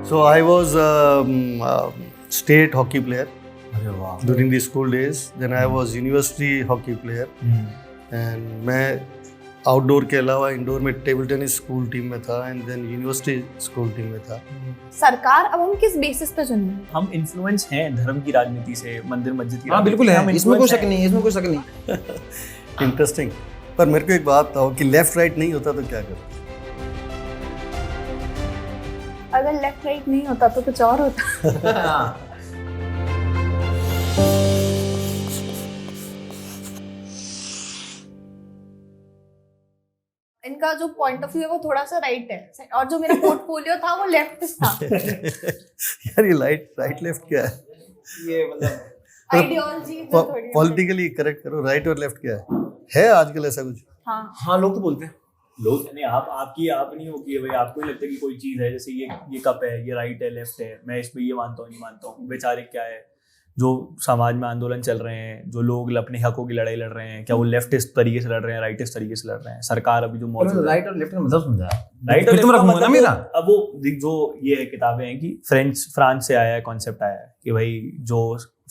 So I was state hockey player अरे वाह. during the school days. Then I was university hockey player. And मैं outdoor के अलावा indoor में table tennis school team में था and then university school team में था. सरकार अब हम किस बेसिस पे चुनेंगे? हम इन्फ्लुएंस हैं धर्म की राजनीति से, मंदिर मस्जिद की. हाँ बिल्कुल है, इसमें कोई शक नहीं, इसमें कोई शक नहीं. इंटरेस्टिंग. पर मेरे को एक बात बताओ कि लेफ्ट राइट नहीं होता तो क्या करो? अगर लेफ्ट राइट नहीं होता तो कुछ और होता. इनका जो पॉइंट ऑफ व्यू है वो थोड़ा सा राइट है और जो मेरा पोर्टफोलियो था वो लेफ्ट था. यार ये राइट लेफ्ट क्या है? ये मतलब आइडियोलॉजी जो थोड़ी पॉलिटिकली करेक्ट करो. राइट और लेफ्ट क्या है आजकल ऐसा कुछ? हाँ लोग तो बोलते हैं. लोग नहीं, आप नहीं होगी है भाई. आपको ही लगता है कि कोई चीज है, जैसे ये कप है, ये राइट है, लेफ्ट है, मैं इस पे ये मानता हूँ, नहीं मानता हूँ. वैचारिक क्या है, जो समाज में आंदोलन चल रहे हैं, जो लोग अपने हकों की लड़ाई लड़ रहे हैं, क्या वो लेफ्टिस्ट तरीके से लड़ रहे हैं, राइटिस्ट तरीके से लड़ रहे हैं? सरकार अभी जो मौजूद है, राइट और लेफ्ट का मतलब समझा. राइट और तुम लेफ्ट का रखूंगा ना मेरा. अब वो जो ये किताबें हैं कि फ्रांस से आया है, कॉन्सेप्ट आया है कि भाई जो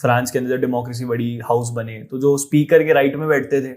फ्रांस के अंदर डेमोक्रेसी बड़ी हाउस बने, तो जो स्पीकर के राइट में बैठते थे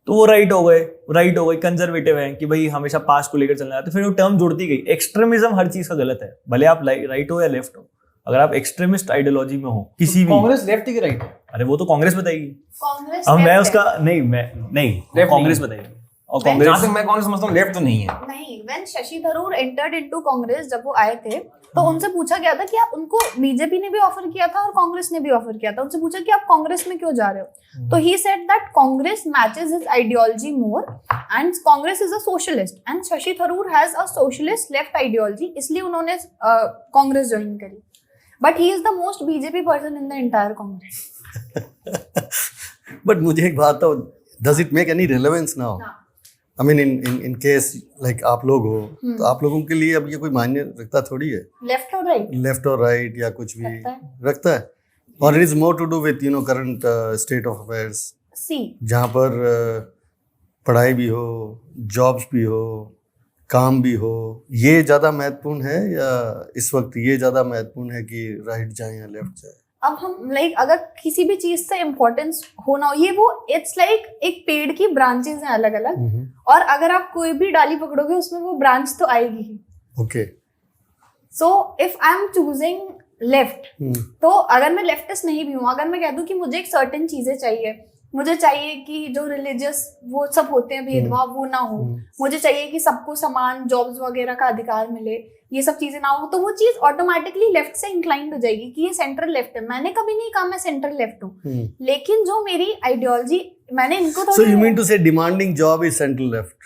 तो वो राइट हो गए. कंजर्वेटिव हैं कि भाई हमेशा पास को लेकर चलना है, तो फिर वो टर्म जुड़ती गई. एक्सट्रीमिज्म हर चीज का गलत है, भले आप राइट हो या लेफ्ट हो. अगर आप एक्सट्रीमिस्ट आइडियोलॉजी में हो किसी भी, कांग्रेस लेफ्ट की राइट है. अरे वो तो कांग्रेस बताएगी. कांग्रेस अब मैं left उसका है. नहीं कांग्रेस बताएगी. और जहाँ कांग्रेस तक मैं कांग्रेस समझता हूँ लेफ्ट तो नहीं है. नहीं, when Shashi Tharoor entered into Congress, जब वो आए थे तो उनसे पूछा गया था कि आप, उनको बीजेपी ने भी ऑफर किया था और कांग्रेस ने भी ऑफर किया था, उनसे पूछा कि आप कांग्रेस में क्यों जा रहे हो, तो he said that Congress matches his ideology more and Congress is a socialist and Shashi Tharoor has a socialist left ideology, इसलिए उन्होंने कांग्रेस ज्वाइन करी. But he is the most BJP person in the entire Congress. But मुझे एक बात तो, does it make any relevance now? I mean in case like आप लोग हो तो आप लोगों के लिए अब ये कोई मायने रखता थोड़ी है लेफ्ट और राइट या कुछ भी रखता है. और it is more to do with current state of affairs, जहाँ पर पढ़ाई भी हो, जॉब्स भी हो, काम भी हो. ये ज़्यादा महत्वपूर्ण है या इस वक्त ये ज़्यादा महत्वपूर्ण है कि राइट जाए या लेफ्ट जाए? अब हम अगर किसी भी चीज से इम्पोर्टेंस होना हो, ये वो इट्स एक पेड़ की ब्रांचेस हैं अलग अलग, और अगर आप कोई भी डाली पकड़ोगे उसमें वो ब्रांच तो आएगी ही. Okay. So if I am choosing left, तो अगर मैं लेफ्टिस्ट नहीं भी हूँ, अगर मैं कह दूं कि मुझे एक सर्टेन चीजें चाहिए, मुझे चाहिए कि जो रिलीजियस वो सब होते हैं भेदभाव वो ना हो, मुझे चाहिए कि सबको समान जॉब्स वगैरह का अधिकार मिले, ये सब चीजें ना हो, तो वो चीज ऑटोमेटिकली लेफ्ट से इंक्लाइंड हो जाएगी कि ये सेंट्रल लेफ्ट है. मैंने कभी नहीं कहा मैं सेंट्रल लेफ्ट हूँ, लेकिन जो मेरी आइडियोलॉजी, मैंने इनको So you mean to say demanding job is central left?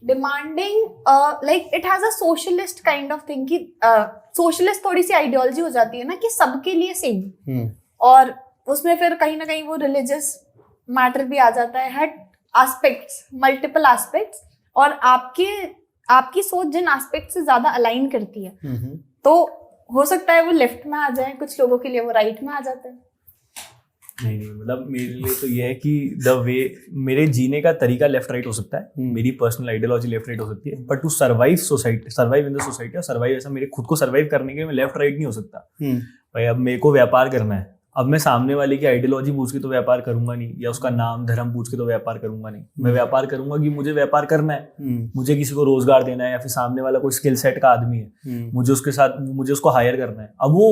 Demanding it has a socialist kind of thing कि सोशलिस्ट थोड़ी सी आइडियोलॉजी हो जाती है ना कि सबके लिए सेम, और उसमें फिर कहीं ना कहीं वो रिलीजियस मैटर भी आ जाता है, हर एस्पेक्ट्स, मल्टीपल एस्पेक्ट्स, और आपकी सोच जिन एस्पेक्ट से ज्यादा अलाइन करती है, तो हो सकता है वो लेफ्ट में आ जाए, कुछ लोगों के लिए वो राइट में आ जाते हैं. नहीं, मतलब मेरे लिए तो ये है कि द वे मेरे जीने का तरीका लेफ्ट राइट हो सकता है, मेरी पर्सनल आइडियोलॉजी लेफ्ट राइट हो सकती है, but to survive in the society, और सर्वाइव ऐसा मेरे खुद को सर्वाइव करने के लिए मैं लेफ्ट राइट नहीं हो सकता. भाई अब मेरे को व्यापार करना है, अब मैं सामने वाले की आइडियोलॉजी पूछ के तो व्यापार करूंगा नहीं, या उसका नाम धर्म पूछ के तो व्यापार करूंगा नहीं. मैं व्यापार करूंगा कि मुझे व्यापार करना है, मुझे किसी को रोजगार देना है, या फिर सामने वाला कोई स्किल सेट का आदमी है, मुझे उसको हायर करना है. अब वो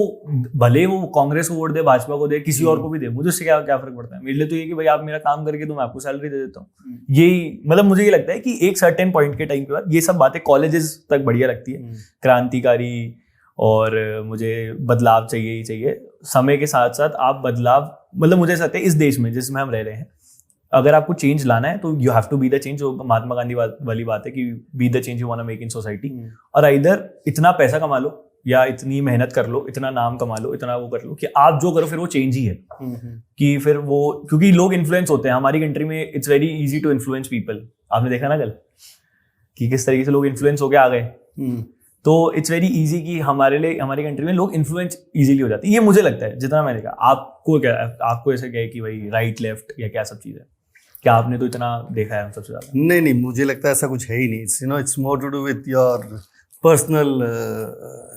भले वो कांग्रेस को वोट दे, भाजपा को दे, किसी और को भी दे, मुझे उससे क्या फर्क पड़ता है. मेरे लिए तो ये कि भाई आप मेरा काम करके दो, मैं आपको सैलरी दे देता हूँ. यही मतलब मुझे ये लगता है कि एक सर्टेन पॉइंट के टाइम के बाद ये सब बातें कॉलेजेस तक बढ़िया लगती है, क्रांतिकारी, और मुझे बदलाव चाहिए ही चाहिए. समय के साथ साथ आप बदलाव, मतलब मुझे ऐसा लगता है इस देश में जिसमें हम रह रहे हैं, अगर आपको चेंज लाना है तो you have to be the change. जो महात्मा गांधी वाली बात है कि be the change you want to make in society. और इधर इतना पैसा कमा लो, या इतनी मेहनत कर लो, इतना नाम कमा लो, इतना वो कर लो कि आप जो करो फिर वो चेंज ही है. कि फिर वो, क्योंकि लोग इन्फ्लुएंस होते हैं हमारी कंट्री में, it's very easy to influence people. आपने देखा ना कल कि किस तरीके से लोग इन्फ्लुएंस होके आ गए. तो इट्स वेरी इजी कि हमारे लिए, हमारी कंट्री में लोग इन्फ्लुएंस इजीली हो जाते हैं. ये मुझे लगता है जितना मैंने कहा. आपको ऐसा क्या है कि भाई राइट लेफ्ट या क्या सब चीज़ है? क्या आपने तो इतना देखा है सबसे ज्यादा? नहीं, मुझे लगता है ऐसा कुछ है ही नहीं. It's more to do with your personal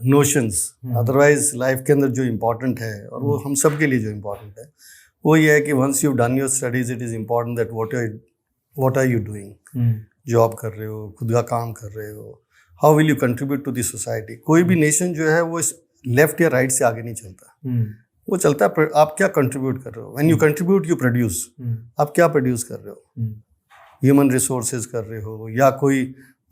notions, otherwise life के अंदर जो इम्पोर्टेंट है और वो हम सब के लिए जो इम्पोर्टेंट है वो ये है कि once you done your studies it is important that what are you doing, job कर रहे हो, खुद का काम कर रहे हो, how will you contribute to the society. कोई भी नेशन जो है वो लेफ्ट या राइट से आगे नहीं चलता, वो चलता है आप क्या कंट्रीब्यूट कर रहे हो। When you contribute you produce, आप क्या प्रोड्यूस कर रहे हो, ह्यूमन रिसोर्सेज कर रहे हो या कोई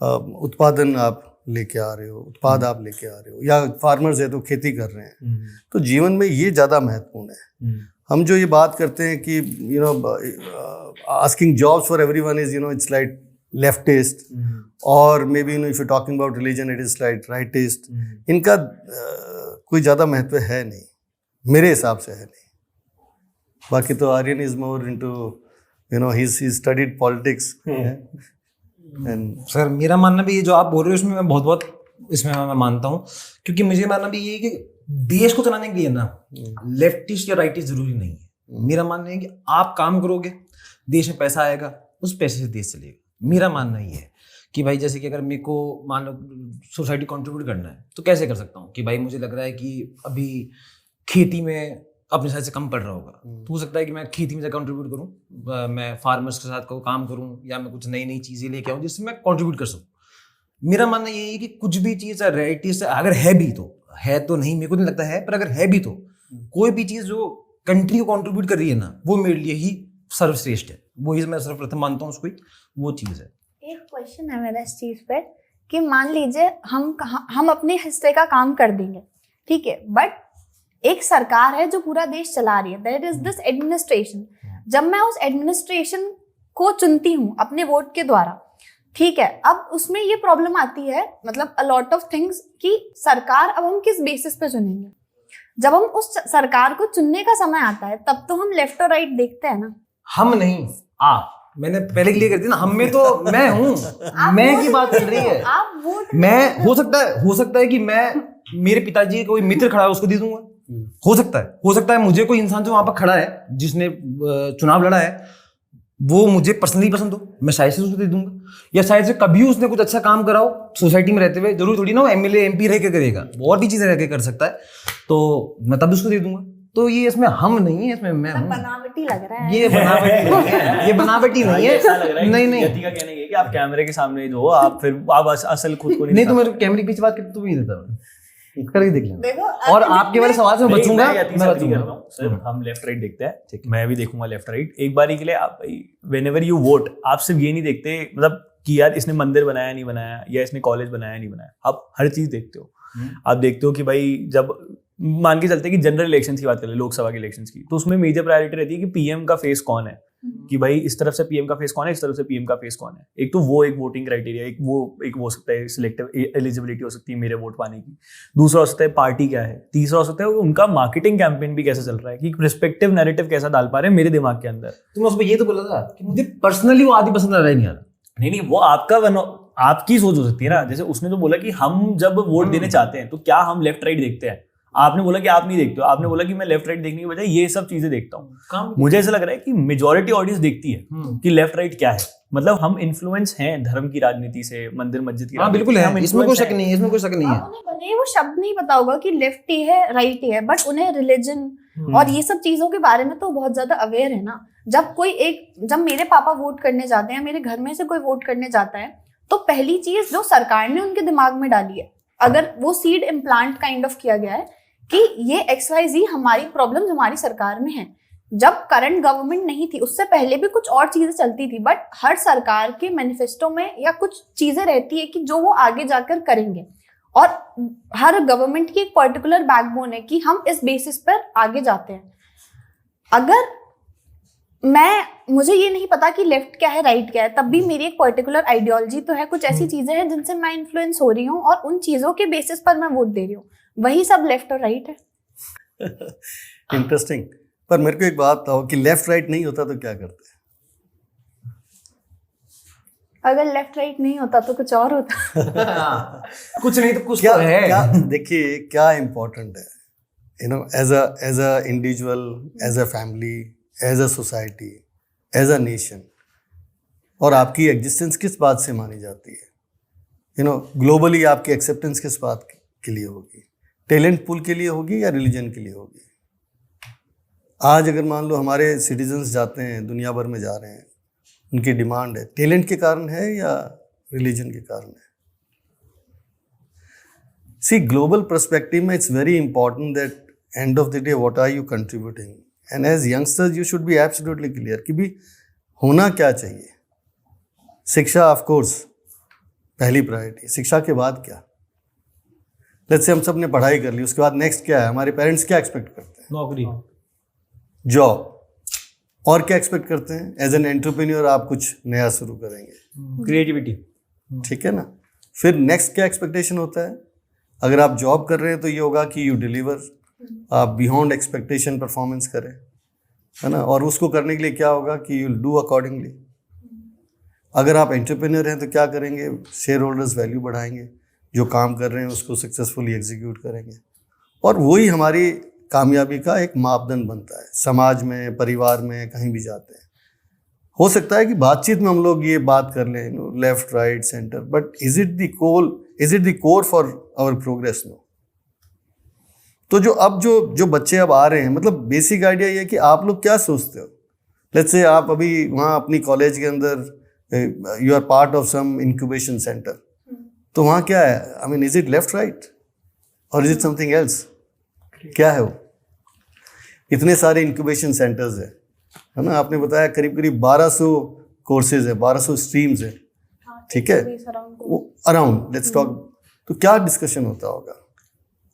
उत्पादन आप लेके आ रहे हो, उत्पाद आप लेके आ रहे हो, या फार्मर्स है तो खेती कर रहे हैं। तो जीवन में ये ज़्यादा महत्वपूर्ण है। हम जो ये बात करते हैं कि you know asking jobs for everyone is it's like leftist, और maybe if you talking about religion it is like rightist, इनका कोई ज़्यादा महत्व है नहीं, मेरे हिसाब से है नहीं। बाकी तो Aryan is more into he studied politics. Sir मेरा मानना भी ये जो आप बोल रहे हो इसमें मैं बहुत इसमें मैं मानता हूँ, क्योंकि मुझे मानना भी ये है कि देश को चलाने के लिए ना लेफ्टिस्ट या राइटिस्ट जरूरी नहीं है। मेरा मानना है कि आप काम करोगे, देश में पैसा आएगा, उस पैसे से देश चलेगा। मेरा मानना ये है कि भाई जैसे कि अगर मेरे को मान लो सोसाइटी कंट्रीब्यूट करना है तो कैसे कर सकता हूँ कि भाई मुझे लग रहा है कि अभी खेती में अपने साइड से कम पड़ रहा होगा, तो हो सकता है कि मैं खेती में जाकर कंट्रीब्यूट करूँ, मैं फार्मर्स के साथ काम करूँ, या मैं कुछ नई नई चीज़ें लेके आऊँ जिससे मैं कंट्रीब्यूट कर सकूँ। मेरा मानना ये है कि कुछ भी चीज़ राइटिस्ट अगर है तो नहीं, मेरे को नहीं लगता है, पर अगर है भी तो कोई भी चीज़ जो कंट्री को कंट्रीब्यूट कर रही है ना, वो मेरे लिए ही सर्वश्रेष्ठ है। वो ही मैं सर्वप्रथम मानता हूँ उसको, वो चीज़ है। एक क्वेश्चन है मेरा इस चीज़ पे कि मान लीजिए हम अपने हिस्से का काम कर देंगे, ठीक है, बट एक सरकार है जो पूरा देश चला रही है, दैट इज दिस एडमिनिस्ट्रेशन। जब मैं उस एडमिनिस्ट्रेशन को चुनती हूँ अपने वोट के द्वारा, ठीक है, अब उसमें ये प्रॉब्लम आती है, मतलब अ लॉट ऑफ थिंग्स, कि सरकार अब हम किस बेसिस पे चुनेंगे। जब हम उस सरकार को चुनने का समय आता है तब तो हम लेफ्ट और राइट देखते हैं ना। हम नहीं, आप, मैंने पहले क्लियर कर दिया ना, हम में तो मैं हूँ, मैं की बात चल रही है। आप वोट मैं हो सकता है कि मैं मेरे पिताजी कोई मित्र खड़ा है उसको दे दूंगा, हो सकता है मुझे कोई इंसान जो वहां पर खड़ा है जिसने चुनाव लड़ा है वो मुझे पर्सनली पसंद हो, मैं शायद से उसको दे दूंगा, या शायद से कभी उसने कुछ अच्छा काम कराओ सोसाइटी में रहते हुए, जरूर थोड़ी ना वो एमएलए एमपी रह के करेगा, और भी चीजें रह के कर सकता है, तो मैं तब उसको दे दूंगा। तो ये इसमें हम नहीं है, इसमें मैं हूँ। बनावटी लग रहा है ये बनावटी नहीं है, ये बनावटी नहीं है। नहीं यति का कहना ये है कि आप कैमरे के सामने जो हो आप फिर आप असल खुद को नहीं, तो मेरे कैमरे के पीछे बात करते तो भी देता हूँ, करके देख लेना। देखो, और आपके वाले सवाल से मैं बचूंगा, मैं बचूंगा। सर हम लेफ्ट राइट देखते हैं, ठीक, मैं भी देखूंगा लेफ्ट राइट। एक बारी के लिए आप व्हेनेवर यू वोट, आप सिर्फ ये नहीं देखते मतलब कि यार इसने मंदिर बनाया नहीं बनाया, या इसने कॉलेज बनाया नहीं बनाया, आप हर चीज देखते हो। आप देखते हो कि भाई जब मान के चलते कि जनरल इलेक्शंस की बात करें, लोकसभा के इलेक्शंस की, तो उसमें मेजर प्रायोरिटी रहती है कि पीएम का फेस कौन है, कि भाई इस तरफ से पीएम का फेस कौन है, इस तरफ से पीएम का फेस कौन है। एक तो वो एक वोटिंग क्राइटेरिया, एक वो हो सकता है सिलेक्टिव एलिजिबिलिटी हो सकती है मेरे वोट पाने की। दूसरा हो सकता है पार्टी क्या है। तीसरा हो सकता है उनका मार्केटिंग कैंपेन भी कैसा चल रहा है, कि रिस्पेक्टिव नैरेटिव कैसा डाल पा रहे हैं मेरे दिमाग के अंदर। तो मैं उसमें ये तो बोला था कि मुझे पर्सनली वो आदि पसंद आ रहा ही नहीं आ रहा। नहीं, वो आपकी सोच हो सकती है ना। जैसे उसने तो बोला कि हम जब वोट देने चाहते हैं तो क्या हम लेफ्ट राइट देखते हैं, आपने बोला कि आप नहीं देखते हो, आपने बोला कि मैं लेफ्ट राइट देखने की बजाय ये सब चीजें देखता हूँ। मुझे ऐसा लग रहा है कि मेजॉरिटी ऑडियंस देखती है कि लेफ्ट राइट क्या है, मतलब हम इन्फ्लुएंस हैं धर्म की राजनीति से, मंदिर मस्जिद की। हाँ बिल्कुल है, इसमें कोई शक नहीं है, इसमें कोई शक नहीं है। उन्हें भले ही वो शब्द नहीं पता होगा कि लेफ्ट ही है राइट ही है, बट उन्हें रिलीजन और ये सब चीजों के बारे में तो बहुत ज्यादा अवेयर है ना। जब मेरे पापा वोट करने जाते हैं, मेरे घर में से कोई वोट करने जाता है, तो पहली चीज जो सरकार ने उनके दिमाग में डाली है, अगर वो सीड इम्प्लांट काइंड ऑफ किया गया है कि ये XYZ हमारी प्रॉब्लम हमारी सरकार में है। जब करंट गवर्नमेंट नहीं थी उससे पहले भी कुछ और चीजें चलती थी, बट हर सरकार के मैनिफेस्टो में या कुछ चीजें रहती है कि जो वो आगे जाकर करेंगे, और हर गवर्नमेंट की एक पर्टिकुलर बैकबोन है कि हम इस बेसिस पर आगे जाते हैं। अगर मुझे ये नहीं पता कि लेफ्ट क्या है राइट क्या है, तब भी मेरी एक पर्टिकुलर आइडियोलॉजी तो है, कुछ ऐसी चीजें हैं जिनसे मैं इन्फ्लुएंस हो रही हूँ और उन चीजों के बेसिस पर मैं वोट दे रही हूँ, वही सब लेफ्ट और राइट है। इंटरेस्टिंग। पर मेरे को एक बात बताओ कि लेफ्ट राइट नहीं होता तो क्या करते? अगर लेफ्ट राइट नहीं होता तो कुछ और होता। कुछ नहीं तो कुछ क्या तो है। क्या देखिए क्या इम्पोर्टेंट है, as a individual, as a family, as a society, as a nation, और आपकी एग्जिस्टेंस किस बात से मानी जाती है। ग्लोबली आपकी एक्सेप्टेंस किस बात के लिए होगी? टैलेंट पूल के लिए होगी या रिलीजन के लिए होगी? आज अगर मान लो हमारे सिटीजन्स जाते हैं, दुनिया भर में जा रहे हैं, उनकी डिमांड है, टैलेंट के कारण है या रिलीजन के कारण है? सी, ग्लोबल पर्सपेक्टिव में it's very important that end of the day what are you contributing, and as youngsters you should be absolutely clear कि भी होना क्या चाहिए। शिक्षा ऑफ कोर्स पहली प्रायोरिटी, शिक्षा के बाद क्या? लेट्स से हम सब ने पढ़ाई कर ली, उसके बाद नेक्स्ट क्या है? हमारे पेरेंट्स क्या एक्सपेक्ट करते हैं? नौकरी, जॉब। और क्या एक्सपेक्ट करते हैं? एज एन एंटरप्रेन्योर आप कुछ नया शुरू करेंगे, क्रिएटिविटी, ठीक है ना? फिर नेक्स्ट क्या एक्सपेक्टेशन होता है? अगर आप जॉब कर रहे हैं तो ये होगा कि यू डिलीवर, आप बियॉन्ड एक्सपेक्टेशन परफॉर्मेंस करें, है ना? और उसको करने के लिए क्या होगा कि यू डू अकॉर्डिंगली। अगर आप एंटरप्रेन्योर हैं तो क्या करेंगे? शेयर होल्डर्स वैल्यू बढ़ाएंगे, जो काम कर रहे हैं उसको सक्सेसफुली एग्जीक्यूट करेंगे, और वही हमारी कामयाबी का एक मापदंड बनता है। समाज में, परिवार में, कहीं भी जाते हैं, हो सकता है कि बातचीत में हम लोग ये बात कर लें, left right center, but is it the core for our progress? No. तो जो बच्चे अब आ रहे हैं, मतलब बेसिक आइडिया ये है कि आप लोग क्या सोचते हो। लेट्स से आप अभी वहाँ अपनी कॉलेज के अंदर you are part of some incubation center, तो वहाँ क्या है? I mean, is it left right और इज इट समथिंग एल्स? क्या है वो? इतने सारे इंक्यूबेशन सेंटर्स है ना? आपने बताया करीब 1200 कोर्सेज है, 1200 स्ट्रीम्स है, ठीक है, वो अराउंड, लेट्स टॉक। तो क्या डिस्कशन होता होगा?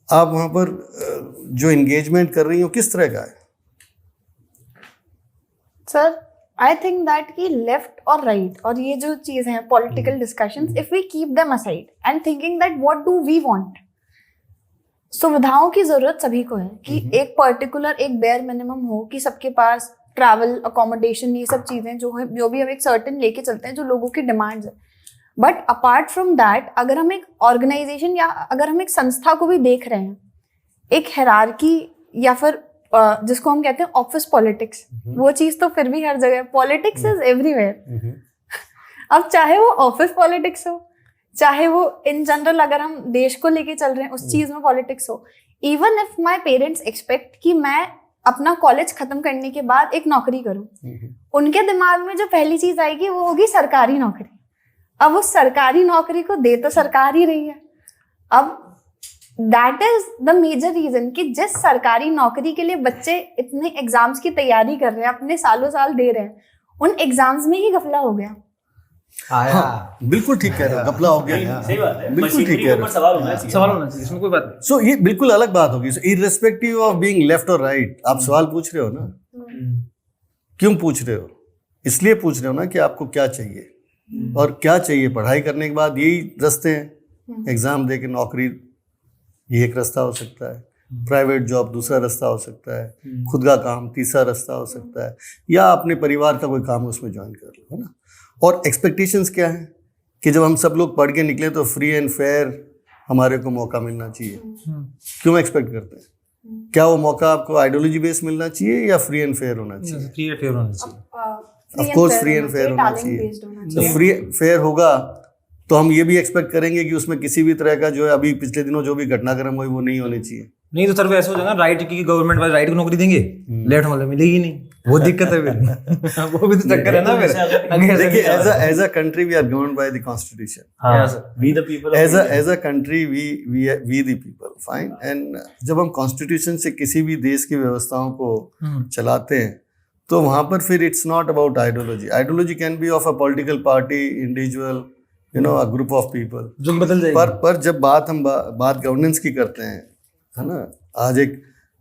आप वहाँ पर जो एंगेजमेंट कर रही हो किस तरह का है? सर, आई थिंक दैट कि लेफ्ट और राइट और ये जो चीज़ हैं political discussions, if we keep them aside and thinking that what do we want, सुविधाओं की जरूरत सभी को है कि एक पर्टिकुलर एक बेयर मिनिमम हो कि सबके पास ट्रैवल, अकोमोडेशन, ये सब चीजें जो है, जो भी हम एक सर्टेन लेके चलते हैं, जो लोगों की डिमांड्स है। बट अपार्ट फ्रॉम दैट, अगर हम एक ऑर्गेनाइजेशन या अगर हम एक संस्था को भी देख रहे हैं, एक हायरार्की या फिर जिसको हम कहते हैं ऑफिस पॉलिटिक्स, वो चीज तो फिर भी हर जगह, पॉलिटिक्स इज एवरीवेयर। अब चाहे वो ऑफिस पॉलिटिक्स हो, चाहे वो इन जनरल अगर हम देश को लेके चल रहे हैं उस चीज में पॉलिटिक्स हो, even if my parents expect कि मैं अपना कॉलेज खत्म करने के बाद एक नौकरी करूं, उनके दिमाग में जो पहली चीज आएगी वो होगी सरकारी नौकरी। अब उस सरकारी नौकरी को दे तो सरकार ही रही है। अब that is the major reason कि जिस सरकारी नौकरी के लिए बच्चे इतने एग्जाम्स की तैयारी कर रहे हैं, अपने सालों साल दे रहे हैं, उन एग्जाम्स में ही घपला हो गया। हाँ, बिल्कुल ठीक कह रहे हो, घपला हो गया। सही बात है, बिल्कुल ठीक कह रहे हो, सवाल होना चाहिए, इसमें कोई बात नहीं। सो ये बिल्कुल अलग बात होगी। इररिस्पेक्टिव ऑफ बीइंग लेफ्ट और राइट, आप सवाल पूछ रहे हो ना, क्यों पूछ रहे हो? इसलिए पूछ रहे हो ना कि आपको क्या चाहिए, और क्या चाहिए पढ़ाई करने के बाद यही रास्ते हैं। एग्जाम दे के नौकरी ये एक रास्ता हो सकता है, प्राइवेट जॉब दूसरा रास्ता हो सकता है, खुद का काम तीसरा रास्ता हो सकता है, या अपने परिवार का कोई काम उसमें ज्वाइन कर लो, है ना। और एक्सपेक्टेशंस क्या है कि जब हम सब लोग पढ़ के निकले तो फ्री एंड फेयर हमारे को मौका मिलना चाहिए। क्यों एक्सपेक्ट करते हैं? क्या वो मौका आपको आइडियोलॉजी बेस मिलना चाहिए या फ्री एंड फेयर होना चाहिए? फ्री एंड फेयर होना चाहिए। Of course free and fair होना चाहिए। तो फ्री फेयर होगा तो हम ये भी एक्सपेक्ट करेंगे कि उसमें किसी भी तरह का जो है अभी पिछले दिनों जो भी घटनाक्रम हुई वो नहीं होनी चाहिए। नहीं तो सर वो ऐसा हो जाएगा, राइट की गवर्नमेंट वाले राइट को नौकरी देंगे, लेफ्ट वाले मिलेगी नहीं, वो दिक्कत है फिर। वो भी तो चक्कर है ना फिर। देखिए, as a country we are governed by the constitution, we the people, as a country we the people, fine. And जब हम कॉन्स्टिट्यूशन से किसी भी देश की व्यवस्थाओं को चलाते हैं तो वहाँ पर फिर it's not about ideology. Ideology can be of a political party, individual, a group of people, जो बदल जाएगी। पर जब हम बात गवर्नेंस की करते हैं, है ना, आज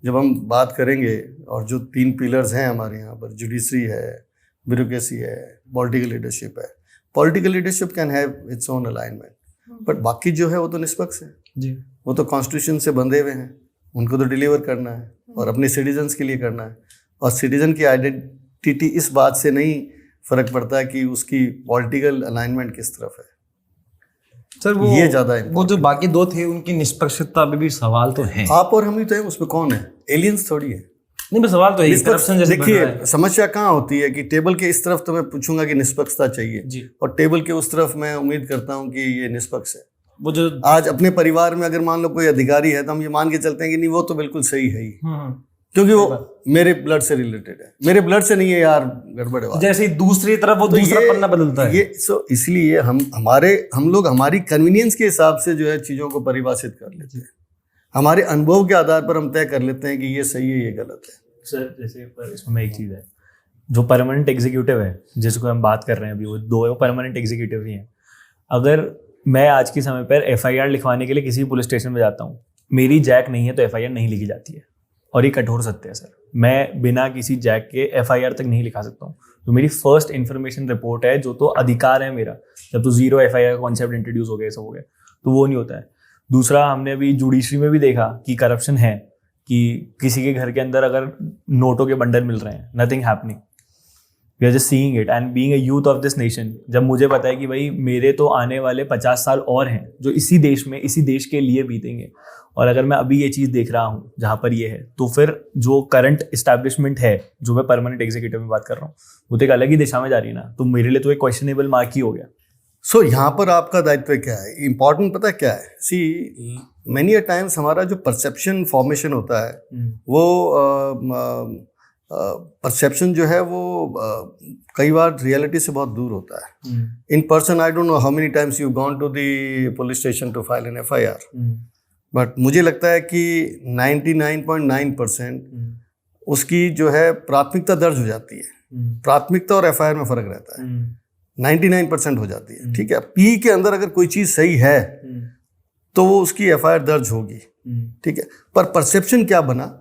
जब हम बात करेंगे और जो 3 पिलर्स हैं हमारे यहाँ पर, जुडिशरी है, ब्यूरोक्रेसी है, पॉलिटिकल लीडरशिप है। Political leadership can have its own alignment, but बाकी जो है वो तो निष्पक्ष है जी, वो तो कॉन्स्टिट्यूशन से बंधे हुए हैं, उनको तो डिलीवर करना है और अपने सिटीजन्स के लिए करना है। और सिटीजन की आइडेंटिटी इस बात से नहीं फर्क पड़ता है कि उसकी पॉलिटिकल अलाइनमेंट किस तरफ है। सर वो ये ज्यादा है। वो जो बाकी 2 थे उनकी निष्पक्षता पे भी सवाल तो है। आप और हम ही तो हैं, उसमें कौन है? एलियंस थोड़ी है। नहीं, बस सवाल तो है, करप्शन जैसे बढ़ रहा है। देखिए, समस्या कहाँ होती है कि टेबल के इस तरफ तो मैं पूछूंगा कि निष्पक्षता चाहिए, जी, और टेबल के उस तरफ मैं उम्मीद करता हूँ कि ये निष्पक्ष है। वो जो आज अपने परिवार में अगर मान लो कोई अधिकारी है तो हम ये मान के चलते हैं कि नहीं वो तो बिल्कुल सही है ही, क्योंकि वो मेरे ब्लड से रिलेटेड है, मेरे ब्लड से नहीं है यार, गड़बड़ है बात। जैसे ही दूसरी तरफ वो तो दूसरा पन्ना बदलता है। ये इसलिए हम लोग हमारी कन्वीनियंस के हिसाब से जो है चीजों को परिभाषित कर लेते हैं, हमारे अनुभव के आधार पर हम तय कर लेते हैं कि ये सही है ये गलत है। सर जैसे पर इसमें एक चीज़ है, जो परमानेंट एग्जीक्यूटिव है जिसको हम बात कर रहे हैं अभी, वो दो परमानेंट एग्जीक्यूटिव ही हैं। अगर मैं आज के समय पर FIR लिखवाने के लिए किसी पुलिस स्टेशन में जाता हूँ, मेरी जैक नहीं है तो FIR नहीं लिखी जाती है, और ये कठोर सत्य है सर। मैं बिना किसी जैक के FIR तक नहीं लिखा सकता हूँ। तो मेरी फर्स्ट इन्फॉर्मेशन रिपोर्ट है, जो तो अधिकार है मेरा, जब तो 0 FIR का कॉन्सेप्ट इंट्रोड्यूस हो गया, सब हो गया, तो वो नहीं होता है। दूसरा, हमने अभी जुडिशरी में भी देखा कि करप्शन है, कि किसी के घर के अंदर अगर नोटों के बंडल मिल रहे हैं, nothing happening, we are just seeing it and being a youth of this nation. जब मुझे पता है कि भाई मेरे तो आने वाले 50 साल और हैं जो इसी देश में, इसी देश के लिए बीतेंगे, और अगर मैं अभी ये चीज़ देख रहा हूँ जहाँ पर ये है, तो फिर जो करंट इस्टेब्लिशमेंट है, जो मैं परमानेंट एग्जीक्यूटिव में बात कर रहा हूँ, वो तो एक अलग ही दिशा में जा रही है ना, तो मेरे लिए तो एक क्वेश्चनेबल मार्क ही हो गया। सो यहाँ पर आपका दायित्व क्या है, इम्पोर्टेंट पता क्या है? सी मेनी अ टाइम्स हमारा जो परसेप्शन फॉर्मेशन होता है, वो परसेप्शन जो है वो कई बार रियलिटी से बहुत दूर होता है। In person I don't know how many times you gone to the police station to file an FIR, but मुझे लगता है कि 99.9% उसकी जो है प्राथमिकता दर्ज हो जाती है। प्राथमिकता और FIR में फर्क रहता है, 99% हो जाती है। ठीक है, P के अंदर अगर कोई चीज़ सही है तो वो उसकी FIR दर्ज होगी। ठीक है, पर परसेप्शन क्या बना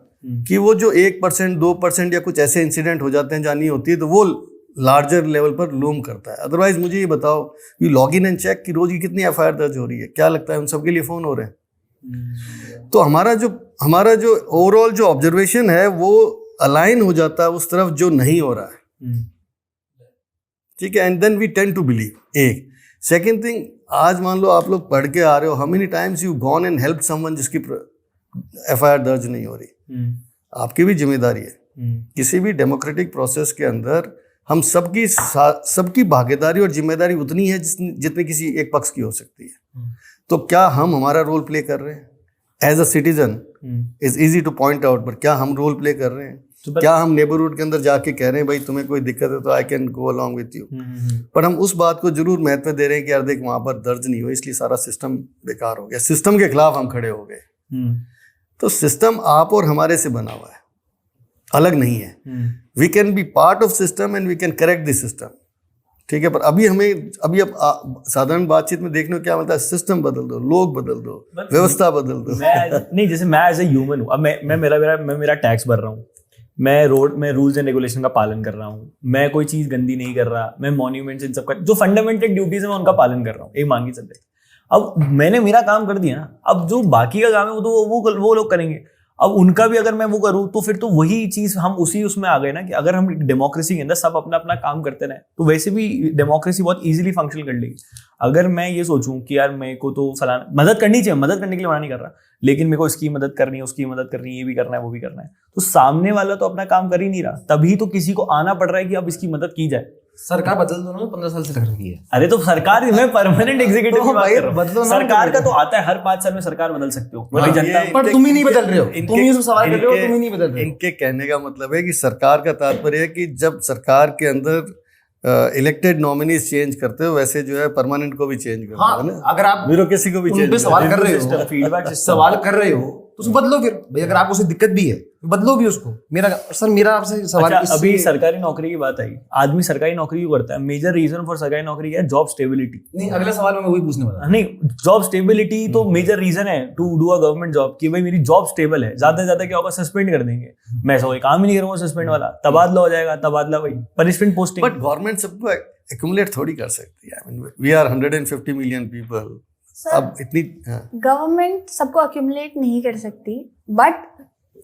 कि वो जो 1%, 2% या कुछ ऐसे इंसिडेंट हो जाते हैं जहाँ नहीं होती है, तो वो लार्जर लेवल पर लूम करता है। अदरवाइज मुझे ये बताओ कि लॉग इन एंड चेक की रोज की कितनी FIR दर्ज हो रही है, क्या लगता है उन सबके लिए फ़ोन हो रहे हैं? तो हमारा जो ओवरऑल जो ऑब्जर्वेशन है वो अलाइन हो जाता है उस तरफ जो नहीं हो रहा है। ठीक है, and then we tend to believe. एक सेकेंड थिंग, आज मान लो आप लोग पढ़ के आ रहे हो, how many times you gone and help someone जिसकी FIR दर्ज नहीं हो रही, आपकी भी जिम्मेदारी है। किसी भी डेमोक्रेटिक प्रोसेस के अंदर हम सबकी भागीदारी और जिम्मेदारी उतनी है जितनी किसी एक पक्ष की हो सकती है। तो क्या हम हमारा रोल प्ले कर रहे हैं? As a citizen is easy to point out, but क्या हम रोल प्ले कर रहे हैं? क्या हम नेबरहुड के अंदर जाके कह रहे हैं भाई तुम्हें कोई दिक्कत है तो I can go along with you? पर हम उस बात को जरूर महत्व दे रहे हैं कि यार देख वहां पर दर्ज नहीं हुआ इसलिए सारा सिस्टम बेकार हो गया, सिस्टम के खिलाफ हम खड़े हो गए। तो सिस्टम आप और हमारे से बना हुआ है, अलग नहीं है। We can be part of system and we can correct the system. ठीक है, पर अब साधारण बातचीत में देखने को क्या मिलता है? सिस्टम बदल दो, लोग बदल दो, व्यवस्था बदल दो। नहीं, जैसे मैं एज ए ह्यूमन हूँ, अब मैं मेरा टैक्स भर रहा हूँ, मैं रोड में रूल्स एंड रेगुलेशन का पालन कर रहा हूँ, मैं कोई चीज़ गंदी नहीं कर रहा, मैं मॉन्यूमेंट्स इन सब का जो फंडामेंटल ड्यूटीज है मैं उनका पालन कर रहा हूँ, एक मांगी सकते। अब मैंने मेरा काम कर दिया ना, अब जो बाकी का काम है वो तो वो लोग करेंगे। अब उनका भी अगर मैं वो करूँ तो फिर तो वही चीज़ हम उसमें आ गए ना, कि अगर हम डेमोक्रेसी के अंदर सब अपना अपना काम करते रहे तो वैसे भी डेमोक्रेसी बहुत इजीली फंक्शन कर लेगी। अगर मैं ये सोचूं कि यार मेरे को तो फलाना मदद करनी चाहिए, मदद करने के लिए मना नहीं कर रहा, लेकिन मेरे को इसकी मदद करनी है, उसकी मदद करनी है, ये भी करना है, वो भी करना है, तो सामने वाला तो अपना काम कर ही नहीं रहा, तभी तो किसी को आना पड़ रहा है कि अब इसकी मदद की जाए। सरकार बदल दो ना, 15 साल से लग रही है। अरे तो सरकार, मैं परमानेंट एग्जीक्यूटिव की बात कर रहा बदलो हूं। ना, सरकार का तो आता है, हर 5 साल में सरकार बदल सकते हो, हाँ, जनता। पर तुम ही नहीं बदल रहे हो, तुम ही सब सवाल कर रहे हो, तुम ही नहीं बदल रहे हो। इनके कहने का मतलब है कि सरकार का तात्पर्य है कि जब सरकार के अंदर इलेक्टेड नॉमिनीज चेंज करते हो, वैसे जो है परमानेंट को भी चेंज करते हो ना। अगर आप ब्यूरोक्रेसी को भी उन पे चेंज सवाल कर रहे हो, फीडबैक सवाल कर रहे हो तो उसको बदलो फिर भाई। अगर आपको उससे दिक्कत भी है बदलो भी उसको। मेरा आपसे सवाल, अच्छा, अभी सरकारी नौकरी की बात आई, आदमी सरकारी नौकरी क्यों करता है? मेजर रीजन फॉर सरकारी नौकरी क्या है? Job stability. नहीं, अगला सवाल मैं वही पूछने वाला। नहीं, जॉब स्टेबिलिटी तो मेजर रीजन है to do a government job, कि भाई मेरी जॉब स्टेबल है। ज्यादा से ज्यादा क्या होगा? सस्पेंड कर देंगे। मैं ऐसा कोई काम ही नहीं करूंगा सस्पेंड वाला, तबादला हो जाएगा, तबादला वही पनिशमेंट पोस्टिंग। बट गवर्नमेंट सबको एक्यूमुलेट थोड़ी कर सकती है। I mean we are 150 million people. अब इतनी गवर्नमेंट सबको अक्यूमुलेट नहीं कर सकती, बट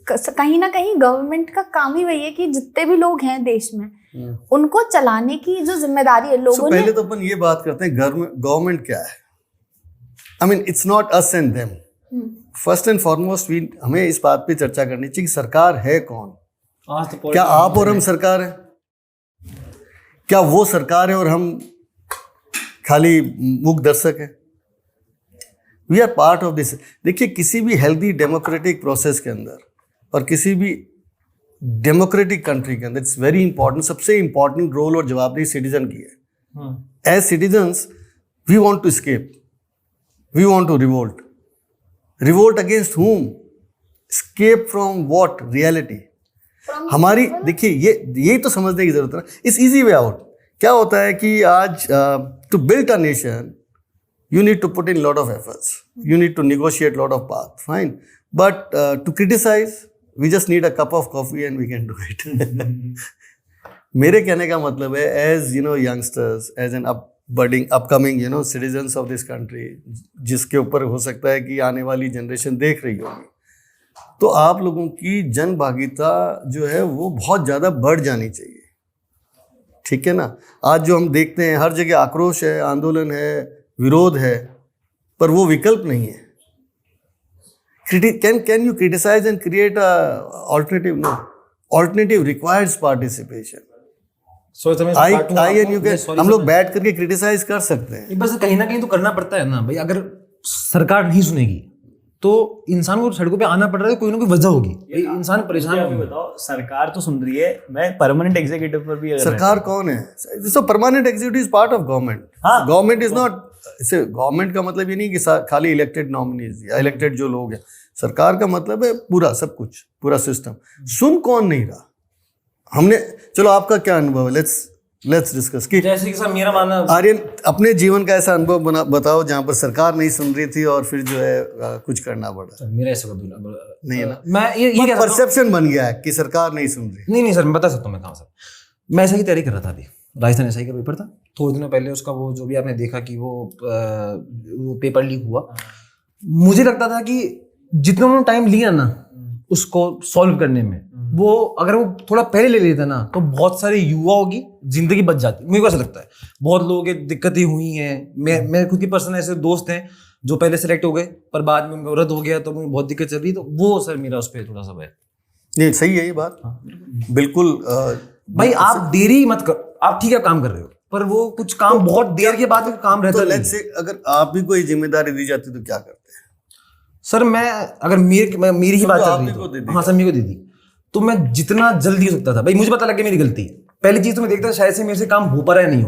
कहीं ना कहीं गवर्नमेंट का काम ही वही है कि जितने भी लोग हैं देश में उनको चलाने की जो जिम्मेदारी है लोगों ने। पहले तो अपन ये बात करते हैं गवर्नमेंट क्या है। I mean it's not us and them. First and foremost हमें इस बात पे चर्चा करनी चाहिए कि सरकार है कौन। तो क्या आप और हम सरकार है? क्या वो सरकार है और हम खाली मूक दर्शक है? We are part of this. देखिए किसी भी हेल्दी डेमोक्रेटिक प्रोसेस के अंदर और किसी भी डेमोक्रेटिक कंट्री के अंदर इट्स वेरी इंपॉर्टेंट, सबसे इंपॉर्टेंट रोल और जवाबदेही सिटीजन की है। As citizens we want to escape, we want to revolt. Revolt against whom? Escape from what? Reality. हमारी देखिए ये तो समझने की जरूरत है ना। It's easy way out. क्या होता है कि आज to build a nation you need to put in lot of efforts, you need to negotiate lot of path, fine, but to criticize we just need a cup of coffee and we can do it. मेरे कहने का मतलब है as you know youngsters, as an upcoming you know citizens of this country, जिसके ऊपर हो सकता है कि आने वाली जनरेशन देख रही होगी, तो आप लोगों की जन भागीदारिता जो है वो बहुत ज़्यादा बढ़ जानी चाहिए, ठीक है ना। आज जो हम देखते हैं हर जगह आक्रोश है, आंदोलन है, विरोध है, पर वो विकल्प नहीं है। Can you criticize and create a alternative? No. Alternative requires participation. I and you can, हम लोग बैठ करके क्रिटिसाइज कर सकते हैं, बस कहीं ना कहीं तो करना पड़ता है ना भाई। अगर सरकार नहीं सुनेगी तो इंसान को सड़कों पे आना पड़ रहा है, कोई ना कोई वजह होगी, इंसान परेशान होगा। बताओ, सरकार तो सुन रही है, मैं परमानेंट एग्जीक्यूटिव पर भी सरकार कौन है? सो permanent executive is part of government. Government is not, इसे गवर्नमेंट का मतलब ये नहीं कि खाली इलेक्टेड नॉमिनीज या इलेक्टेड जो लोग हैं। सरकार का मतलब है पूरा सब कुछ, पूरा सिस्टम। सुन कौन नहीं रहा? हमने, चलो आपका क्या अनुभव है, लेट्स डिस्कस कि जैसे कि सर मेरा मानना, आर्यन अपने जीवन का ऐसा अनुभव बताओ जहाँ पर सरकार नहीं सुन रही थी और फिर जो है कुछ करना पड़ा। मेरा ऐसा नहीं है ना, मैं ये परसेप्शन बन गया है कि सरकार नहीं सुन रही। नहीं सर, मैं बता सकता हूँ मैं कहाँ सर। मैं ऐसा ही तैयारी कर रहा था, अभी राजस्थान एसआई का पेपर था थोड़े दिनों पहले, उसका वो जो भी आपने देखा कि वो पेपर लीक हुआ। मुझे लगता था कि जितना उन्होंने टाइम लिया ना उसको सॉल्व करने में, वो अगर वो थोड़ा पहले ले लेता ना तो बहुत सारे युवाओं की जिंदगी बच जाती। मुझे को ऐसा लगता है बहुत लोगों की दिक्कतें हुई हैं। मैं खुद की पर्सनल ऐसे दोस्त हैं जो पहले सेलेक्ट हो गए पर बाद में रद्द हो गया, तो मुझे बहुत दिक्कत चल रही। तो वो सर मेरा उस पर थोड़ा सा है। नहीं सही है ये बात, बिल्कुल। भाई आप देरी मत करो, आप ठीक है काम कर रहे हो, पर वो कुछ काम बहुत देर के बाद काम रहता है। लेट्स से अगर आप भी कोई जिम्मेदारी दी जाती तो क्या करते हैं? सर मैं अगर मेरी ही बात चल रही है, हाँ सर मेरे को दे दी, तो मैं जितना जल्दी हो सकता था। भाई मुझे पता लग गया मेरी गलती है। पहली चीज तो मैं देखता शायद से मेरे से काम हो पा रहा है, नहीं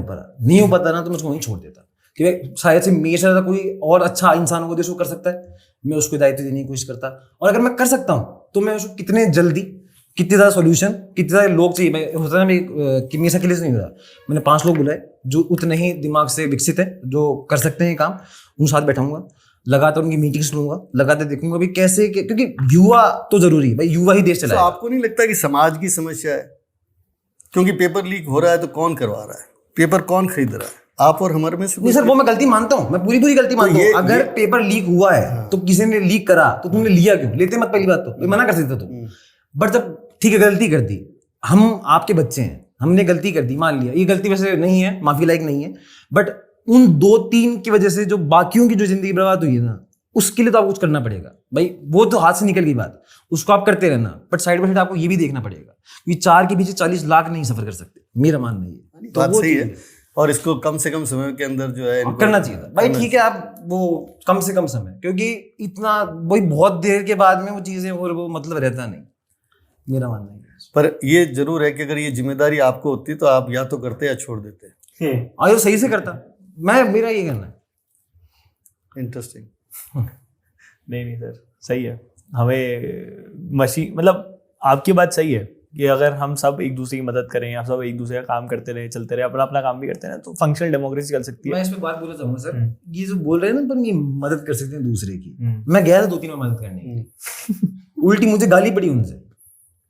हो पाता ना, तो मैं उसको वहीं छोड़ देता कि भाई शायद से मेरे से कोई और अच्छा इंसान होगा जो कर सकता है, मैं उसको दायित्व देने की कोशिश करता। और अगर मैं कर सकता हूँ तो मैं उसको कितने जल्दी, कितने ज़्यादा सोल्यूशन, कितने सारे लोग चाहिए। मैं होता है ना कि मेरे से अकेले से नहीं हो रहा, मैंने 5 लोग बुलाए जो उतने ही दिमाग से विकसित है, जो कर सकते हैं काम, उन साथ बैठाऊंगा, लगातार उनकी मीटिंग्स लूंगा, लगातार देखूंगा भी कैसे, क्योंकि युवा तो जरूरी है भाई, युवा ही देश चलाएगा। आपको नहीं लगता कि समाज की समस्या है? क्योंकि पेपर लीक हो रहा है तो कौन करवा रहा है? पेपर कौन खरीद रहा है? आप और हमारे में से? नहीं सर, वो मैं गलती मानता हूँ, मैं पूरी गलती मानता हूँ। अगर पेपर लीक हुआ है तो किसी ने लीक करा तो तुमने लिया क्यों? लेते मत, पहली बात तो मना कर सकते तुम। बट जब ठीक है गलती कर दी, हम आपके बच्चे हैं, हमने गलती कर दी, मान लिया ये गलती वैसे नहीं है, माफी लायक नहीं है, बट उन 2-3 की वजह से जो बाकियों की जो जिंदगी बर्बाद हुई है ना, उसके लिए तो आपको कुछ करना पड़ेगा भाई। वो तो हाथ से निकल गई बात, उसको आप करते रहना, बट साइड बाय साइड आपको ये भी देखना पड़ेगा कि 4 के पीछे 40 लाख नहीं सफर कर सकते, मेरा मानना है। तो बात सही है, और इसको कम से कम समय के अंदर जो है करना चाहिए था भाई। ठीक है आप वो कम से कम समय, क्योंकि इतना वही बहुत देर के बाद में वो चीजें और वो मतलब रहता नहीं, मेरा मानना है। पर ये जरूर है कि अगर ये जिम्मेदारी आपको होती तो आप या तो करते या छोड़ देते। और सही से करता, मेरा ये कहना है। इंटरेस्टिंग। नहीं सर सही है। हमें मशीन, मतलब आपकी बात सही है कि अगर हम सब एक दूसरे की मदद करें या सब एक दूसरे का काम करते रहे, चलते रहे, अपना काम भी करते हैं, तो फंक्शनल डेमोक्रेसी चल सकती है। मैं इस पे बात बोलना चाहूंगा सर, ये जो बोल रहे हैं ना, पर ये मदद कर सकते हैं दूसरे की। मैं गया था 2-3 बार मदद करने, उल्टी मुझे गाली पड़ी उनसे।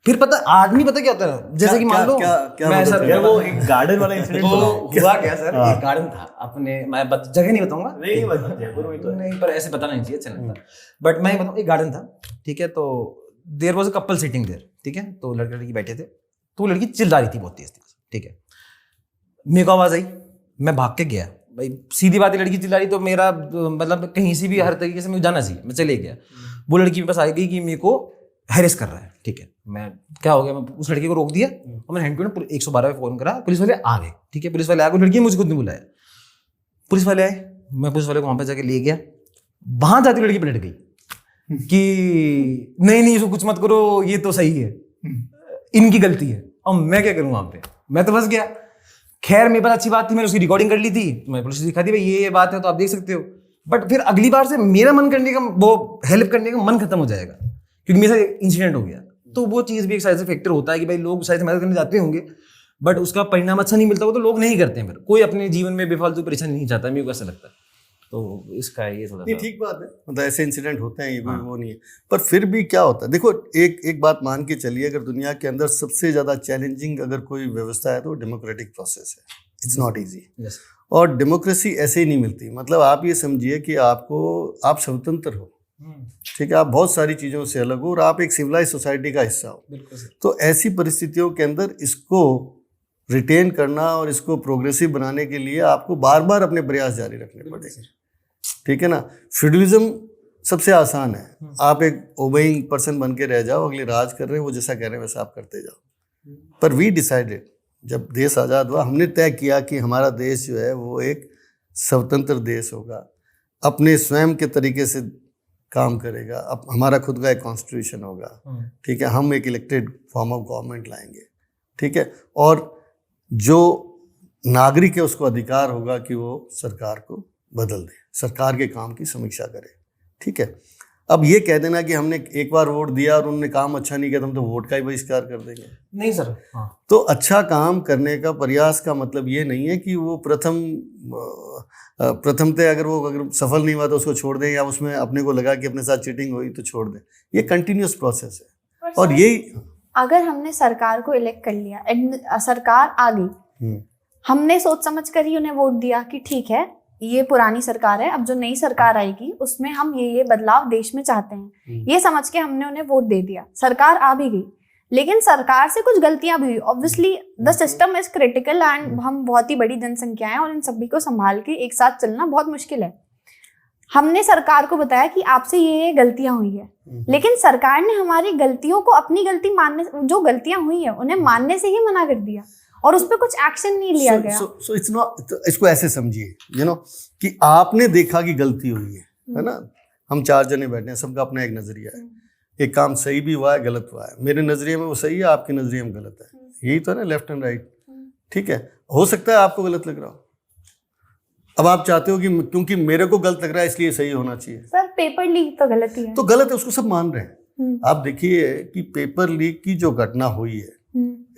फिर पता आदमी पता क्या होता है, जैसे कि मान लो मैं सर वो एक गार्डन वाला इंसिडेंट हुआ क्या सर, एक गार्डन था अपने, मैं जगह नहीं बताऊंगा, नहीं पर ऐसे बताना नहीं चाहिए, अच्छा लगता, बट मैं बताऊँ, एक गार्डन था, ठीक है, तो there was a couple sitting there, ठीक है, तो लड़का लड़की बैठे थे, तो लड़की चिल्ला रही थी बहुत तेज, ठीक है, मेरे को आवाज आई, मैं भाग के गया भाई, सीधी बात है, लड़की चिल्ला रही तो मेरा मतलब कहीं से भी हर तरीके से मुझे जाना चाहिए, मैं चले गया। वो लड़की मेरे पास आ गई कि मेरे को हैरेस कर रहा है, ठीक है, मैं क्या हो गया, मैं उस लड़की को रोक दिया और मैं हैंड टू हैंड 112 पे फोन करा, पुलिस वाले आ गए, ठीक है, पुलिस वाले आ गए, लड़की मुझे खुद नहीं बुलाया, पुलिस वाले आए, मैं पुलिस वाले को वहाँ पे जाके ले गया, वहां जाती लड़की पलट गई कि नहीं इसको कुछ मत करो, ये तो सही है, इनकी गलती है। और मैं क्या करूं वहां पे, मैं तो फंस गया। खैर मेरे पास अच्छी बात थी, मैंने उसकी रिकॉर्डिंग कर ली थी, तो मैं पुलिस से दिखा दी भाई ये बात है तो आप देख सकते हो। बट फिर अगली बार से मेरा मन करने का, वो हेल्प करने का मन खत्म हो जाएगा, क्योंकि मेरे साथ इंसिडेंट हो गया। तो वो चीज़ भी एक साइड से फैक्टर होता है कि भाई लोग शायद मदद करने जाते होंगे बट उसका परिणाम अच्छा नहीं मिलता हो तो लोग नहीं करते हैं। फिर कोई अपने जीवन में बेफालतू परेशानी नहीं चाहता, मेरे को ऐसा लगता है। तो इसका ये थोड़ा नहीं, ठीक बात है, मतलब ऐसे इंसिडेंट होते हैं, ये कोई वो नहीं है। पर फिर भी क्या होता है, देखो एक बात मान के चलिए, अगर दुनिया के अंदर सबसे ज़्यादा चैलेंजिंग अगर कोई व्यवस्था है तो डेमोक्रेटिक प्रोसेस है। It's not easy. और डेमोक्रेसी ऐसे ही नहीं मिलती। मतलब आप ये समझिए कि आप स्वतंत्र हो, ठीक है, आप बहुत सारी चीज़ों से अलग हो और आप एक सिविलाइज सोसाइटी का हिस्सा हो। तो ऐसी परिस्थितियों के अंदर इसको रिटेन करना और इसको प्रोग्रेसिव बनाने के लिए आपको बार बार अपने प्रयास जारी रखने पड़ेंगे, ठीक है ना। फ्यूडलिज्म सबसे आसान है, आप एक ओबेइंग पर्सन बन के रह जाओ, अगले राज कर रहे हैं वो जैसा कह रहे हैं वैसा आप करते जाओ। पर वी डिसाइडेड, जब देश आज़ाद हुआ हमने तय किया कि हमारा देश जो है वो एक स्वतंत्र देश होगा, अपने स्वयं के तरीके से काम करेगा, अब हमारा खुद का एक कॉन्स्टिट्यूशन होगा, ठीक है, हम एक इलेक्टेड फॉर्म ऑफ गवर्नमेंट लाएंगे, ठीक है, और जो नागरिक है उसको अधिकार होगा कि वो सरकार को बदल दे, सरकार के काम की समीक्षा करे, ठीक है। अब ये कह देना कि हमने एक बार वोट दिया और उन्होंने काम अच्छा नहीं किया तो हम तो वोट का ही बहिष्कार कर देंगे, नहीं सर। हाँ। तो अच्छा काम करने का प्रयास का मतलब ये नहीं है कि वो प्रथमतः अगर सफल नहीं हुआ तो उसको छोड़ दें, या उसमें अपने को लगा कि अपने साथ चीटिंग हुई तो छोड़ दें। ये कंटिन्यूस प्रोसेस है। और यही अगर हमने सरकार को इलेक्ट कर लिया, सरकार आ गई, हमने सोच समझ कर ही उन्हें वोट दिया कि ठीक है ये पुरानी सरकार है, अब जो नई सरकार आएगी उसमें हम ये बदलाव देश में चाहते हैं, ये समझ के हमने उन्हें वोट दे दिया, सरकार आ भी गई, लेकिन सरकार से कुछ गलतियां भी हुई। Obviously the system is critical and हम बहुत ही बड़ी जनसंख्या है और इन सभी को संभाल के एक साथ चलना बहुत मुश्किल है। हमने सरकार को बताया कि आपसे ये गलतियां हुई है, लेकिन सरकार ने हमारी गलतियों को, अपनी गलती मानने, जो गलतियां हुई है उन्हें मानने से ही मना कर दिया और उस पर कुछ एक्शन नहीं लिया गया। So it's not, इसको ऐसे समझिए कि आपने देखा कि गलती हुई है ना। हम 4 जने बैठे हैं, सबका अपना एक नजरिया है, एक काम सही भी हुआ है गलत हुआ है, मेरे नजरिए में वो सही है, आपके नजरिए में गलत है, यही तो है ना, लेफ्ट एंड राइट, ठीक है। हो सकता है आपको गलत लग रहा हो, अब आप चाहते हो कि क्योंकि मेरे को गलत लग रहा है इसलिए सही होना चाहिए। सर पेपर लीक तो गलत ही है, तो गलत है, उसको सब मान रहे हैं। आप देखिए कि पेपर लीक की जो घटना हुई है,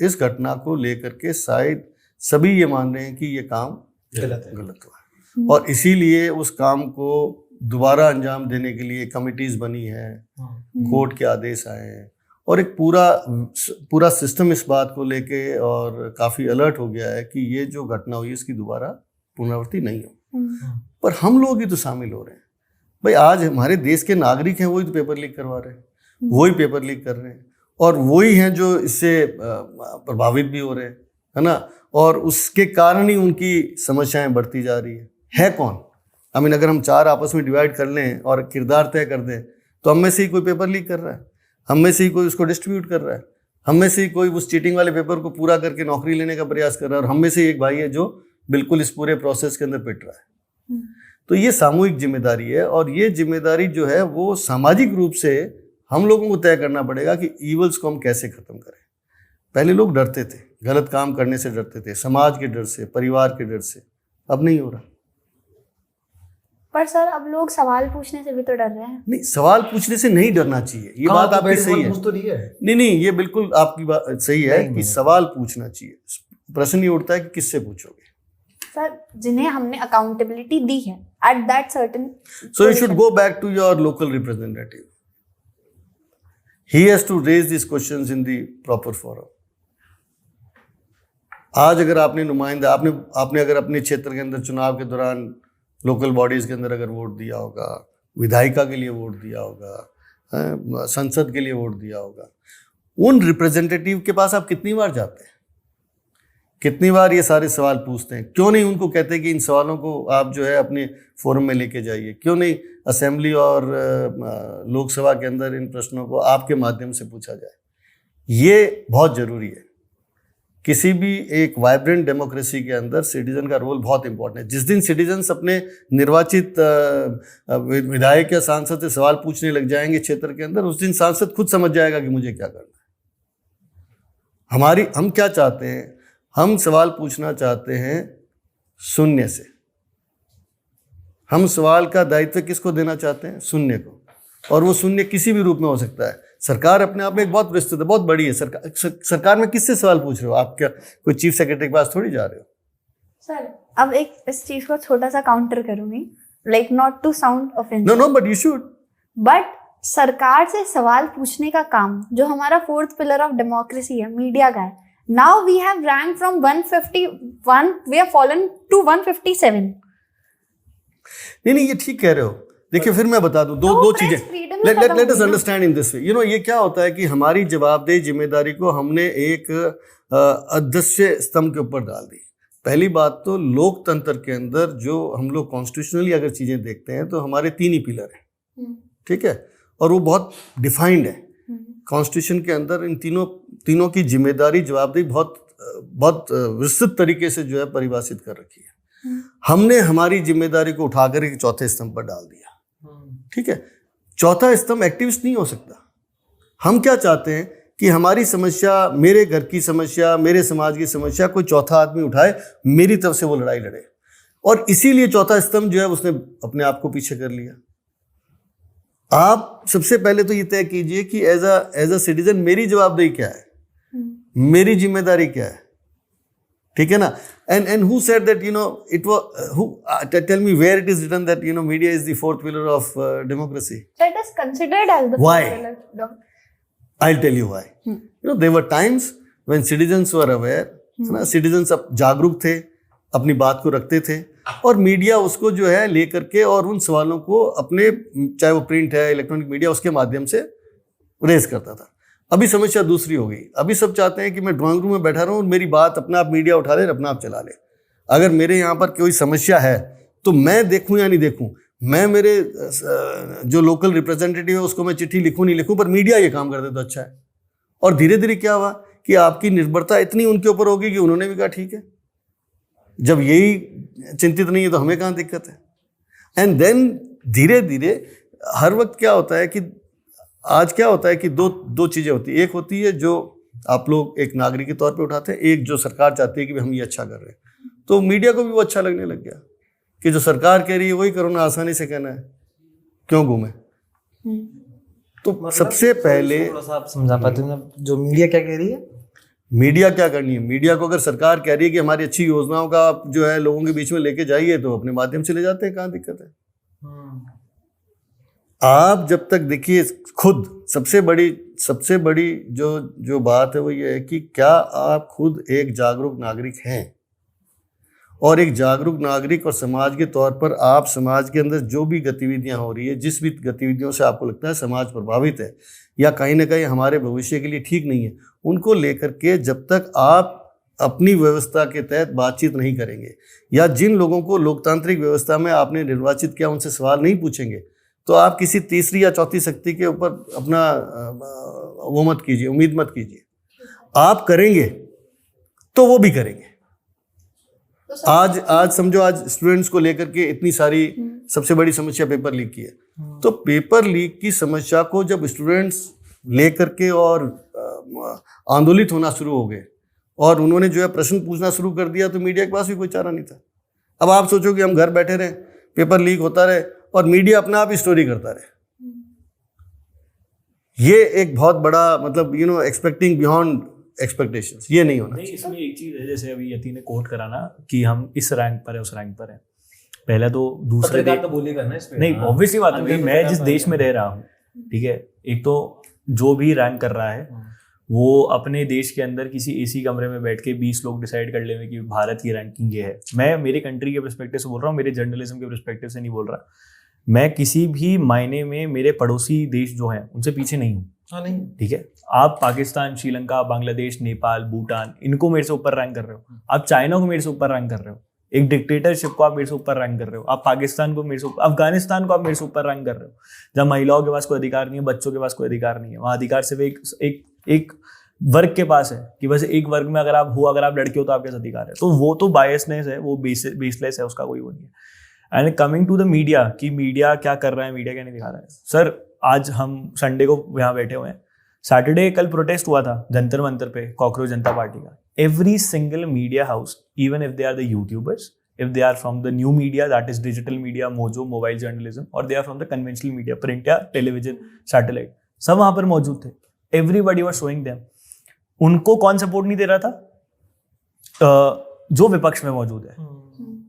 इस घटना को लेकर के शायद सभी ये मान रहे हैं कि ये काम गलत हुआ है, और इसीलिए उस काम को दोबारा अंजाम देने के लिए कमिटीज बनी है, कोर्ट के आदेश आए हैं, और एक पूरा सिस्टम इस बात को लेके और काफ़ी अलर्ट हो गया है कि ये जो घटना हुई इसकी दोबारा पुनरावृत्ति नहीं हो। पर हम लोग ही तो शामिल हो रहे हैं भाई, आज हमारे देश के नागरिक हैं वही तो पेपर लीक करवा रहे हैं, वही पेपर लीक कर रहे हैं, और वही हैं जो इससे प्रभावित भी हो रहे हैं, है ना, और उसके कारण ही उनकी समस्याएं बढ़ती जा रही है कौन? अगर हम 4 आपस में डिवाइड कर लें और किरदार तय कर दें तो हम में से ही कोई पेपर लीक कर रहा है, हम में से ही कोई उसको डिस्ट्रीब्यूट कर रहा है, हम में से ही कोई उस चीटिंग वाले पेपर को पूरा करके नौकरी लेने का प्रयास कर रहा है, और हम में से एक भाई है जो बिल्कुल इस पूरे प्रोसेस के अंदर पिट रहा है। तो ये सामूहिक जिम्मेदारी है, और ये जिम्मेदारी जो है वो सामाजिक रूप से हम लोगों को तय करना पड़ेगा कि ईवल्स को हम कैसे खत्म करें। पहले लोग डरते थे, गलत काम करने से डरते थे, समाज के डर से, परिवार के डर से, अब नहीं हो रहा। पर सर अब लोग सवाल पूछने से भी तो डर रहे हैं। नहीं, सवाल पूछने से नहीं डरना चाहिए, ये बात आपकी सही है। नहीं, ये बिल्कुल आपकी बात सही है कि सवाल पूछना चाहिए। प्रश्न ये उठता है कि किससे पूछोगे सर, जिन्हें हमने अकाउंटेबिलिटी दी है at that certain, so you should go back to your local representative, he has to raise these questions in the proper forum। आज अगर आपने नुमाइंदा, आपने अगर अपने क्षेत्र के अंदर चुनाव के दौरान लोकल बॉडीज के अंदर अगर वोट दिया होगा, विधायिका के लिए वोट दिया होगा, संसद के लिए वोट दिया होगा, उन रिप्रेजेंटेटिव के पास आप कितनी बार जाते हैं, कितनी बार ये सारे सवाल पूछते हैं? क्यों नहीं उनको कहते कि इन सवालों को आप जो है अपने फोरम में लेके जाइए? क्यों नहीं असेंबली और लोकसभा के अंदर इन प्रश्नों को आपके माध्यम से पूछा जाए? ये बहुत ज़रूरी है। किसी भी एक वाइब्रेंट डेमोक्रेसी के अंदर सिटीजन का रोल बहुत इंपॉर्टेंट है। जिस दिन सिटीजन्स अपने निर्वाचित विधायक या सांसद से सवाल पूछने लग जाएंगे क्षेत्र के अंदर, उस दिन सांसद खुद समझ जाएगा कि मुझे क्या करना है। हम क्या चाहते हैं? हम सवाल पूछना चाहते हैं शून्य से। हम सवाल का दायित्व किसको देना चाहते हैं? शून्य को। और वो शून्य किसी भी रूप में हो सकता है। सरकार अपने आप में एक बहुत विस्तृत है, बहुत बड़ी है। सरकार में किससे सवाल पूछ रहे हो? आप क्या कोई चीफ सेक्रेटरी के पास थोड़ी जा रहे हो? सर अब एक इस चीज को छोटा सा काउंटर करूंगी, like not to sound offensive. No but you should. But सरकार से सवाल पूछने का काम जो हमारा फोर्थ पिलर ऑफ डेमोक्रेसी है, मीडिया का है, now we have rank from 151, we have fallen to 157। नहीं, ये ठीक कह रहे हो। देखिए, फिर मैं बता दूं दो चीजें। Let us understand in this way. ये क्या होता है कि हमारी जवाबदेही जिम्मेदारी को हमने एक अदृश्य स्तंभ के ऊपर डाल दी। पहली बात तो लोकतंत्र के अंदर जो हम लोग कॉन्स्टिट्यूशनली अगर चीजें देखते हैं तो हमारे 3 ही पिलर हैं, ठीक है, और वो बहुत डिफाइंड है कॉन्स्टिट्यूशन के अंदर। इन तीनों की जिम्मेदारी जवाबदेही बहुत विस्तृत तरीके से जो है परिभाषित कर रखी है। हमने हमारी जिम्मेदारी को उठाकर एक चौथे स्तंभ पर डाल दिया, ठीक है। चौथा स्तंभ एक्टिविस्ट नहीं हो सकता। हम क्या चाहते हैं कि हमारी समस्या, मेरे घर की समस्या, मेरे समाज की समस्या कोई चौथा आदमी उठाए, मेरी तरफ से वो लड़ाई लड़े। और इसीलिए चौथा स्तंभ जो है उसने अपने आप को पीछे कर लिया। आप सबसे पहले तो ये तय कीजिए कि एज अ सिटीजन मेरी जवाबदेही क्या है, मेरी जिम्मेदारी क्या है, ठीक है ना। And who said that, it was, tell me where it is written that, media is the fourth pillar of democracy. That is considered as the Why? fourth pillar. I'll tell you why. There were times when citizens were aware, है ना, citizens अब जागरूक थे, अपनी बात को रखते थे, और मीडिया उसको जो है ले करके और उन सवालों को अपने, चाहे वो प्रिंट है, इलेक्ट्रॉनिक मीडिया, उसके माध्यम से रेज करता था। अभी समस्या दूसरी हो गई। अभी सब चाहते हैं कि मैं ड्राइंग रूम में बैठा रहूं और मेरी बात अपना आप मीडिया उठा ले, अपना आप चला ले। अगर मेरे यहाँ पर कोई समस्या है तो मैं देखूं या नहीं देखूं, मैं मेरे जो लोकल रिप्रेजेंटेटिव है उसको मैं चिट्ठी लिखूं नहीं लिखूं, पर मीडिया ये काम कर दे तो अच्छा है। और धीरे धीरे क्या हुआ कि आपकी निर्भरता इतनी उनके ऊपर होगी कि उन्होंने भी कहा ठीक है, जब यही चिंतित नहीं है तो हमें कहाँ दिक्कत है। एंड देन धीरे धीरे हर वक्त क्या होता है कि आज क्या होता है कि दो चीज़ें होती है। एक होती है जो आप लोग एक नागरिक के तौर पे उठाते हैं, एक जो सरकार चाहती है कि हम ये अच्छा कर रहे हैं, तो मीडिया को भी वो अच्छा लगने लग गया कि जो सरकार कह रही है वही करो ना, आसानी से कहना है, क्यों घूमे। तो मतलब सबसे पहले थोड़ा सा आप समझा पाते हैं जो मीडिया क्या कह रही है, मीडिया क्या करनी है। मीडिया को अगर सरकार कह रही है कि हमारी अच्छी योजनाओं का आप जो है लोगों के बीच में लेके जाइए, तो अपने माध्यम से ले जाते हैं, कहाँ दिक्कत है। आप जब तक देखिए खुद सबसे बड़ी जो बात है वो ये है कि क्या आप खुद एक जागरूक नागरिक हैं, और एक जागरूक नागरिक और समाज के तौर पर आप समाज के अंदर जो भी गतिविधियां हो रही है, जिस भी गतिविधियों से आपको लगता है समाज प्रभावित है या कहीं ना कहीं हमारे भविष्य के लिए ठीक नहीं है, उनको लेकर के जब तक आप अपनी व्यवस्था के तहत बातचीत नहीं करेंगे, या जिन लोगों को लोकतांत्रिक व्यवस्था में आपने निर्वाचित किया उनसे सवाल नहीं पूछेंगे, तो आप किसी तीसरी या चौथी शक्ति के ऊपर अपना वो मत कीजिए, उम्मीद मत कीजिए। आप करेंगे तो वो भी करेंगे। आज समझो, आज स्टूडेंट्स को लेकर के इतनी सारी सबसे बड़ी समस्या पेपर लीक की है, तो पेपर लीक की समस्या को जब स्टूडेंट्स लेकर के और आंदोलित होना शुरू हो गए और उन्होंने जो है प्रश्न पूछना शुरू कर दिया, तो मीडिया के पास भी कोई चारा नहीं था। अब आप सोचो कि हम घर बैठे रहें, पेपर लीक होता रहे और मीडिया अपना आप ही स्टोरी करता रहे। ये एक बहुत बड़ा मतलब एक्सपेक्टिंग बियॉन्ड एक्सपेक्टेशंस, ये नहीं होना चाहिए। इसमें एक चीज है, जैसे अभी यति ने कोट करा ना कि हम इस रैंक पर है, उस रैंक पर है। पहले तो दूसरे तो बोलेगा ना इसमें, नहीं ऑब्वियसली बात है, मैं जिस देश में रह रहा हूँ, ठीक है, एक तो जो भी रैंक कर रहा है वो अपने देश के अंदर किसी एसी कमरे में बैठ के 20 लोग डिसाइड कर लेंगे कि भारत की रैंकिंग ये है। मैं मेरे कंट्री के पर्सपेक्टिव से बोल रहा हूँ, मेरे जर्नलिज्म के पर्सपेक्टिव से नहीं बोल रहा। मैं किसी भी मायने में मेरे पड़ोसी देश जो हैं उनसे पीछे नहीं हूँ, नहीं, ठीक है। आप पाकिस्तान, श्रीलंका, बांग्लादेश, नेपाल, भूटान, इनको मेरे से ऊपर रैंक कर रहे हो। आप चाइना को मेरे से ऊपर रैंक कर रहे हो, एक डिक्टेटरशिप को आप मेरे से ऊपर रैंक कर रहे हो। आप पाकिस्तान को मेरे से ऊपर, अफगानिस्तान को आप मेरे से ऊपर रैंक कर रहे हो, जहाँ महिलाओं के पास कोई अधिकार नहीं है, बच्चों के पास कोई अधिकार नहीं है। वहाँ अधिकार सिर्फ एक वर्ग के पास है कि बस एक वर्ग में अगर आप लड़के हो तो आपके साथ अधिकार है, तो वो तो बायसनेस है, वो बेसलेस है, उसका कोई वो नहीं है। And coming to the media कि मीडिया क्या कर रहा है, मीडिया क्या नहीं दिखा रहा है। सर आज हम संडे को यहाँ बैठे हुए हैं, सैटरडे कल प्रोटेस्ट हुआ था जंतर मंतर पे कॉकरोच जनता पार्टी का। Every single media house, even if they are the youtubers, if they are from the new media, that is digital media, mojo, mobile journalism, or they are from the conventional media, print या television, satellite, सब वहां पर मौजूद थे। everybody was showing them। उनको कौन support नहीं दे रहा था? जो विपक्ष में मौजूद है,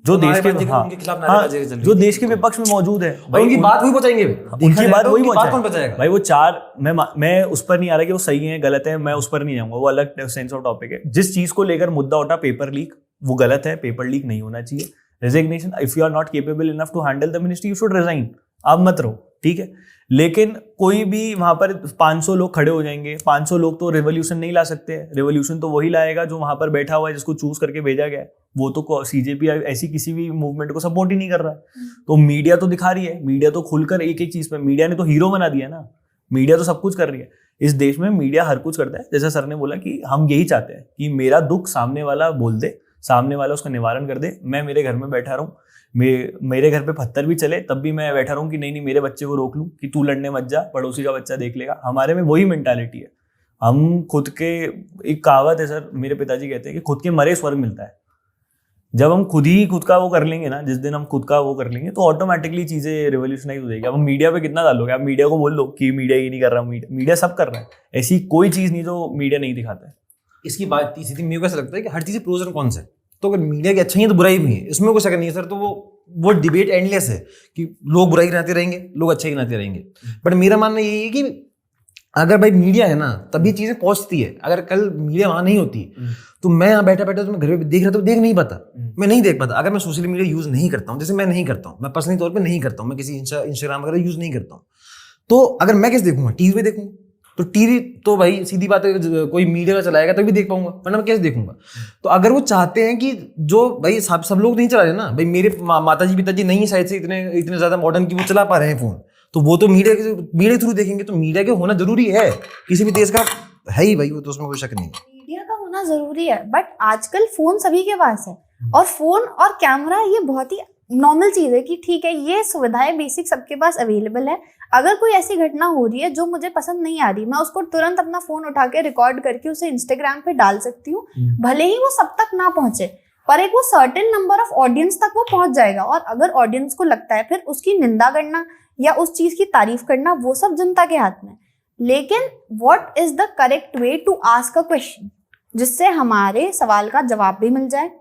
जो देश के जो देश के विपक्ष में मौजूद है, उनकी बात वही पहुंचाएंगे, उनकी बात वही पहुंचाएगा भाई। वो चार, मैं उस पर नहीं आ रहा कि वो सही है गलत है, मैं उस पर नहीं जाऊंगा, वो अलग सेंस ऑफ टॉपिक है। जिस चीज को लेकर मुद्दा उठा पेपर लीक, वो गलत है, पेपर लीक नहीं होना चाहिए। Resignation, if you are not capable enough to handle the ministry, you should resign, आप मत रहो, ठीक है। लेकिन कोई भी वहां पर 500 लोग खड़े हो जाएंगे, 500 लोग तो रेवोल्यूशन नहीं ला सकते। रेवोल्यूशन तो वही लाएगा जो वहां पर बैठा हुआ है, जिसको चूज करके भेजा गया है। वो तो सीजेपी ऐसी किसी भी मूवमेंट को सपोर्ट ही नहीं कर रहा है। तो मीडिया तो दिखा रही है, मीडिया तो खुलकर एक एक चीज पे, मीडिया ने तो हीरो बना दिया ना, मीडिया तो सब कुछ कर रही है इस देश में। मीडिया हर कुछ करता है। जैसा सर ने बोला कि हम यही चाहते हैं कि मेरा दुख सामने वाला बोल दे, सामने वाला उसका निवारण कर दे, मैं मेरे घर में बैठा रहूं, मेरे घर पे पत्थर भी चले तब भी मैं बैठा रहूं कि नहीं मेरे बच्चे को रोक लूं कि तू लड़ने मत जा, पड़ोसी का बच्चा देख लेगा। हमारे में वही मेंटालिटी है। हम खुद के, एक कहावत है सर, मेरे पिताजी कहते हैं कि खुद के मरे स्वर्ग मिलता है। जब हम खुद का वो कर लेंगे ना, जिस दिन हम खुद का वो कर लेंगे तो ऑटोमेटिकली चीजें रिवोल्यूशनाइज हो जाएगी। अब हम मीडिया पे कितना डालोगे? आप मीडिया को बोल दो कि मीडिया ये नहीं कर रहा, मीडिया सब कर रहा है। ऐसी कोई चीज नहीं जो मीडिया नहीं दिखाता है। इसकी बात सीधी मेरे को ऐसा लगता है कि हर चीज़ प्रोज एंड कॉन्स है। तो अगर मीडिया की अच्छाई है तो बुराई भी है, इसमें कोई शक नहीं है सर। तो वो डिबेट एंडलेस है कि लोग बुराई गिनाते रहेंगे, लोग अच्छाई गिनाते रहेंगे। बट मेरा मानना यही है कि अगर भाई मीडिया है ना तभी चीज़ें पहुंचती है। अगर कल मीडिया वहाँ नहीं होती तो मैं यहाँ बैठा बैठा तो मैं घर पे देख रहा था, देख नहीं पाता, मैं नहीं देख पाता। अगर मैं सोशल मीडिया यूज़ नहीं करता हूँ, जैसे मैं नहीं करता हूँ, मैं पर्सनली तौर पे नहीं करता हूँ, मैं किसी इंस्टाग्राम वगैरह यूज़ नहीं करता हूँ, तो अगर मैं कैसे देखूंगा? टीवी पे देखूंगा। तो टीवी तो भाई सीधी बात है, कोई मीडिया का चलाएगा तभी देख पाऊंगा, वरना मैं कैसे देखूंगा? तो अगर वो चाहते हैं कि जो भाई सब लोग नहीं चला रहे ना, भाई मेरे माताजी पिताजी नहीं शायद से इतने ज्यादा मॉडर्न की वो चला पा रहे हैं फोन, तो वो तो मीडिया थ्रू देखेंगे। तो मीडिया के होना जरूरी है, किसी भी देश का है ही भाई, वो तो उसमें कोई शक नहीं है। मीडिया का होना जरूरी है, बट आजकल फोन सभी के पास है, और फोन और कैमरा ये बहुत ही नॉर्मल चीज है कि ठीक है ये सुविधाएं बेसिक सबके पास अवेलेबल है। अगर कोई ऐसी घटना हो रही है जो मुझे पसंद नहीं आ रही, मैं उसको तुरंत अपना फोन उठा के रिकॉर्ड करके उसे इंस्टाग्राम पे डाल सकती हूँ। भले ही वो सब तक ना पहुंचे, पर एक वो सर्टेन नंबर ऑफ ऑडियंस तक वो पहुंच जाएगा। और अगर ऑडियंस को लगता है, फिर उसकी निंदा करना या उस चीज की तारीफ करना वो सब जनता के हाथ में। लेकिन what is the correct way to ask a question, जिससे हमारे सवाल का जवाब भी मिल जाए,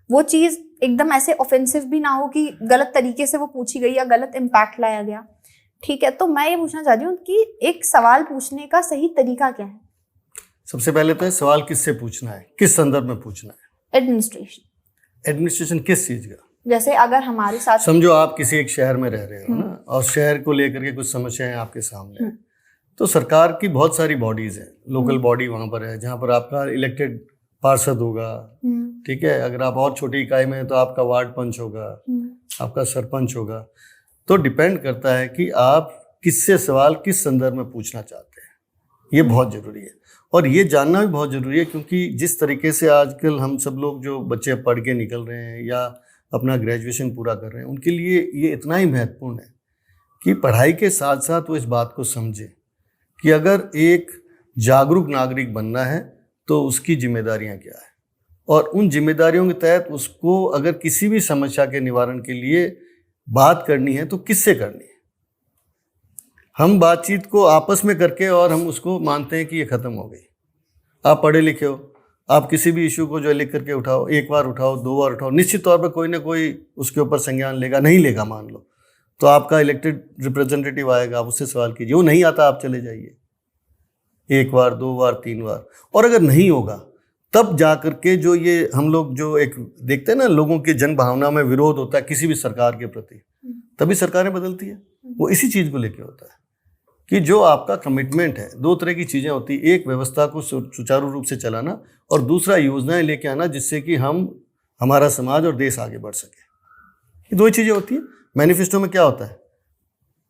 वो चीज एकदम ऐसे ऑफेंसिव भी ना हो कि गलत तरीके से वो पूछी गई या गलत इम्पैक्ट लाया गया। ठीक है, तो मैं ये पूछना चाहती हूँ कि एक सवाल पूछने का सही तरीका क्या है? सबसे पहले तो सवाल किससे पूछना है, किस संदर्भ में पूछना है? एडमिनिस्ट्रेशन किस चीज का? जैसे अगर हमारे साथ समझो आप किसी एक शहर में रह रहे हो ना, और शहर को लेकर के कुछ समस्याएं आपके सामने हैं, तो सरकार की बहुत सारी बॉडीज हैं, लोकल बॉडी वहां पर है जहां पर आपका इलेक्टेड पार्षद होगा, ठीक है। अगर आप और छोटी इकाई में हैं तो आपका वार्ड पंच होगा, आपका सरपंच होगा। तो डिपेंड करता है कि आप किससे सवाल किस संदर्भ में पूछना चाहते हैं, ये बहुत ज़रूरी है। और ये जानना भी बहुत ज़रूरी है, क्योंकि जिस तरीके से आजकल हम सब लोग जो बच्चे पढ़ के निकल रहे हैं या अपना ग्रेजुएशन पूरा कर रहे हैं, उनके लिए ये इतना ही महत्वपूर्ण है कि पढ़ाई के साथ साथ वो इस बात को समझें कि अगर एक जागरूक नागरिक बनना है तो उसकी जिम्मेदारियां क्या है, और उन जिम्मेदारियों के तहत उसको अगर किसी भी समस्या के निवारण के लिए बात करनी है तो किससे करनी है। हम बातचीत को आपस में करके और हम उसको मानते हैं कि ये ख़त्म हो गई। आप पढ़े लिखे हो, आप किसी भी इशू को जो लिख करके उठाओ, एक बार उठाओ, दो बार उठाओ, निश्चित तौर पर कोई ना कोई उसके ऊपर संज्ञान लेगा, नहीं लेगा मान लो, तो आपका इलेक्टेड रिप्रेजेंटेटिव आएगा, आप उससे सवाल कीजिए। वो नहीं आता आप चले जाइए, एक बार, दो बार, तीन बार। और अगर नहीं होगा तब जा करके जो ये हम लोग जो एक देखते हैं ना, लोगों की जन भावना में विरोध होता है किसी भी सरकार के प्रति, तभी सरकारें बदलती है। वो इसी चीज़ को लेके होता है कि जो आपका कमिटमेंट है। दो तरह की चीज़ें होती है, एक व्यवस्था को सुचारू रूप से चलाना, और दूसरा योजनाएं लेके आना जिससे कि हमारा समाज और देश आगे बढ़ सके। ये दो ही चीज़ें होती है। मैनिफेस्टो में क्या होता है,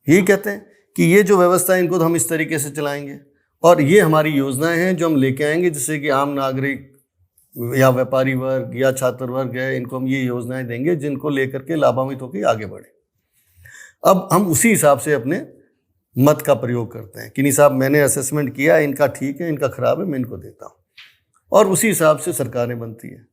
यही कहते हैं कि ये जो व्यवस्था है इनको तो हम इस तरीके से चलाएंगे, और ये हमारी योजनाएं हैं जो हम लेके आएंगे, जिससे कि आम नागरिक या व्यापारी वर्ग या छात्र वर्ग है, इनको हम ये योजनाएं देंगे जिनको लेकर के लाभान्वित होकर आगे बढ़े। अब हम उसी हिसाब से अपने मत का प्रयोग करते हैं कि नहीं साहब मैंने असेसमेंट किया, इनका ठीक है, इनका खराब है, मैं इनको देता हूँ, और उसी हिसाब से सरकारें बनती है।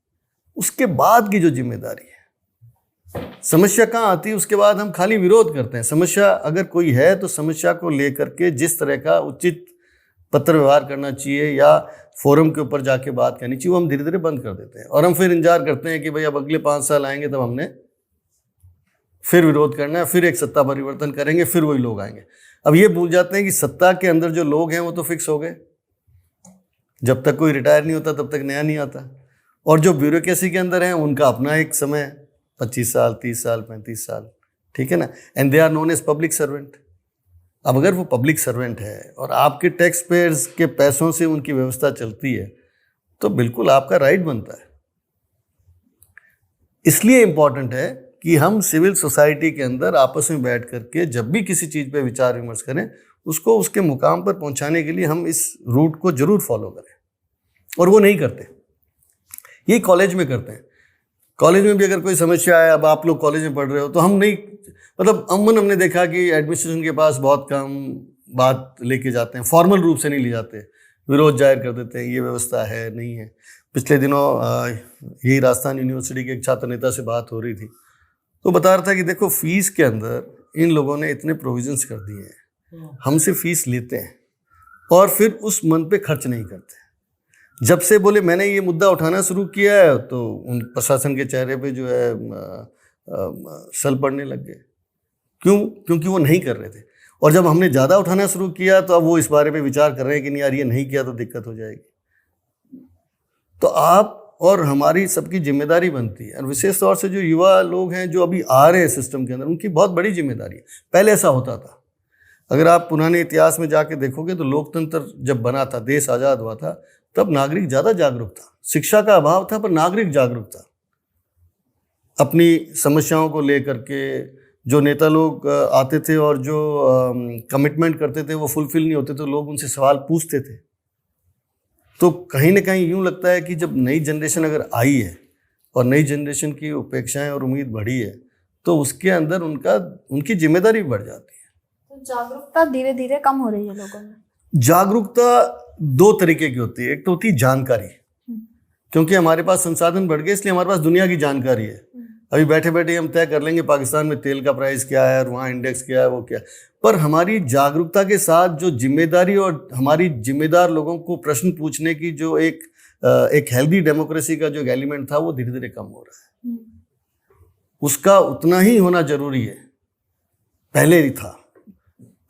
उसके बाद की जो जिम्मेदारी है, समस्या कहाँ आती है, उसके बाद हम खाली विरोध करते हैं। समस्या अगर कोई है तो समस्या को लेकर के जिस तरह का उचित पत्र व्यवहार करना चाहिए या फोरम के ऊपर जाके बात करनी चाहिए, वो हम धीरे धीरे बंद कर देते हैं। और हम फिर इंतजार करते हैं कि भाई अब अगले 5 साल आएंगे तब हमने फिर विरोध करना है, फिर एक सत्ता परिवर्तन करेंगे, फिर वही लोग आएंगे। अब ये भूल जाते हैं कि सत्ता के अंदर जो लोग हैं वो तो फिक्स हो गए, जब तक कोई रिटायर नहीं होता तब तक नया नहीं आता। और जो ब्यूरोक्रेसी के अंदर हैं उनका अपना एक समय, 25 साल, 30 साल, 35 साल, ठीक है ना, and they are known as public servant. अब अगर वो पब्लिक सर्वेंट है और आपके टैक्स पेयर्स के पैसों से उनकी व्यवस्था चलती है तो बिल्कुल आपका राइट बनता है। इसलिए इम्पॉर्टेंट है कि हम सिविल सोसाइटी के अंदर आपस में बैठ करके जब भी किसी चीज़ पे विचार विमर्श करें, उसको उसके मुकाम पर पहुंचाने के लिए हम इस रूट को जरूर फॉलो करें। और वो नहीं करते, यही कॉलेज में करते हैं। कॉलेज में भी अगर कोई समस्या है, अब आप लोग कॉलेज में पढ़ रहे हो तो हम नहीं, मतलब अमूमन हमने देखा कि एडमिनिस्ट्रेशन के पास बहुत कम बात लेके जाते हैं, फॉर्मल रूप से नहीं ले जाते, विरोध जाहिर कर देते हैं, ये व्यवस्था है नहीं है। पिछले दिनों यही राजस्थान यूनिवर्सिटी के एक छात्र नेता से बात हो रही थी, तो बता रहा था कि देखो फीस के अंदर इन लोगों ने इतने प्रोविजंस कर दिए हैं, हमसे फीस लेते हैं और फिर उस मन पे खर्च नहीं करते। जब से बोले मैंने ये मुद्दा उठाना शुरू किया है तो उन प्रशासन के चेहरे पे जो है सल पड़ने लग गए। क्यों? क्योंकि वो नहीं कर रहे थे। और जब हमने ज़्यादा उठाना शुरू किया तो अब वो इस बारे पे विचार कर रहे हैं कि नहीं यार ये नहीं किया तो दिक्कत हो जाएगी। तो आप और हमारी सबकी जिम्मेदारी बनती है, और विशेष तौर से जो युवा लोग हैं जो अभी आ रहे हैं सिस्टम के अंदर, उनकी बहुत बड़ी जिम्मेदारी है। पहले ऐसा होता था, अगर आप पुराने इतिहास में जाके देखोगे तो लोकतंत्र जब बना था, देश आज़ाद हुआ था, तब नागरिक ज़्यादा जागरूक था। शिक्षा का अभाव था पर नागरिक जागरूक था। अपनी समस्याओं को लेकर के जो नेता लोग आते थे और जो कमिटमेंट करते थे वो फुलफिल नहीं होते तो लोग उनसे सवाल पूछते थे। तो कहीं ना कहीं यूँ लगता है कि जब नई जनरेशन अगर आई है और नई जनरेशन की अपेक्षाएं और उम्मीद बढ़ी है तो उसके अंदर उनकी जिम्मेदारी बढ़ जाती है। तो जागरूकता धीरे धीरे कम हो रही है लोगों में। जागरूकता 2 तरीके की होती है। एक तो होती है जानकारी, क्योंकि हमारे पास संसाधन बढ़ गए इसलिए हमारे पास दुनिया की जानकारी है। अभी बैठे बैठे हम तय कर लेंगे पाकिस्तान में तेल का प्राइस क्या है और वहाँ इंडेक्स क्या है, वो क्या है। पर हमारी जागरूकता के साथ जो जिम्मेदारी और हमारी जिम्मेदार लोगों को प्रश्न पूछने की जो एक हेल्दी डेमोक्रेसी का जो एलिमेंट था वो धीरे धीरे कम हो रहा है। उसका उतना ही होना जरूरी है, पहले ही था।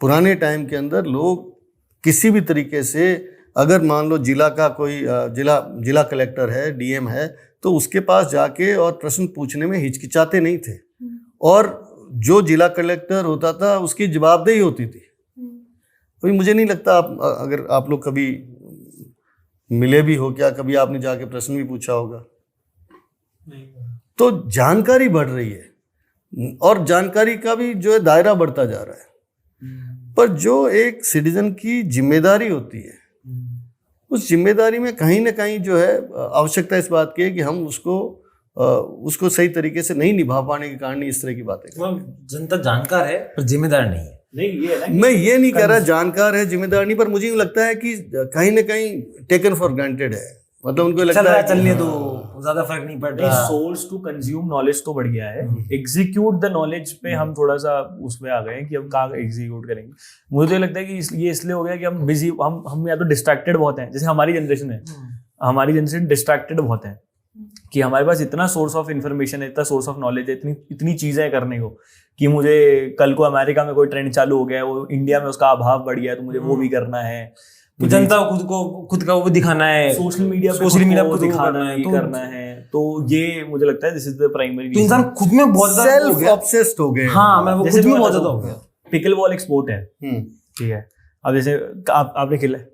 पुराने टाइम के अंदर लोग किसी भी तरीके से, अगर मान लो जिला का कोई जिला कलेक्टर है, डीएम है, तो उसके पास जाके और प्रश्न पूछने में हिचकिचाते नहीं थे। और जो जिला कलेक्टर होता था उसकी जवाबदेही होती थी। अभी मुझे नहीं लगता अगर आप लोग कभी मिले भी हो, क्या कभी आपने जाके प्रश्न भी पूछा होगा? नहीं। तो जानकारी बढ़ रही है और जानकारी का भी जो है दायरा बढ़ता जा रहा है। पर जो एक सिटीजन की जिम्मेदारी होती है, उस जिम्मेदारी में कहीं ना कहीं जो है आवश्यकता इस बात की है कि हम उसको सही तरीके से नहीं निभा पाने के कारण इस तरह की बातें। जनता जानकार है पर जिम्मेदार नहीं है। मैं ये नहीं कह रहा जानकार है जिम्मेदार नहीं, पर मुझे यूँ लगता है कि कहीं ना कहीं टेकन फॉर ग्रांटेड है। मतलब उनको लगता है चलने दो, ज्यादा फर्क नहीं पड़ रहा। सोर्स टू कंज्यूम नॉलेज तो बढ़ गया है, एग्जीक्यूट द नॉलेज पे हम थोड़ा सा उसमें आ गए हैं कि हम कहाँ एग्जीक्यूट करेंगे। मुझे तो लगता है कि ये इसलिए हो गया कि हम बिजी, हम या तो डिस्ट्रैक्टेड बहुत हैं। जैसे हमारी जनरेशन है, हमारी जनरेशन डिस्ट्रैक्टेड बहुत है कि हमारे पास इतना सोर्स ऑफ इन्फॉर्मेशन है, इतना सोर्स ऑफ नॉलेज है, इतनी चीजें करने को कि मुझे कल को अमेरिका में कोई ट्रेंड चालू हो गया है, वो इंडिया में उसका अभाव बढ़ गया है तो मुझे वो भी करना है। जनता को खुद का वो दिखाना है, सोशल मीडिया को दिखाना है, करना है। तो ये मुझे लगता है दिस इज द प्राइमरी। तो इंसान खुद में बहुत सेल्फ ऑब्सेस्ड हो गए। हाँ, मैं खुद में बहुत ज्यादा हो गया। पिकल बॉल एक स्पोर्ट है, ठीक है। अब जैसे आपने खेला है?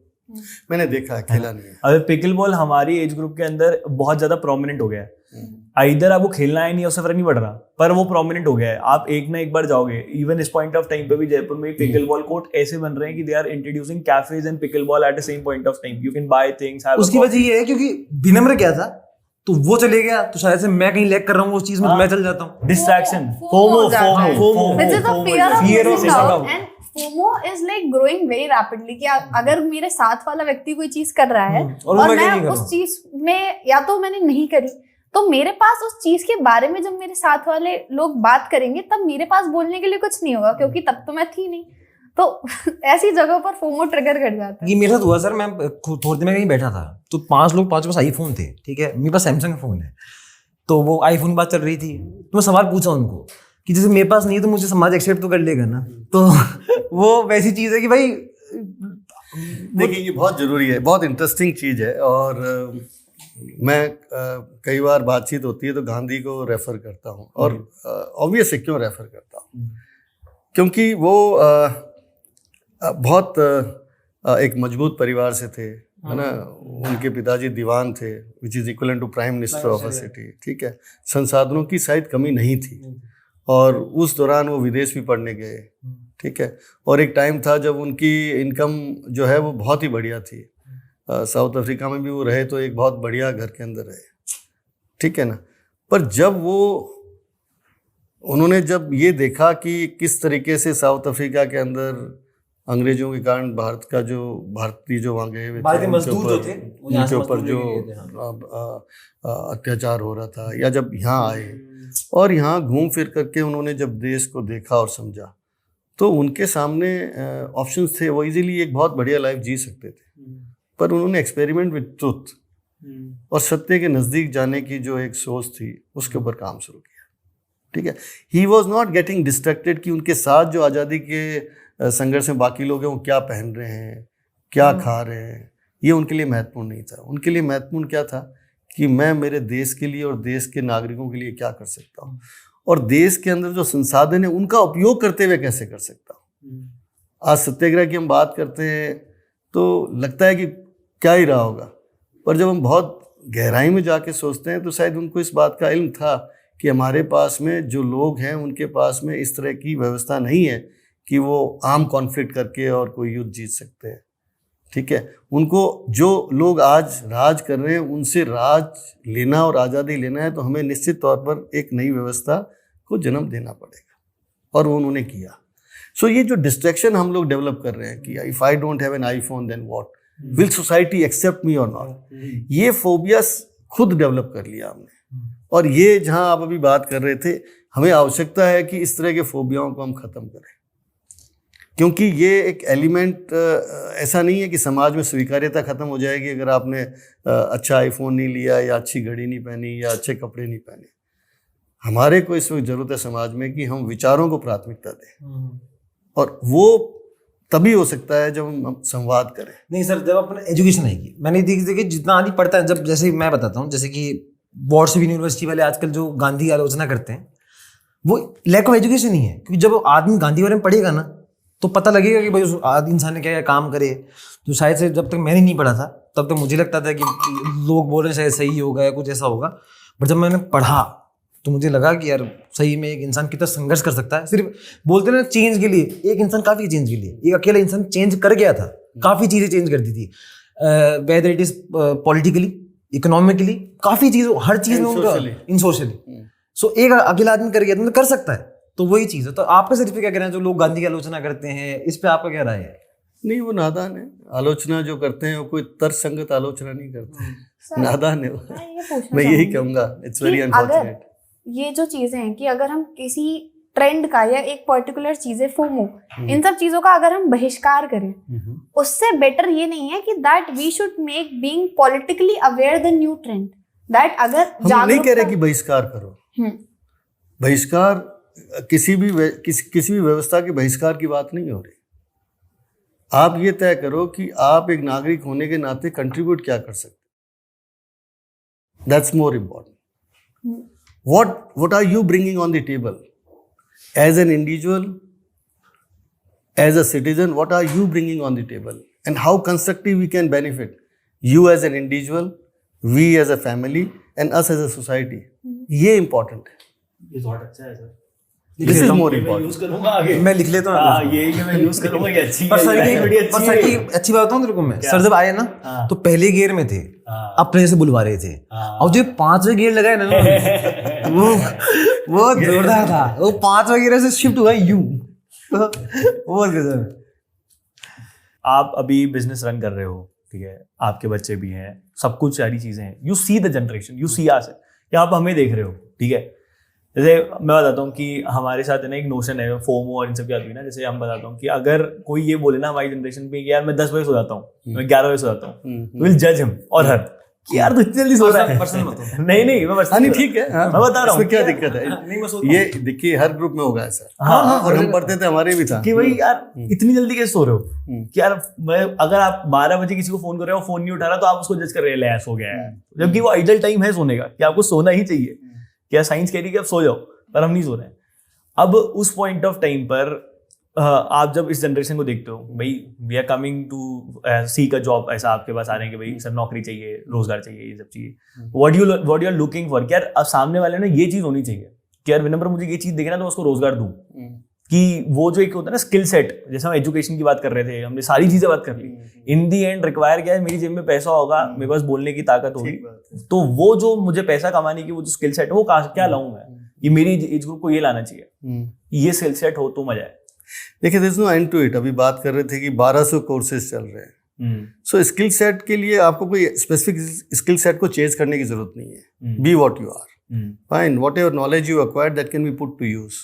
मैंने देखा, खेला नहीं है। अब पिकल बॉल हमारी एज ग्रुप के अंदर बहुत ज्यादा प्रोमिनेंट हो गया है। इधर आपको खेलना है नहीं, उससे फर्क नहीं पड़ रहा, पर वो प्रोमिनेंट हो गया है। आप एक ना एक बार जाओगे, इवन इस पॉइंट ऑफ टाइम पे भी जयपुर में पिकल बॉल कोर्ट ऐसे बन रहे हैं कि they are introducing cafes and pickle ball at the same point of time. You can buy things. उसकी वजह ये है क्योंकि विनम्र क्या था, तो वो चले गया, तो शायद से मैं कहीं लैग कर रहा हूँ उस चीज में, तो मैं चल जाता हूँ। Distraction, FOMO which is the fear of Fear of missing missing out. out. And FOMO is like growing very rapidly कि अगर मेरे साथ वाला व्यक्ति कोई चीज कर रहा है और और मैं नहीं मैं कर उस रहा। चीज में या तो मैंने नहीं करी, तो मेरे पास उस चीज के बारे में जब मेरे साथ वाले लोग बात करेंगे तब मेरे पास बोलने के लिए कुछ नहीं होगा, क्योंकि तब तो मैं थी नहीं। तो ऐसी जगह पर फोमो ट्रिगर कर जाता है। ये मेरे साथ हुआ सर, मैं थोड़ी देर में कहीं बैठा था, तो 5 लोग, 5 के पास आईफोन थे, ठीक है, मेरे पास सैमसंग का फोन है, तो वो आईफोन की बात चल रही थी, तो मैं सवाल पूछा उनको कि जैसे मेरे पास नहीं है तो मुझे समाज एक्सेप्ट तो कर लेगा ना, तो वो वैसी चीज है कि भाई देखिए ये बहुत ज़रूरी है, बहुत इंटरेस्टिंग चीज़ है। और मैं कई बार बातचीत होती है तो गांधी को रेफ़र करता हूँ, और ऑब्वियस है क्यों रेफ़र करता हूँ, क्योंकि वो बहुत एक मजबूत परिवार से थे, है ना। उनके पिताजी दीवान थे, which is equivalent to prime minister of a city, ठीक है। संसाधनों की शायद कमी नहीं थी, और उस दौरान वो विदेश भी पढ़ने गए, ठीक है। और एक टाइम था जब उनकी इनकम जो है वो बहुत ही बढ़िया थी। साउथ अफ्रीका में भी वो रहे तो एक बहुत बढ़िया घर के अंदर रहे, ठीक है ना। पर जब उन्होंने जब ये देखा कि किस तरीके से साउथ अफ्रीका के अंदर अंग्रेजों के कारण भारतीय जो वहाँ गए हुए थे, उनके ऊपर जो अत्याचार हो रहा था, या जब यहाँ आए और यहाँ घूम फिर करके उन्होंने जब देश को देखा और समझा, तो उनके सामने ऑप्शंस थे। वो इजीली एक बहुत बढ़िया लाइफ जी सकते थे, पर उन्होंने एक्सपेरिमेंट विद ट्रुथ और सत्य के नज़दीक जाने की जो एक सोच थी उसके ऊपर काम शुरू किया, ठीक है। He was not getting distracted कि उनके साथ जो आज़ादी के संघर्ष में बाकी लोग हैं वो क्या पहन रहे हैं, क्या खा रहे हैं, ये उनके लिए महत्वपूर्ण नहीं था। उनके लिए महत्वपूर्ण क्या था कि मैं मेरे देश के लिए और देश के नागरिकों के लिए क्या कर सकता हूँ, और देश के अंदर जो संसाधन है उनका उपयोग करते हुए कैसे कर सकता हूँ। आज सत्याग्रह की हम बात करते हैं तो लगता है कि क्या ही रहा होगा, पर जब हम बहुत गहराई में जाके सोचते हैं तो शायद उनको इस बात का इल्म था कि हमारे पास में जो लोग हैं उनके पास में इस तरह की व्यवस्था नहीं है कि वो आम कॉन्फ्लिक्ट करके और कोई युद्ध जीत सकते हैं, ठीक है। उनको जो लोग आज राज कर रहे हैं उनसे राज लेना और आज़ादी लेना है, तो हमें निश्चित तौर पर एक नई व्यवस्था को जन्म देना पड़ेगा, और वो उन्होंने किया। सो ये जो डिस्ट्रैक्शन हम लोग डेवलप कर रहे हैं कि if I don't have an iPhone then what, will society accept me और नॉट, ये फोबियास खुद डेवलप कर लिया हमने। और ये जहाँ आप अभी बात कर रहे थे, हमें आवश्यकता है कि इस तरह के फोबियाओं को हम ख़त्म करें, क्योंकि ये एक एलिमेंट ऐसा नहीं है कि समाज में स्वीकार्यता ख़त्म हो जाएगी अगर आपने अच्छा आईफोन नहीं लिया, या अच्छी घड़ी नहीं पहनी, या अच्छे कपड़े नहीं पहने। हमारे को इस वक्त ज़रूरत है समाज में कि हम विचारों को प्राथमिकता दें, और वो तभी हो सकता है जब हम संवाद करें। नहीं सर, जब अपने एजुकेशन आएगी, मैंने देखिए जितना आदमी पढ़ता है, जब जैसे मैं बताता हूँ, जैसे कि वॉट्सएप यूनिवर्सिटी वाले आजकल जो गांधी की आलोचना करते हैं, वो लैक ऑफ एजुकेशन ही है। क्योंकि जब आदमी गांधी के बारे में पढ़ेगा ना, तो पता लगेगा कि भाई उस आदि इंसान ने क्या क्या काम करे। तो शायद से जब तक मैंने नहीं पढ़ा था तब तक मुझे लगता था कि लोग बोल रहे शायद सही होगा या कुछ ऐसा होगा, बट जब मैंने पढ़ा तो मुझे लगा कि यार सही में एक इंसान कितना संघर्ष कर सकता है। सिर्फ बोलते ना चेंज के लिए, एक इंसान काफ़ी चेंज के लिए, एक अकेला इंसान चेंज कर गया था, काफ़ी चीज़ें चेंज कर दी थी, whether it is politically, economically, काफ़ी चीज़, हर चीज़ में उनका इन सोशली। सो एक अकेला आदमी कर गया तो कर सकता है, तो वही चीज़ है। तो आपका सिर्फ क्या कहना है, जो लोग गांधी की आलोचना करते हैं, इस पे आपका क्या राय है? नहीं, वो नादान है। आलोचना जो करते हैं वो कोई तर्कसंगत आलोचना नहीं करते हैं, नादान है वो। मैं यही कहूँगा, इट्स वेरी अनफॉर्चुनेट। ये जो चीजें हैं कि अगर हम किसी ट्रेंड का या एक पर्टिकुलर चीजें, फोमो, इन सब चीजों का अगर हम बहिष्कार करें, उससे बेटर ये नहीं है कि that we should make being politically aware the new trend. That अगर हम नहीं कह रहे कि बहिष्कार करो, बहिष्कार किसी भी व्यवस्था के बहिष्कार की बात नहीं हो रही। आप ये तय करो कि आप एक नागरिक होने के नाते कंट्रीब्यूट क्या कर सकते, that's more important. What are you bringing on the table as an individual, as a citizen? What are you bringing on the table, and how constructive we can benefit, you as an individual, we as a family, and us as a society. ये important है. ये बहुत अच्छा है sir. This is more मैं important. Use करूंगा आगे. मैं लिख लेता हूँ. हाँ, ये कि मैं यूज करूंगा, ये अच्छी पर है, सर ये बड़ी की अच्छी है. अच्छी बात बताऊँ तेरे को मैं. सर जब आए ना हाँ. तो पहले गियर में थे, हाँ. अपने से बुलवा रहे थे. हाँ. और जो 5वें गियर लगाए ना वो जोरदार था. वो 5वें गियर से शिफ्ट हुआ यूं. वो गजब. आप अभी बिजनेस रन कर रहे हो, ठीक है, आपके बच्चे भी हैं, सब कुछ सारी चीजें हैं. You see the generation, you see us, या आप हमें देख रहे हो, ठीक है. जैसे मैं बताता हूँ कि हमारे साथ है ना एक नोशन है फोमो और इन सब की आती है ना. जैसे हम बताता हूँ कि अगर कोई ये बोले ना हमारी जनरेशन पे कि यार मैं 10 बजे सो जाता हूँ, मैं 11 बजे सो जाता हूँ, विल जज हिम और हर कि यार तू इतनी जल्दी सो रहा है. नहीं मैं बस नहीं ठीक है. मैं बता रहा हूँ इसमें क्या दिक्कत है. नहीं मैं सोचता ये देखिए हर ग्रुप में होगा ऐसा. हाँ, और हम पढ़ते थे, हमारे भी था कि भाई यार इतनी जल्दी कैसे सो रहे हो, कि यार मैं अगर आप 12 बजे किसी को फोन कर रहे हो, फोन नहीं उठा रहा, तो आप उसको जज कर रहे हैं सो गया है, जबकि वो आइडल टाइम है सोने का, कि आपको सोना ही चाहिए. क्या साइंस कह रही है कि आप सो जाओ, पर हम नहीं सो रहे हैं. अब उस पॉइंट ऑफ टाइम पर आप जब इस जनरेशन को देखते हो, भाई we are coming to seek a job, ऐसा आपके पास आ रहे हैं कि भाई सर नौकरी चाहिए, रोजगार चाहिए, ये सब चाहिए. What you are looking for, यार अब सामने वाले ने ये चीज होनी चाहिए कि यार विनम्र मुझे ये चीज देखे ना तो मैं उसको रोजगार दूं. कि वो जो एक होता है ना स्किल सेट, जैसे हम एजुकेशन की बात कर रहे थे, हमने सारी चीजें बात कर ली. इन दी एंड रिक्वायर क्या है, मेरी जेब में पैसा होगा, मेरे पास बोलने की ताकत होगी, तो वो जो मुझे पैसा कमाने की वो जो स्किल सेट है वो क्या लाऊं मैं, ये मेरी एज ग्रुप को ये लाना चाहिए. ये स्किल सेट हो तो मजा है. देखिए there is no end to it. अभी बात कर रहे थे कि 1200 कोर्सेज चल रहे हैं. सो स्किल सेट के लिए आपको कोई स्पेसिफिक स्किल सेट को चेंज करने की जरूरत नहीं है. Be what you are, fine, whatever knowledge you acquired that can be put to use.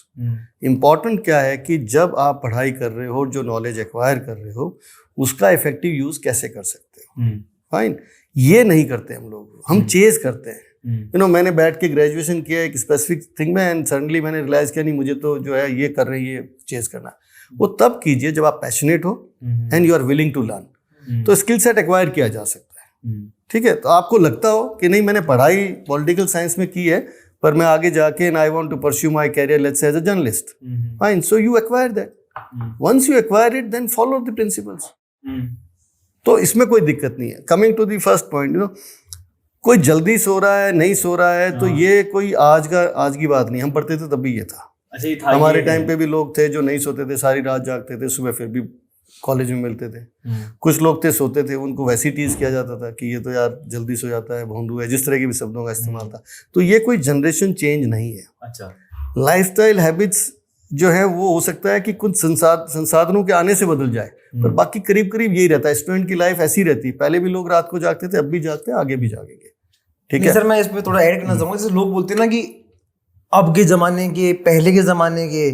Important क्या है कि जब आप पढ़ाई कर रहे हो, जो नॉलेज एक्वायर कर रहे हो, उसका इफेक्टिव यूज कैसे कर सकते हो. फाइन, ये नहीं करते हम लोग, हम चेज करते हैं. यू नो, मैंने बैठ के ग्रेजुएशन किया एक स्पेसिफिक थिंग में, एंड सडनली मैंने रियलाइज किया नहीं मुझे तो जो है ये कर रहे हैं, ये चेज करना. वो तब कीजिए जब आप पैशनेट हो and you are willing to learn. तो स्किल सेट एक्वायर किया जा सकता है. ठीक है, तो आपको लगता हो कि नहीं मैंने पढ़ाई पॉलिटिकल साइंस में की है, पर मैं आगे जाके and I want to pursue my career let's say as a journalist. Fine, so you acquire that. Once you acquire it then follow the principles. तो इसमें कोई दिक्कत नहीं है. Coming to the first point, you know, कोई जल्दी सो रहा है नहीं सो रहा है, तो ये कोई आज की बात नहीं. हम पढ़ते थे तब भी ये था. हमारे टाइम पे भी लोग थे जो नहीं सोते थे, सारी रात जागते थे, सुबह फिर भी कॉलेज में मिलते थे. कुछ लोग थे सोते थे, उनको वैसी टीज किया जाता था कि ये तो यार जल्दी सो जाता है, भोंदू है, जिस तरह के भी शब्दों का इस्तेमाल था. तो ये कोई जनरेशन चेंज नहीं है. अच्छा, लाइफस्टाइल हैबिट्स जो है वो हो सकता है कि कुछ संसाधनों के आने से बदल जाए, पर बाकी करीब करीब यही रहता है. स्टूडेंट की लाइफ ऐसी रहती है. पहले भी लोग रात को जागते थे, अब भी जागते हैं, आगे भी जागेंगे. ठीक है सर, मैं इस पे थोड़ा ऐड करना चाहूंगा. जैसे लोग बोलते हैं ना कि अब के जमाने के, पहले के जमाने के,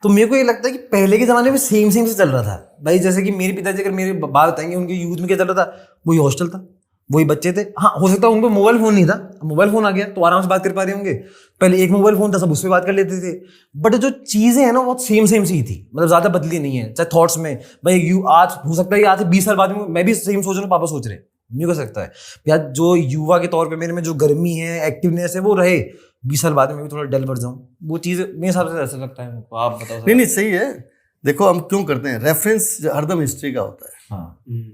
तो मेरे को ये लगता है कि पहले के जमाने में सेम से चल रहा था भाई. जैसे कि मेरे पिताजी अगर मेरे बात बताएंगे उनके यूथ में क्या चल रहा था, वही हॉस्टल था, वही बच्चे थे. हाँ, हो सकता है उनको मोबाइल फोन नहीं था, मोबाइल फोन आ गया तो आराम से बात कर पा रहे होंगे. पहले एक मोबाइल फोन था, सब उस पर बात कर लेते थे. बट जो चीजें हैं ना बहुत सेम सी थी, मतलब ज्यादा बदली नहीं है. चाहे थॉट्स में भाई, आज हो सकता है आज से 20 साल बाद में मैं भी सेम सोच रहा हूँ, पापा सोच रहे हैं, नहीं हो सकता है यार. जो युवा के तौर पे मेरे में जो गर्मी है, एक्टिवनेस है, वो रहे. 20 साल बाद में मैं भी थोड़ा डल बढ़ जाऊं, वो चीज मेरे हिसाब से ऐसा लगता है. आप बताओ. नहीं सही है. देखो हम क्यों करते हैं, रेफरेंस हरदम हिस्ट्री का होता है,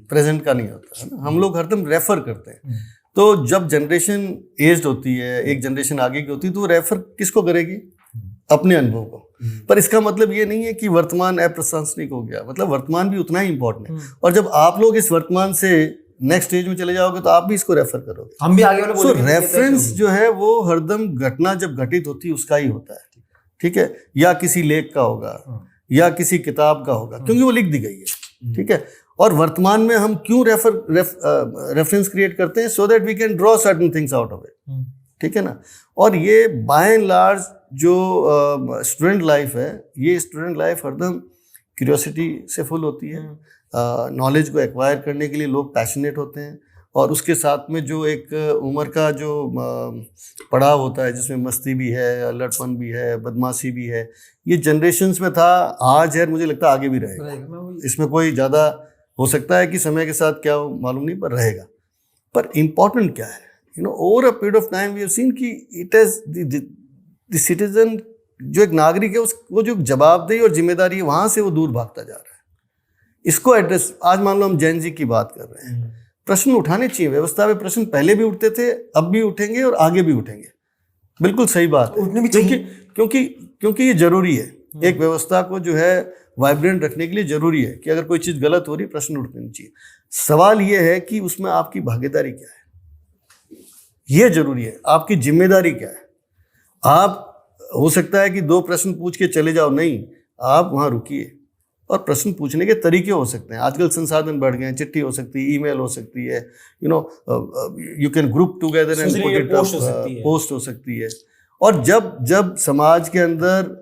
प्रेजेंट का नहीं होता है ना. हम लोग हरदम रेफर करते हैं. तो जब जनरेशन एज्ड होती है, एक जनरेशन आगे की होती है, तो वो रेफर किसको करेगी, अपने अनुभव को. पर इसका मतलब ये नहीं है कि वर्तमान अप्रशंसनिक हो गया. मतलब वर्तमान भी उतना ही इंपॉर्टेंट है. और जब आप लोग इस वर्तमान से नेक्स्ट स्टेज में चले जाओगे तो आप भी इसको रेफर करोगे. हम भी आगे वाले बोलेंगे. रेफरेंस जो है वो हरदम घटना जब घटित होती है उसका ही होता है. ठीक है, या किसी लेख का होगा या किसी किताब का होगा, क्योंकि वो लिख दी गई है. ठीक है, और वर्तमान में हम क्यों रेफरेंस क्रिएट करते हैं, so that we can draw certain things out of it. ठीक है ना. और ये बाय एंड लार्ज जो स्टूडेंट लाइफ है, ये स्टूडेंट लाइफ हरदम क्यूरियोसिटी से फुल होती है. नॉलेज को एक्वायर करने के लिए लोग पैशनेट होते हैं, और उसके साथ में जो एक उम्र का जो पड़ाव होता है जिसमें मस्ती भी है, अल्लड़पन भी है, बदमाशी भी है, ये जनरेशंस में था, आज है, मुझे लगता है आगे भी रहेगा. इसमें कोई ज़्यादा हो सकता है कि समय के साथ क्या मालूम नहीं, पर रहेगा. पर इम्पॉर्टेंट क्या है, you know, over a period of time we have seen कि इट हैज द सिटीजन, जो एक नागरिक है, वो जो जवाबदेही और जिम्मेदारी है, वहाँ से वो दूर भागता जा रहा है. इसको एड्रेस, आज मान लो हम जेन जी की बात कर रहे हैं, प्रश्न उठाने चाहिए। व्यवस्था में प्रश्न पहले भी उठते थे, अब भी उठेंगे और आगे भी उठेंगे। बिल्कुल सही बात है, उठने भी चाहिए। क्योंकि ये जरूरी है। एक व्यवस्था को जो है वाइब्रेंट रखने के लिए जरूरी है कि अगर कोई चीज़ गलत हो रही है, प्रश्न उठने चाहिए। सवाल ये है कि उसमें आपकी भागीदारी क्या है, ये जरूरी है। आपकी जिम्मेदारी क्या है। आप हो सकता है कि 2 प्रश्न पूछ के चले जाओ, नहीं, आप वहाँ रुकिए। और प्रश्न पूछने के तरीके हो सकते हैं। आजकल संसाधन बढ़ गए हैं, चिट्ठी हो सकती है, ईमेल हो सकती है, you can group together and put it up, post हो सकती है। और जब समाज के अंदर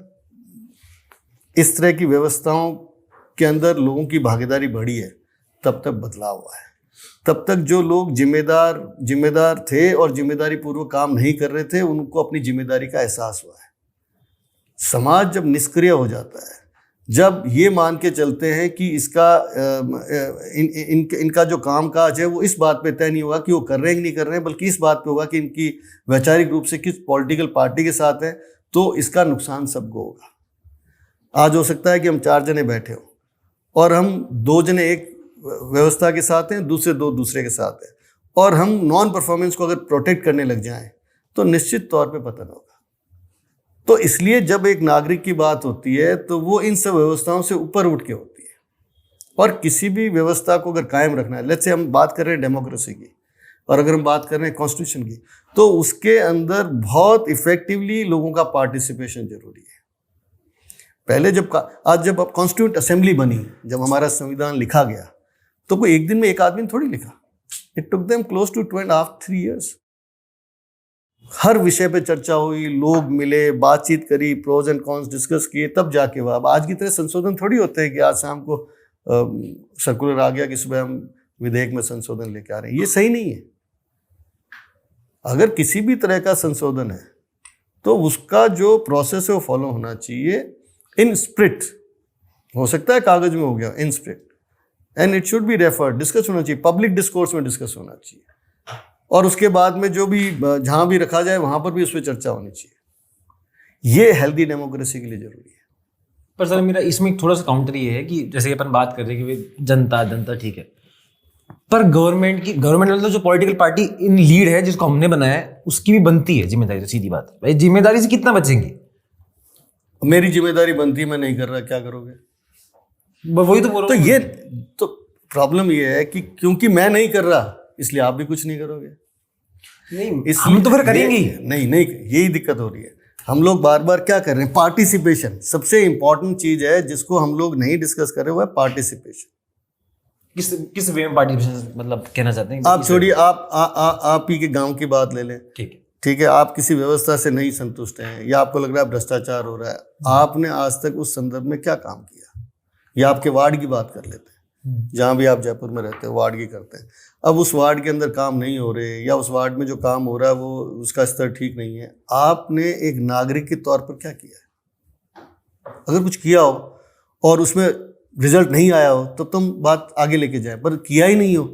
इस तरह की व्यवस्थाओं के अंदर लोगों की भागीदारी बढ़ी है, तब तक बदलाव हुआ है। तब तक जो लोग जिम्मेदार थे और जिम्मेदारी पूर्वक काम नहीं कर रहे थे, उनको अपनी जिम्मेदारी का एहसास हुआ है। समाज जब निष्क्रिय हो जाता है, जब ये मान के चलते हैं कि इनका जो काम काज है वो इस बात पे तय नहीं होगा कि वो कर रहे हैं कि नहीं कर रहे हैं, बल्कि इस बात पे होगा कि इनकी वैचारिक रूप से किस पॉलिटिकल पार्टी के साथ है, तो इसका नुकसान सबको होगा। आज हो सकता है कि हम 4 जने बैठे हो और हम 2 जने एक व्यवस्था के साथ हैं, दूसरे 2 दूसरे के साथ हैं, और हम नॉन परफॉर्मेंस को अगर प्रोटेक्ट करने लग जाएं तो निश्चित तौर पे पतन होगा। तो इसलिए जब एक नागरिक की बात होती है तो वो इन सब व्यवस्थाओं से ऊपर उठ के होती है। और किसी भी व्यवस्था को अगर कायम रखना है, लेट्स से हम बात कर रहे हैं डेमोक्रेसी की, और अगर हम बात कर रहे हैं कॉन्स्टिट्यूशन की, तो उसके अंदर बहुत इफेक्टिवली लोगों का पार्टिसिपेशन जरूरी है। पहले जब कॉन्स्टिट्यूंट असेंबली बनी, जब हमारा संविधान लिखा गया, तो कोई एक दिन में एक आदमी ने थोड़ी लिखा। It took them close to 2.5-3 years। हर विषय पे चर्चा हुई, लोग मिले, बातचीत करी, प्रोज एंड कॉन्स डिस्कस किए, तब जाके वह। अब आज की तरह संशोधन थोड़ी होते हैं कि आज शाम को सर्कुलर आ गया कि सुबह हम विधेयक में संशोधन लेके आ रहे हैं। ये सही नहीं है। अगर किसी भी तरह का संशोधन है तो उसका जो प्रोसेस है वो फॉलो होना चाहिए इन स्प्रिट। हो सकता है कागज में हो गया, इन spirit, and it should be referred, discuss होना चाहिए, पब्लिक डिस्कोर्स में डिस्कस होना चाहिए, और उसके बाद में जो भी जहां भी रखा जाए वहां पर भी उस पर चर्चा होनी चाहिए। ये हेल्दी डेमोक्रेसी के लिए जरूरी है। पर सर मेरा इसमें थोड़ा सा काउंटर ये है कि जैसे अपन बात कर रहे हैं कि जनता ठीक है, पर गवर्नमेंट मतलब जो पॉलिटिकल पार्टी इन लीड है जिसको हमने बनाया है, उसकी भी बनती है जिम्मेदारी। तो सीधी बात है भाई, जिम्मेदारी से कितना बचेंगे? मेरी जिम्मेदारी बनती है, मैं नहीं कर रहा, क्या करोगे? वही तो बोल रहा हूं। तो ये तो प्रॉब्लम ये है कि क्योंकि मैं नहीं कर रहा इसलिए आप भी कुछ नहीं करोगे। नहीं, हम तो फिर करेंगे ही। नहीं, यही दिक्कत हो रही है। हम लोग बार बार क्या कर रहे हैं? पार्टिसिपेशन सबसे इंपॉर्टेंट चीज है जिसको हम लोग नहीं डिस्कस कर रहे, वो है पार्टिसिपेशन। किस वे में पार्टिसिपेशन मतलब कहना चाहते हैं? आप छोड़िए, आप ही के गांव की बात ले लें, ठीक है। आप किसी व्यवस्था से नहीं संतुष्ट हैं, या आपको लग रहा है भ्रष्टाचार हो रहा है, आपने आज तक उस संदर्भ में क्या काम किया? या आपके वार्ड की बात कर लेते हैं, जहाँ भी आप जयपुर में रहते हैं, वार्ड की करते हैं। अब उस वार्ड के अंदर काम नहीं हो रहे, या उस वार्ड में जो काम हो रहा है वो उसका स्तर ठीक नहीं है, आपने एक नागरिक के तौर पर क्या किया है? अगर कुछ किया हो और उसमें रिजल्ट नहीं आया हो तो तुम बात आगे लेके जाए, पर किया ही नहीं हो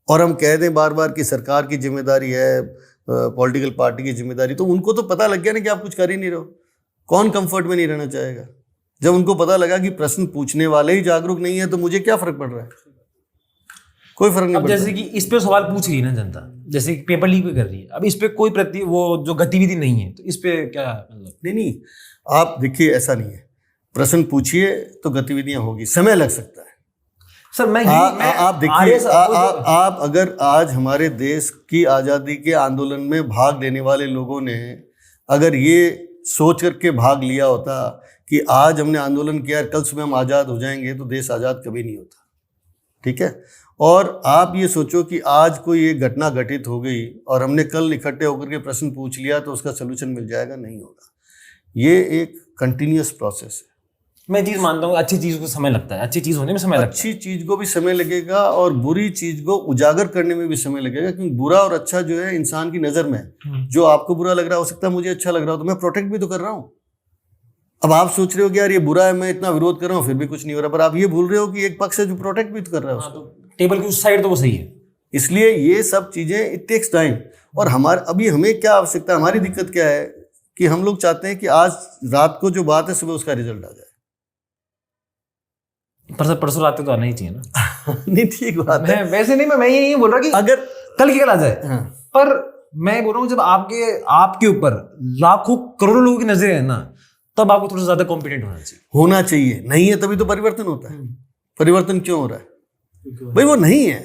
और हम कह दें बार बार कि सरकार की जिम्मेदारी है, पॉलिटिकल पार्टी की जिम्मेदारी, तो उनको तो पता लग गया ना कि आप कुछ कर ही नहीं रहे हो। कौन कंफर्ट में नहीं रहना चाहेगा? जब उनको पता लगा कि प्रश्न पूछने वाले ही जागरूक नहीं है तो मुझे क्या फर्क पड़ रहा है? कोई फर्क नहीं पड़ता। जैसे कि इस पे सवाल पूछ रही है ना जनता, जैसे पेपर लीक भी कर रही है, अब इस पे कोई वो जो गतिविधि नहीं है, तो इस पे क्या मतलब? नहीं, आप देखिए, ऐसा नहीं है। प्रश्न पूछिए तो गतिविधियां होगी, समय लग सकता है। सर आप देखिए, आप अगर आज हमारे देश की आज़ादी के आंदोलन में भाग लेने वाले लोगों ने अगर ये सोच करके भाग लिया होता कि आज हमने आंदोलन किया, कल सुबह हम आज़ाद हो जाएंगे, तो देश आज़ाद कभी नहीं होता, ठीक है। और आप ये सोचो कि आज कोई एक घटना घटित हो गई और हमने कल इकट्ठे होकर के प्रश्न पूछ लिया तो उसका सलूशन मिल जाएगा, नहीं होगा। ये एक कंटिन्यूअस प्रोसेस है। मैं चीज़ मानता हूँ, अच्छी चीज़ को समय लगता है, अच्छी चीज़ होने में समय लगता है, अच्छी चीज़ को भी समय लगेगा और बुरी चीज़ को उजागर करने में भी समय लगेगा, क्योंकि बुरा और अच्छा जो है इंसान की नज़र में, जो आपको बुरा लग रहा हो सकता है मुझे अच्छा लग रहा हो, तो मैं प्रोटेक्ट भी तो कर रहा हूँ। अब आप सोच रहे हो कि यार ये बुरा है, मैं इतना विरोध कर रहा हूँ, फिर भी कुछ नहीं हो रहा, पर आप ये भूल रहे हो कि एक पक्ष है जो प्रोटेक्ट भी तो कर रहा है उसको। टेबल की उस साइड तो वो सही है। इसलिए ये सब चीज़ें इट टेक्स टाइम। और अभी हमें क्या आवश्यकता है, हमारी दिक्कत क्या है कि हम लोग चाहते हैं कि आज रात को जो बात है सुबह उसका रिजल्ट आ जाए। परसों रात को तो आना ही चाहिए ना। नहीं ठीक बात है। वैसे नहीं, मैं यही बोल रहा कि अगर कल की कल आ जाए, हाँ। पर मैं बोल रहा हूँ जब आपके ऊपर लाखों करोड़ों लोगों की नजरें है ना, तब आपको थोड़ा ज्यादा कॉम्पिटेंट होना चाहिए। नहीं है तभी तो परिवर्तन होता है। परिवर्तन क्यों हो रहा है भाई? वो नहीं है,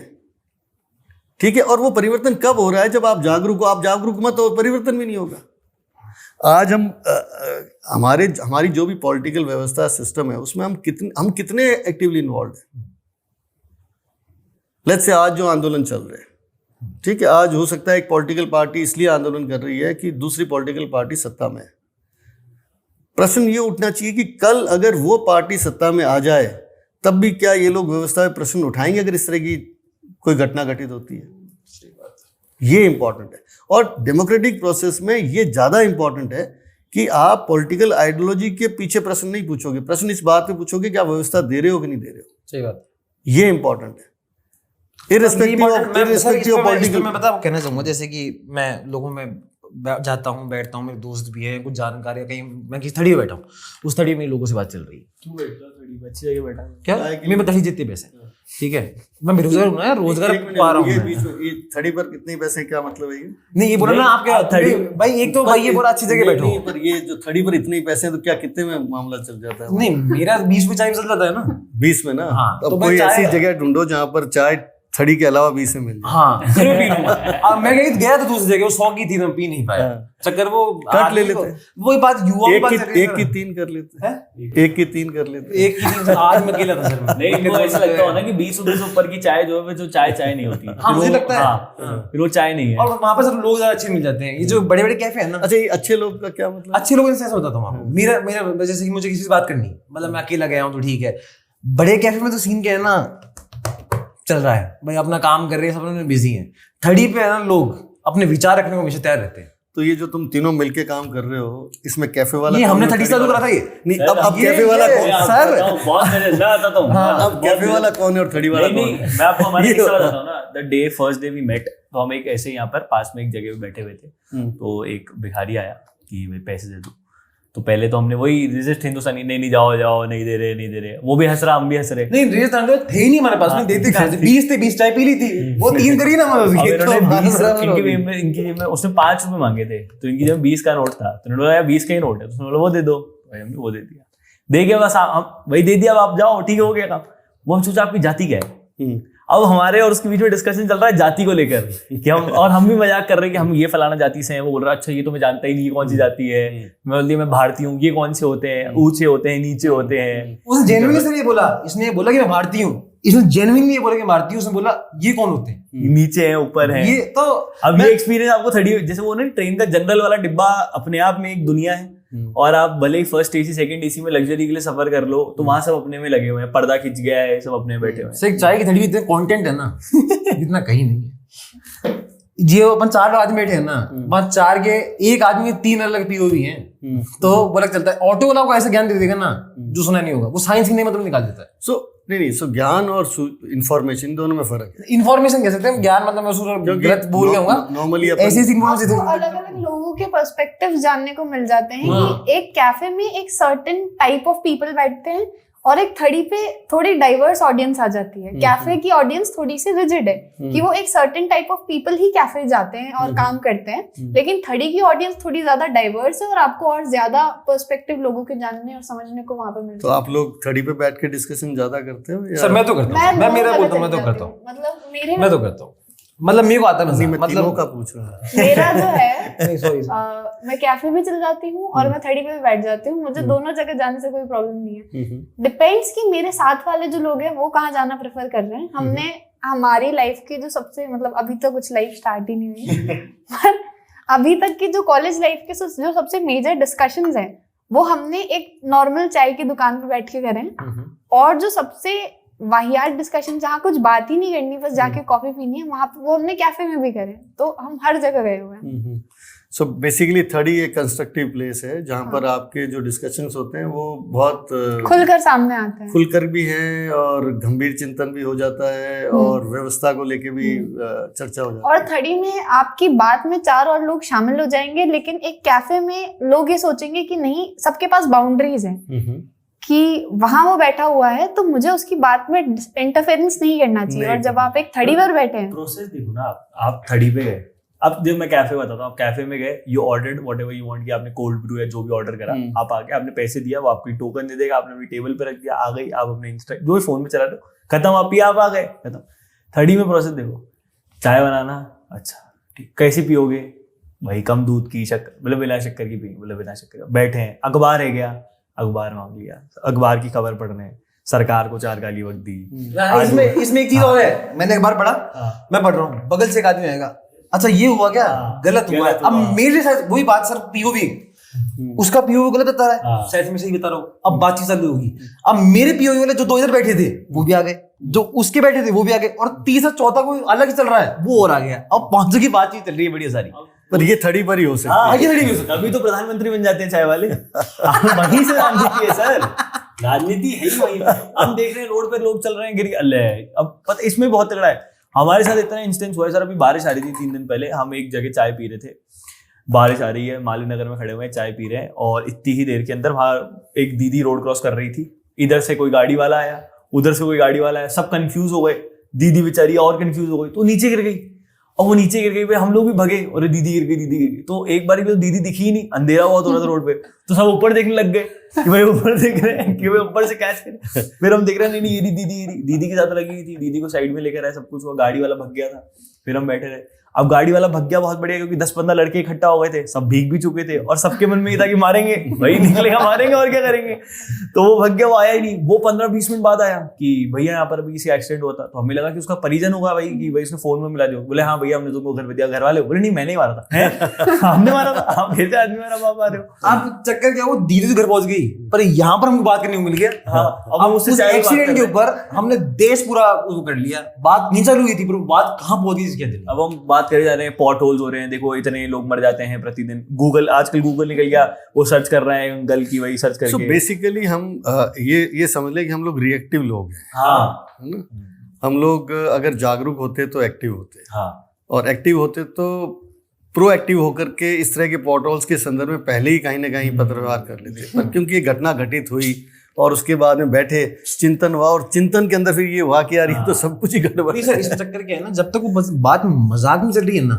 ठीक है। और वो परिवर्तन कब हो रहा है? जब आप जागरूक हो। आप जागरूक मत हो, परिवर्तन भी नहीं होगा। आज हमारी जो भी पॉलिटिकल व्यवस्था सिस्टम है उसमें हम कितने एक्टिवली इन्वॉल्व हैं। लेट्स से आज जो आंदोलन चल रहे हैं, ठीक है, आज हो सकता है एक पॉलिटिकल पार्टी इसलिए आंदोलन कर रही है कि दूसरी पॉलिटिकल पार्टी सत्ता में है। प्रश्न ये उठना चाहिए कि कल अगर वो पार्टी सत्ता में आ जाए तब भी क्या ये लोग व्यवस्था में प्रश्न उठाएंगे अगर इस तरह की कोई घटना घटित होती है? ये इंपॉर्टेंट है। और डेमोक्रेटिक प्रोसेस में ये ज़्यादा इंपॉर्टेंट है कि आप पॉलिटिकल आइडियोलॉजी के पीछे प्रश्न नहीं पूछोगे, प्रश्न इस बात पे पूछोगे कि आप व्यवस्था दे रहे हो कि नहीं दे रहे हो। सही बात, ये इंपॉर्टेंट है। Irrespective of political. मैं पता कहना चाहूंगा, जैसे कि मैं लोगों में जाता हूँ, बैठता हूँ, मेरे दोस्त भी हैं, कुछ जानकार है, कहीं मैं किसी थड़ी में बैठा हूँ, उस थड़ी में लोगों से बात चल रही है। क्यों बैठा थड़ी अच्छी जगह बैठा क्या मेरे में 10 जितने पैसे, ठीक है, मैं बेरोजगार हूँ ना, रोजगार पा रहा हूँ। ये थड़ी पर कितने पैसे, क्या मतलब है ये? नहीं ये बोला ना आपके थड़ी भाई, एक तो भाई ये बोला अच्छी जगह बैठो, पर ये जो थड़ी पर इतने पैसे तो क्या कितने में मामला चल जाता है? नहीं मेरा 20 में चाय चल जाता है ना, 20 में ना। हाँ, तो कोई ऐसी जगह ढूंढो जहाँ पर चाय थड़ी के अलावा 20 में मिल जाए। हाँ फिर मैं पी लूंगा। अब मैं कहीं गया था दूसरी जगह, वो 100 की थी, मैं पी नहीं पाया, चक्कर वो कट ले लेते, वही बात युवा एक की 3 कर लेते हैं, एक की 3 कर लेते, एक की 3। आज मैं अकेला था सर, नहीं वो ऐसा लगता हो ना कि 20 रुपए से ऊपर की चाय जो है जो चाय नहीं होती। हाँ मुझे लगता है फिर वो चाय नहीं है। और वहाँ पर सर लोग ज्यादा अच्छे मिल जाते हैं। ये जो बड़े बड़े कैफे है ना, अच्छा ये अच्छे लोग का क्या मतलब? अच्छे लोगों से ऐसा होता था आपको, मेरा जैसे कि मुझे किसी से बात करनी, मतलब मैं अकेला गया हूँ तो ठीक है। बड़े कैफे में तो सीन क्या है ना, चल रहा है भाई, अपना काम कर रहे हैं, सब लोग बिजी हैं। थड़ी पे है ना, लोग अपने विचार रखने को हमेशा तैयार रहते हैं। तो ये जो तुम तीनों मिलके काम कर रहे हो, इसमें कैफे वाला, ये हमने थड़ी चालू करा था ये नहीं, अब कैफे वाला कौन सर? बहुत मैं आता हूँ। अब कैफे वाला कौन है और थड़ी वाला कौन नहीं, है? मैं आपको हमारा किस्सा बताता हूँ ना। The day first day we met, तो हम एक ऐसे यहाँ पर पास में एक जगह पे बैठे हुए थे, तो एक भिखारी आया कि भाई पैसे दे दो। तो पहले तो हमने वही रेजिस्ट हिंदुस्तानी, नहीं जाओ, नहीं दे रहे, वो भी हंस रहा, हम भी हंस रहे। नहीं रेजिस्ट थे ही नहीं हमारे पास में, देते कहां से? 20 थे, 20 चाय पी ली थी, वो 3 करी ना मतलब। इनके उसने 5 रुपए मांगे थे, तो इनकी जब 20 का नोट था तो उन्होंने बोला 20 का ही नोट है, तो उसने बोला वो दे दो, भाई हमने वो दे दिया, दे के बस वही दे दिया, अब आप जाओ, ठीक हो गया काम। वो हम सोचा आपकी जाति क्या है। अब हमारे और उसके बीच में डिस्कशन चल रहा है जाति को लेकर कि हम भी मजाक कर रहे हैं कि हम ये फलाना जाति से हैं। वो बोल रहा है अच्छा ये तो मैं जानता ही नहीं, ये कौन सी जाति है। मैं बोलती मैं भारतीय हूँ, ये कौन से होते हैं, ऊंचे होते हैं, नीचे होते हैं। उसने जेन्युइनली से नहीं बोला, इसने बोला कि मैं भारतीय हूँ, इसने जेन्युइनली ये बोला कि भारतीय, उसने बोला ये कौन होते हैं, नीचे हैं, ऊपर हैं। ये तो अब ये एक्सपीरियंस आपको थर्डी, जैसे वो ना ट्रेन का जनरल वाला डिब्बा अपने आप में एक दुनिया है, और आप भले ही फर्स्ट एसी सेकंड एसी में लग्जरी के लिए सफर कर लो, तो वहां सब अपने में लगे हुए हैं, पर्दा खिंच गया है, सब अपने बैठे हुए हैं। सिर्फ चाय की थड़ी में इतना कंटेंट है ना, इतना कहीं नहीं है। जो अपन 4 आदमी बैठे हैं ना, वहां 4 के एक आदमी 3 अलग पीओवी हैं, तो बोला चलता है। ऑटो वाला को ऐसा ज्ञान दे देगा ना जो सुना नहीं होगा, वो साइंस की नहीं मतलब निकाल देता है। सो ज्ञान और इंफॉर्मेशन दोनों में फर्क है। इन्फॉर्मेशन कह सकते हैं, ज्ञान मतलब मैं गलत बोल गया हूँ नॉर्मली ऐसी इन्फॉर्मेशन। अलग अलग लोगों के पर्सपेक्टिव जानने को मिल जाते हैं कि एक कैफे में एक सर्टेन टाइप ऑफ पीपल बैठते हैं और एक थड़ी पे थोड़ी डाइवर्स ऑडियंस आ जाती है। कैफे की ऑडियंस थोड़ी सी रिजिड है कि वो एक certain type of people he cafe जाते हैं और काम करते हैं, लेकिन थड़ी की ऑडियंस थोड़ी ज्यादा डाइवर्स है और आपको और ज्यादा पर्सपेक्टिव लोगों के जानने और समझने को वहां पर मिलता है। तो आप लोग थड़ी पे बैठ के डिस्कशन ज्यादा करते हो या? सर मैं तो करता हूँ, मैं मेरा बोलता हूँ, मैं तो करता हूँ, मतलब मेरे मैं तो करता हूँ, मतलब मेरे को आता है, मतलब का पूछ रहा है मेरा जो है नहीं सॉरी मैं कैफे भी चल जाती हूँ और मैं थड़ी पे भी बैठ जाती हूँ, मुझे दोनों जगह जाने से कोई प्रॉब्लम नहीं है। डिपेंड्स कि मेरे साथ वाले जो लोग हैं वो कहाँ जाना प्रेफर कर रहे हैं। हमने हमारी लाइफ की जो सबसे मतलब अभी तो कुछ लाइफ स्टार्ट ही नहीं हुई पर अभी तक की जो कॉलेज लाइफ के जो सबसे मेजर डिस्कशंस हैं वो हमने एक नॉर्मल चाय की दुकान पे बैठ के करें, और जो सबसे वाहियात डिस्कशन जहाँ कुछ बात ही नहीं करनी बस जाके कॉफी पीनी है वहां वो हमने कैफे में भी करें। तो हम हर जगह गए हुए हैं। सो बेसिकली थड़ी एक कंस्ट्रक्टिव प्लेस है जहाँ पर आपके जो डिस्कशंस होते हैं वो बहुत खुलकर सामने आते हैं, खुलकर भी हैं और गंभीर चिंतन भी हो जाता है और व्यवस्था को लेके भी चर्चा हो जाती है। और थड़ी में आपकी बात में 4 और लोग शामिल हो जाएंगे, लेकिन एक कैफे में लोग ये सोचेंगे कि नहीं, सबके पास बाउंड्रीज हैं कि वहां वो बैठा हुआ है तो मुझे उसकी बात में इंटरफेरेंस नहीं करना चाहिए। और जब आप एक थड़ी पर बैठे हैं, प्रोसेस देखो ना, आप थड़ी पे गए, अब जब मैं कैफे बताता हूँ, आप कैफे में गए, you ordered whatever you want, कि आपने कोल्ड ब्रू या जो भी ऑर्डर करा, आप आके आपने पैसे दिया, वो आपकी टोकन दे देगा, आपने अपनी टेबल पे रख दिया, आ गई, आप अपने इंस्टा जो भी फोन पे चला रहे हो, खत्म, आप पिया, आप आ गए, खत्म। थड़ी में प्रोसेस देखो, चाय बनाना, अच्छा ठीक, कैसी पियोगे भाई, कम दूध की, शक्कर मतलब बिना शक्कर की पिएंगे, मतलब बिना शक्कर, बैठे हैं, अखबार है गया, अखबार मांग लिया, अखबार की खबर पढ़ने, सरकार को 4 गाली वक्त दी। इसमें एक चीज और है, मैंने अखबार पढ़ा, मैं पढ़ रहा हूँ, बगल से एक आदमी आएगा, अच्छा ये हुआ क्या, गलत हुआ। अब मेरे साथ वही बात, सर पीओवी, उसका पीओवी गलत बता रहा है, शायद मैं सही बता रहा हूँ, अब बातचीत चालू होगी। अब मेरे पीओवी वाले जो 2 इधर बैठे थे वो भी आ गए, जो उसके बैठे थे वो भी आ गए, और तीसरा चौथा कोई अलग ही चल रहा है वो और आ गया। अब 5 की बातचीत चल रही है बढ़िया सारी, पर ये थड़ी पर ही हो सकती है। ये थड़ी हो सकता है। अभी तो प्रधानमंत्री बन जाते हैं चाय वाले। वहीं से राजनीति है सर, राजनीति है ही वहीं। हम देख रहे हैं रोड पे लोग चल रहे हैं गिर के, अब पता इसमें बहुत तगड़ा है। हमारे साथ इतना इंस्टेंस हुआ है सर, अभी बारिश आ रही थी 3 दिन पहले, हम एक जगह चाय पी रहे थे, बारिश आ रही है, माली नगर में खड़े हुए हैं, चाय पी रहे हैं, और इतनी ही देर के अंदर वहां एक दीदी रोड क्रॉस कर रही थी, इधर से कोई गाड़ी वाला आया, उधर से कोई गाड़ी वाला आया, सब कंफ्यूज हो गए, दीदी बेचारी और कंफ्यूज हो गई, तो नीचे गिर गई, और वो नीचे गिर गई, हम लोग भी भगे, और दीदी गिर गई, दीदी गिर गई। तो एक बार तो दीदी दिखी ही नहीं, अंधेरा हुआ थोड़ा सा रोड पे, तो सब ऊपर देखने लग गए कि भाई ऊपर देख रहे हैं, कि भाई ऊपर से कैच करें। फिर हम देख रहे हैं, नहीं ये दीदी के साथ लगी थी, दीदी को साइड में लेकर आए, सब कुछ हुआ, गाड़ी वाला भग गया था, फिर हम बैठे रहे। अब गाड़ी वाला भग गया, बहुत बढ़िया, क्योंकि 10-15 लड़के इकट्ठा हो गए थे, सब भीग भी चुके थे, और सबके मन में ये था कि मारेंगे भाई, निकलेगा मारेंगे और क्या करेंगे। तो वो भग गया, वो आया ही नहीं। वो 15-20 मिनट बाद आया कि भैया यहाँ पर अभी किसी एक्सीडेंट हुआ था, तो हमें लगा कि उसका परिजन होगा भाई, कि भाई उसने फोन में मिला दिया। बोले हाँ भैया हमने तुमको घर पे दिया। घर वाले बोले नहीं मैंने मारा था। हमने मारा था, आप कैसे आदमी मारा, बाप आ रहे हो आप। चक्कर क्या, वो दीदी तो घर पहुंच गई, पर यहाँ पर हमको बात करने को मिल गया। अब उस एक्सीडेंट के ऊपर हमने देश पूरा कर लिया, बात नहीं चालू हुई थी, पर बात कहाँ पहुंच गई इसके दिन। अब हम बात करे जा रहे हैं, पॉट होल्स हो रहे हैं, देखो इतने लोग मर जाते हैं प्रतिदिन। गूगल, आजकल गूगल निकल गया, वो सर्च कर रहे हैं गल की, वही सर्च करके। सो बेसिकली हम ये समझ लें कि हम लोग रिएक्टिव लोग हैं, हाँ, है ना। हम लोग अगर जागरूक होते तो एक्टिव होते, हाँ, और एक्टिव होते तो प्रोएक्टिव होकर के इस तरह के पॉटहोल्स के संदर्भ में पहले ही कहीं ना कहीं पत्रव्यवहार कर लेते। पर क्योंकि ये घटना घटित हुई और उसके बाद में बैठे, चिंतन हुआ, और चिंतन के अंदर फिर ये हुआ कि यार ये तो सब कुछ ही गड़बड़ है। इस चक्कर क्या है ना, जब तक वो बात मजाक में चल रही है ना,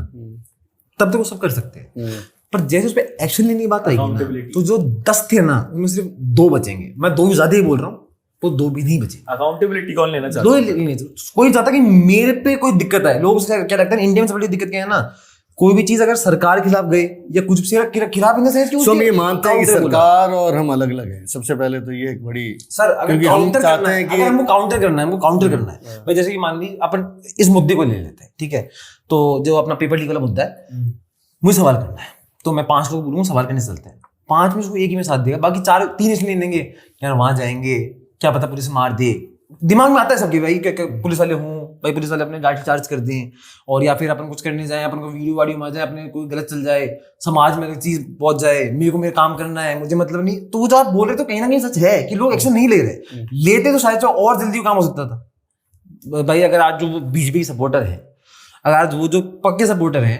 तब तक वो सब कर सकते हैं, पर जैसे उस पर एक्शन लेने की बात आएगी ना, तो जो 10 थे ना, उनमें सिर्फ 2 बचेंगे। मैं 2 ज्यादा ही बोल रहा हूँ, तो 2 भी नहीं बचे। अकाउंटेबिलिटी कौन लेना चाहता 2 ही लेने। कोई चाहता कि मेरे पे कोई दिक्कत है। लोग क्या लगता है, इंडिया में सबसे बड़ी दिक्कत क्या है ना, कोई भी चीज अगर सरकार के खिलाफ गए या कुछ खिलाफ, सो हम ये मानते हैं कि सरकार और हम अलग अलग हैं। सबसे पहले तो ये एक बड़ी, सर अगर काउंटर करना है, अगर हमको काउंटर करना है, हमको काउंटर करना है भाई। जैसे कि मान ली अपन इस मुद्दे को ले लेते हैं, ठीक है, तो जो अपना पेपर लीक वाला मुद्दा है, मुझे सवाल करना है, तो मैं 5 लोग बोलूंगा सवाल करने चलते हैं, 5 में उसको एक ही में साथ देगा, बाकी 3 इसलिए लेंगे यार वहां जाएंगे, क्या पता पुलिस मार दे। दिमाग में आता है सबके भाई, क्या पुलिस वाले हूँ भाई, पुलिस वाले अपने लाठी चार्ज कर दें, और या फिर अपन कुछ करने जाए, अपन को वीडियो मार जाए, अपने कोई गलत चल जाए, समाज में चीज पहुंच जाए, मेरे को मेरा काम करना है, मुझे मतलब नहीं। तो वो जो आप बोल रहे तो कहीं ना कहीं सच है कि लोग एक्शन नहीं ले रहे, लेते तो शायद और जल्दी काम हो सकता था भाई। अगर आज जो बीजेपी सपोर्टर है, अगर आज वो जो पक्के सपोर्टर हैं,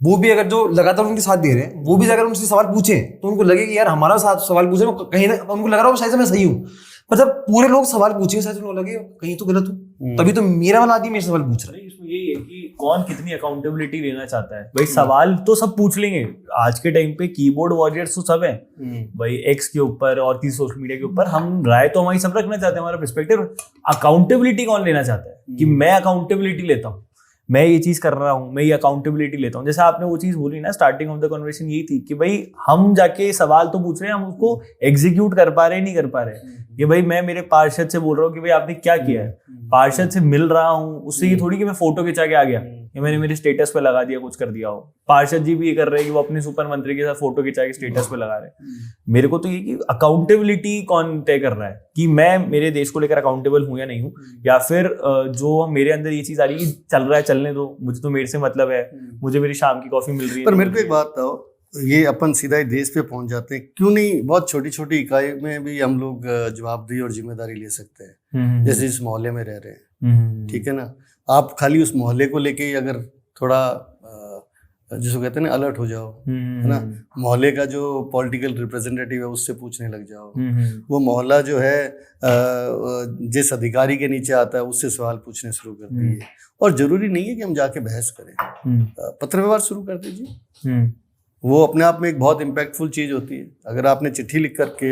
वो भी अगर जो लगातार उनके साथ दे रहे हैं, वो भी अगर उनसे सवाल पूछे तो उनको लगे कि यार हमारा साथ सवाल पूछे, कहीं ना उनको लग रहा हो शायद मैं सही हूँ। पर जब पूरे लोग सवाल पूछेंगे, शायद उनको लगे कहीं तो गलत हूँ, तभी तो मेरा वाला आदमी मेरे सवाल पूछ रहा है। इसमें यही है कि कौन कितनी अकाउंटेबिलिटी लेना चाहता है भाई। सवाल तो सब पूछ लेंगे, आज के टाइम पे कीबोर्ड वॉरियर्स तो सब है भाई, एक्स के ऊपर और किसी सोशल मीडिया के ऊपर। हम राय तो हमारी सब रखना चाहते हैं, हमारा पर्सपेक्टिव। अकाउंटेबिलिटी कौन लेना चाहता है कि मैं अकाउंटेबिलिटी लेता हूँ, मैं ये चीज कर रहा हूँ, मैं ये अकाउंटेबिलिटी लेता हूँ। जैसे आपने वो चीज बोली ना स्टार्टिंग ऑफ द कन्वर्सेशन, यही थी कि भाई हम जाके सवाल तो पूछ रहे हैं, हम उसको एग्जीक्यूट कर पा रहे नहीं कर पा रहे। ये भाई मैं मेरे पार्षद से बोल रहा हूँ कि भाई आपने क्या किया है, पार्षद से मिल रहा हूँ, उससे ये थोड़ी कि मैं फोटो खिंचा के आ गया या मैंने मेरे स्टेटस पे लगा दिया, कुछ कर दिया हो। पार्षद जी भी ये कर रहे हैं कि वो अपने सुपर मंत्री के साथ फोटो खिंचा के स्टेटस पे लगा रहे हैं। मेरे को तो ये कि अकाउंटेबिलिटी कौन तय कर रहा है कि मैं मेरे देश को लेकर अकाउंटेबल हूँ या नहीं हूँ, या फिर जो मेरे अंदर ये चीज आ रही है चल रहा है, चलने दो, मुझे तो मेरे से मतलब है, मुझे मेरी शाम की कॉफी मिल रही है। पर मेरे को एक बात बताओ, ये अपन सीधा ही देश पे पहुंच जाते हैं, क्यों नहीं बहुत छोटी छोटी इकाई में भी हम लोग जवाबदेही और जिम्मेदारी ले सकते हैं। जैसे इस मोहल्ले में रह रहे हैं, ठीक है ना, आप खाली उस मोहल्ले को लेके अगर थोड़ा जिसको कहते हैं ना अलर्ट हो जाओ, है ना। मोहल्ले का जो पॉलिटिकल रिप्रेजेंटेटिव है उससे पूछने लग जाओ, वो मोहल्ला जो है जिस अधिकारी के नीचे आता है उससे सवाल पूछने शुरू कर दिए। और जरूरी नहीं है कि हम जाके बहस करें, पत्र व्यवहार शुरू कर दीजिए, वो अपने आप में एक बहुत इम्पैक्टफुल चीज़ होती है। अगर आपने चिट्ठी लिख करके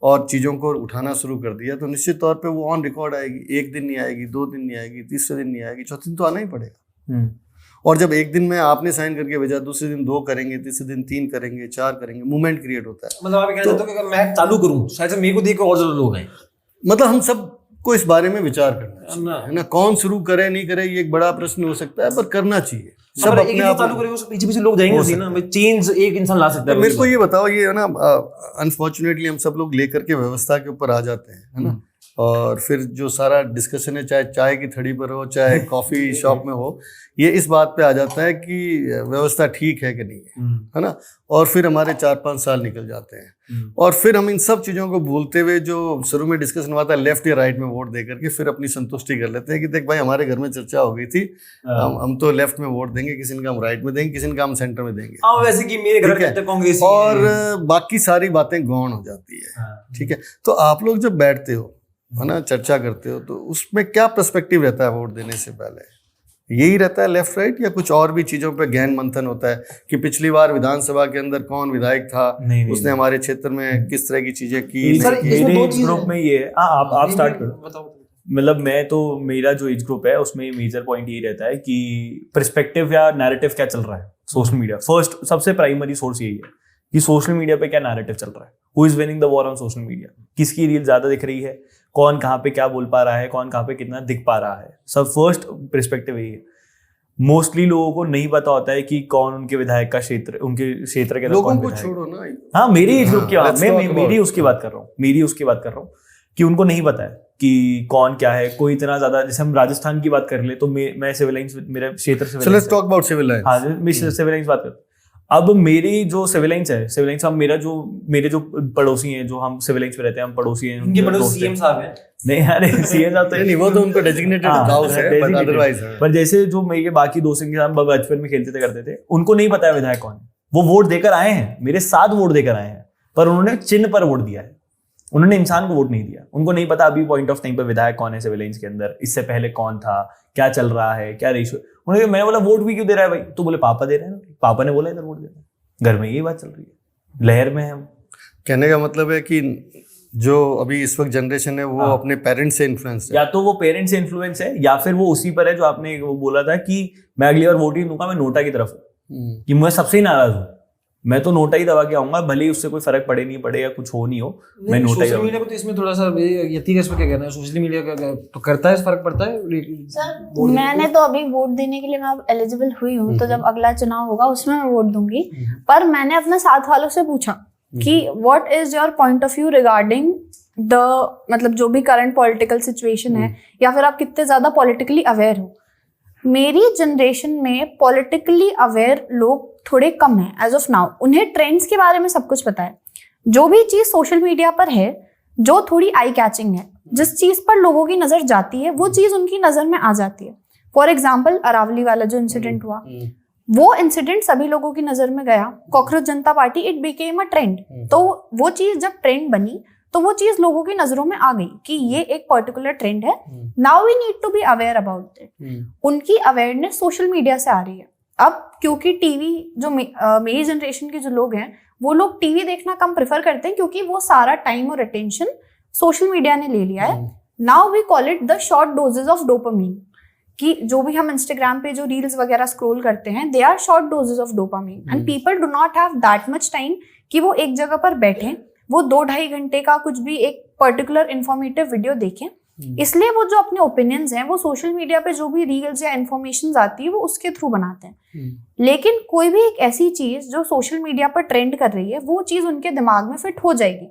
और चीज़ों को उठाना शुरू कर दिया तो निश्चित तौर पे वो ऑन रिकॉर्ड आएगी। एक दिन नहीं आएगी, 2 दिन नहीं आएगी, तीसरे दिन नहीं आएगी, चौथे दिन तो आना ही पड़ेगा। और जब एक दिन में आपने साइन करके भेजा, दूसरे दिन 2 करेंगे, तीसरे दिन 3 करेंगे, 4 करेंगे, मूवमेंट क्रिएट होता है। मतलब आप कहना चाहते हो कि अगर मैं चालू करूं शायद मेरे को देख के और ज्यादा लोग आए। मतलब हम सबको इस बारे में विचार करना चाहिए, है ना। कौन शुरू करे नहीं करे ये एक बड़ा प्रश्न हो सकता है, पर करना चाहिए। सब अपने आप चालू करेंगे पीछे पीछे लोग जाएंगे ना, चेंज एक इंसान ला सकता है। मेरे को ये बताओ, ये है ना अनफॉर्चुनेटली हम सब लोग लेकर के व्यवस्था के ऊपर आ जाते हैं, है ना। और फिर जो सारा डिस्कशन है, चाहे चाय की थड़ी पर हो, चाहे कॉफी शॉप में हो, ये इस बात पे आ जाता है कि व्यवस्था ठीक है कि नहीं है ना। और फिर हमारे 4-5 साल निकल जाते हैं और फिर हम इन सब चीज़ों को भूलते हुए जो शुरू में डिस्कशन हुआ था लेफ्ट या राइट में वोट दे करके, फिर अपनी संतुष्टि कर लेते हैं कि देख भाई हमारे घर में चर्चा हो गई थी, हम तो लेफ्ट में वोट देंगे, किसी का हम राइट में देंगे, किसी का हम सेंटर में देंगे। वैसे कि मेरे घर में कांग्रेस और बाकी सारी बातें गौण हो जाती है, ठीक है। तो आप लोग जब बैठते हो, है ना, चर्चा करते हो, तो उसमें क्या पर्सपेक्टिव रहता है वोट देने से पहले? यही रहता है लेफ्ट राइट, या कुछ और भी चीजों पे गहन मंथन होता है कि पिछली बार विधानसभा के अंदर कौन विधायक था, उसने हमारे क्षेत्र में किस तरह की चीजें की? सर इसमें 2 ग्रुप में ये है, आप स्टार्ट करो। मतलब मैं तो, मेरा जो एज ग्रुप है उसमें मेजर पॉइंट ये रहता है कि पर्सपेक्टिव या नैरेटिव क्या चल रहा है सोशल मीडिया। फर्स्ट सबसे प्राइमरी सोर्स यही है कि सोशल मीडिया पे क्या नैरेटिव चल रहा है, who is winning the war on social media, किसकी रील ज्यादा दिख रही है, कौन कहाँ पे क्या बोल पा रहा है, कौन कहाँ पे कितना दिख पा रहा है। सब फर्स्ट पर्सपेक्टिव यही है। मोस्टली लोगों को नहीं पता होता है कि कौन उनके विधायक का क्षेत्र, उनके क्षेत्र के लोगों को छोड़ो ना। हाँ, मेरी एज ग्रुप की बात, मैं मेरी उसकी बात कर रहा हूँ कि उनको नहीं पता है कि कौन क्या है। कोई इतना ज्यादा, जैसे हम राजस्थान की बात कर ले तो मैं सिविल लाइंस, मेरा क्षेत्र Civil Lines, talk about Civil Lines. हाँ, मैं सिविल लाइंस बात करता। अब मेरी जो सिविल लाइंस है, सिविल लाइंस, हम मेरे जो पड़ोसी हैं, जो हम सिविल लाइंस में रहते हैं, हम पड़ोसी हैं, उनके पड़ोसी सीएम साहब हैं। नहीं अरे सीएम साहब तो नहीं, वो तो उनको डेजिग्नेटेड हाउस है, बट अदरवाइज है। पर जैसे जो मेरे बाकी दोस्तों के साथ बचपन में खेलते थे करते थे, उनको नहीं पता है विधायक कौन है। वो वोट देकर आए हैं, मेरे साथ वोट देकर आए हैं, पर उन्होंने चिन्ह पर वोट दिया है, उन्होंने इंसान को वोट नहीं दिया। उनको नहीं पता अभी पॉइंट ऑफ टाइम पर विधायक कौन है सिविल लाइंस के अंदर, इससे पहले कौन था, क्या चल रहा है, क्या रेशियो। उन्होंने, मैं बोला वोट भी क्यों दे रहा है भाई, तो बोले पापा दे रहे हैं, पापा ने बोला इधर वोट देना। घर में यही बात चल रही है, लहर में है हम। कहने का मतलब है कि जो अभी इस वक्त जनरेशन है वो अपने पेरेंट्स से इन्फ्लुएंस है, या तो वो पेरेंट्स से इन्फ्लुएंस है, या फिर वो उसी पर है जो आपने वो बोला था कि मैं अगली बार वोट ही दूंगा, मैं नोटा की तरफ हूँ, कि मैं सबसे ही नाराज हूँ, मैं तो नोटा ही दबा के आऊंगा, भले ही उससे कोई फर्क पड़े नहीं पड़े या कुछ हो नहीं हो, मैं नोटा ही। सोशल मीडिया को तो इसमें थोड़ा सा यति का क्या कहना है, सोशल मीडिया का तो करता है, फर्क पड़ता है। सर मैंने तो अभी वोट देने के लिए मैं एलिजिबल हुई हूँ, तो जब अगला चुनाव होगा उसमें मैं वोट दूंगी। पर मैंने अपने साथ वालों से पूछा कि what is your point of view regarding the, मतलब जो भी करंट पॉलिटिकल सिचुएशन है, या फिर आप कितने ज्यादा पॉलिटिकली अवेयर हो। मेरी जनरेशन में पॉलिटिकली अवेयर लोग थोड़े कम हैं एज ऑफ नाउ। उन्हें ट्रेंड्स के बारे में सब कुछ पता है, जो भी चीज सोशल मीडिया पर है जो थोड़ी आई कैचिंग है, जिस चीज पर लोगों की नजर जाती है वो चीज उनकी नजर में आ जाती है। फॉर एग्जाम्पल अरावली वाला जो इंसिडेंट हुआ, वो इंसिडेंट सभी लोगों की नजर में गया, cockroach Janta party, it became a trend. तो वो चीज जब ट्रेंड बनी तो वो चीज लोगों की नजरों में आ गई कि ये एक पर्टिकुलर ट्रेंड है, now we need to be aware about it. उनकी अवेयरनेस सोशल मीडिया से आ रही है। अब क्योंकि टीवी, जो मेरी जनरेशन के जो लोग हैं वो लोग टीवी देखना कम प्रेफर करते हैं, क्योंकि वो सारा टाइम और अटेंशन सोशल मीडिया ने ले लिया है। Now we call it the short doses of dopamine, कि जो भी हम इंस्टाग्राम पे जो रील्स वगैरह स्क्रॉल करते हैं, they are short doses of dopamine, and people do not have that much time कि वो एक जगह पर बैठें, वो 2-2.5 घंटे का कुछ भी एक पर्टिकुलर इंफॉर्मेटिव वीडियो देखें। इसलिए वो जो अपने ओपिनियंस हैं वो सोशल मीडिया पे जो भी रील्स या इन्फॉर्मेशन आती है वो उसके थ्रू बनाते हैं। लेकिन कोई भी एक ऐसी चीज जो सोशल मीडिया पर ट्रेंड कर रही है, वो चीज उनके दिमाग में फिट हो जाएगी।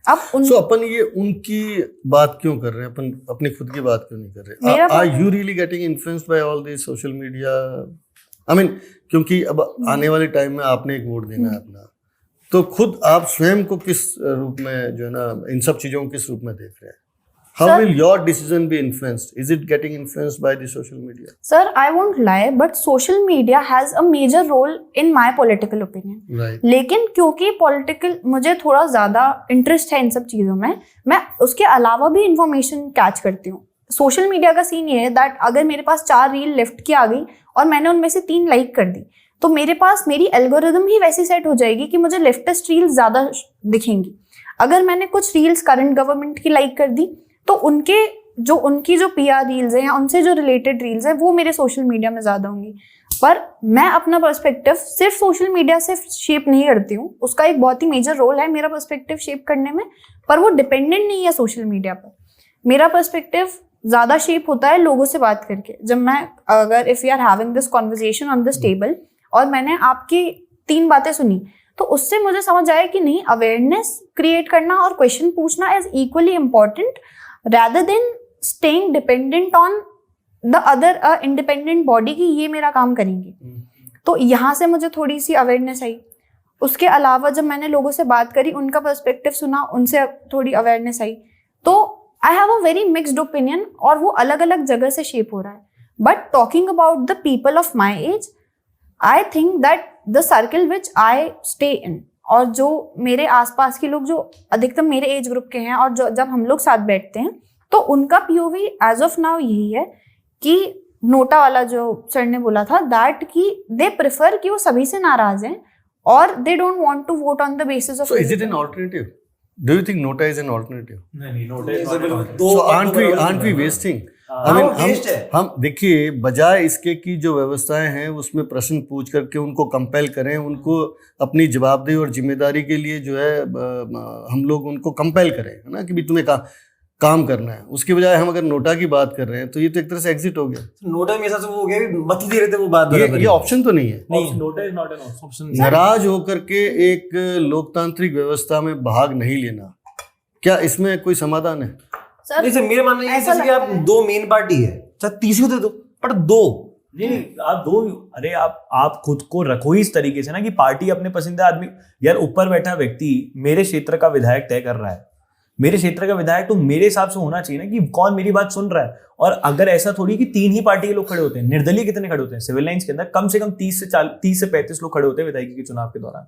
अब अपन ये उनकी बात क्यों कर रहे हैं, अपन अपनी खुद की बात क्यों नहीं कर रहे? Are you really getting influenced by all this social media? I mean, क्योंकि अब आने वाले टाइम में आपने एक वोट देना है अपना, तो खुद आप स्वयं को किस रूप में, जो है ना, इन सब चीजों को किस रूप में देख रहे हैं? How Sir- will your decision be influenced? Is it getting influenced by the social media? Sir, I won't lie, but social media has a major role in my political opinion. Right. लेकिन क्योंकि political मुझे थोड़ा ज़्यादा interest है इन सब चीज़ों में, मैं उसके अलावा भी इंफॉर्मेशन कैच करती हूँ. सोशल मीडिया का सीन ये है दैट अगर मेरे पास 4 रील लेफ्ट की आ गई और मैंने उनमें से 3 लाइक कर दी, तो मेरे पास मेरी एल्गोरिदम ही वैसी सेट हो जाएगी कि मुझे लेफ्टिस्ट रील्स ज़्यादा दिखेंगी. अगर मैंने कुछ रील्स करंट गवर्नमेंट की लाइक कर दी, तो उनकी जो PR रील्स हैं या उनसे जो रिलेटेड रील्स हैं वो मेरे सोशल मीडिया में ज़्यादा होंगी. पर मैं अपना पर्सपेक्टिव सिर्फ सोशल मीडिया से शेप नहीं करती हूँ, उसका एक बहुत ही मेजर रोल है मेरा पर्सपेक्टिव शेप करने में, पर वो डिपेंडेंट नहीं है सोशल मीडिया पर. मेरा पर्सपेक्टिव ज़्यादा शेप होता है लोगों से बात करके. जब मैं अगर if you are having this conversation on this table और मैंने आपकी 3 बातें सुनी, तो उससे मुझे समझ आया कि नहीं, अवेयरनेस क्रिएट करना और क्वेश्चन पूछना is equally important rather than staying dependent on the other independent body कि ये मेरा काम करेंगे. तो यहाँ से मुझे थोड़ी सी अवेयरनेस आई. उसके अलावा जब मैंने लोगों से बात करी, उनका पर्सपेक्टिव सुना, उनसे थोड़ी अवेयरनेस आई. तो I have a very mixed opinion और वो अलग अलग जगह से शेप हो रहा है. But talking about the people of my age, I think that the circle which I stay in, और जो मेरे आसपास के लोग जो अधिकतम मेरे एज ग्रुप के हैं और जो जब हम लोग साथ बैठते हैं, तो उनका POV एज ऑफ नाउ यही है कि नोटा वाला जो सर ने बोला था दैट कि दे प्रेफर कि वो सभी से नाराज हैं और they don't want to vote on the basis of. So is it an alternative? Do you think Nota is an alternative? नहीं, NOTA is not. So aren't we wasting? I mean, हम देखिए, बजाय इसके की जो व्यवस्थाएं हैं उसमें प्रश्न पूछ करके उनको कंपेल करें, उनको अपनी जवाबदेही और जिम्मेदारी के लिए जो है हम लोग उनको कंपेल करें, है ना, कि भी तुम्हें काम करना है. उसके बजाय हम अगर नोटा की बात कर रहे हैं तो ये तो एक तरह से एग्जिट हो गया. नोटा में ऐसा वो हो गया, मत ही दे रहे थे वो बात. ये ऑप्शन तो नहीं है. नहीं, NOTA is not an option. नाराज होकर के एक लोकतांत्रिक व्यवस्था में भाग नहीं लेना, क्या इसमें कोई समाधान है? सर, जैसे मेरा मानना ये है जैसे कि आप 2 मेन पार्टी है, चाहे तीसरी दे दो, पर 2 नहीं, आप 2, अरे आप खुद को रखो ही इस तरीके से ना कि पार्टी अपने पसंदीदा आदमी. यार, ऊपर बैठा व्यक्ति मेरे क्षेत्र का विधायक तय कर रहा है. मेरे क्षेत्र का विधायक तो मेरे हिसाब से होना चाहिए ना कि कौन मेरी बात सुन रहा है. और अगर ऐसा थोड़ी कि 3 ही पार्टी के लोग खड़े होते हैं. निर्दलीय कितने खड़े होते हैं सिविल लाइंस के अंदर? कम से कम 30 से 35 लोग खड़े होते हैं विधायकी के चुनाव के दौरान.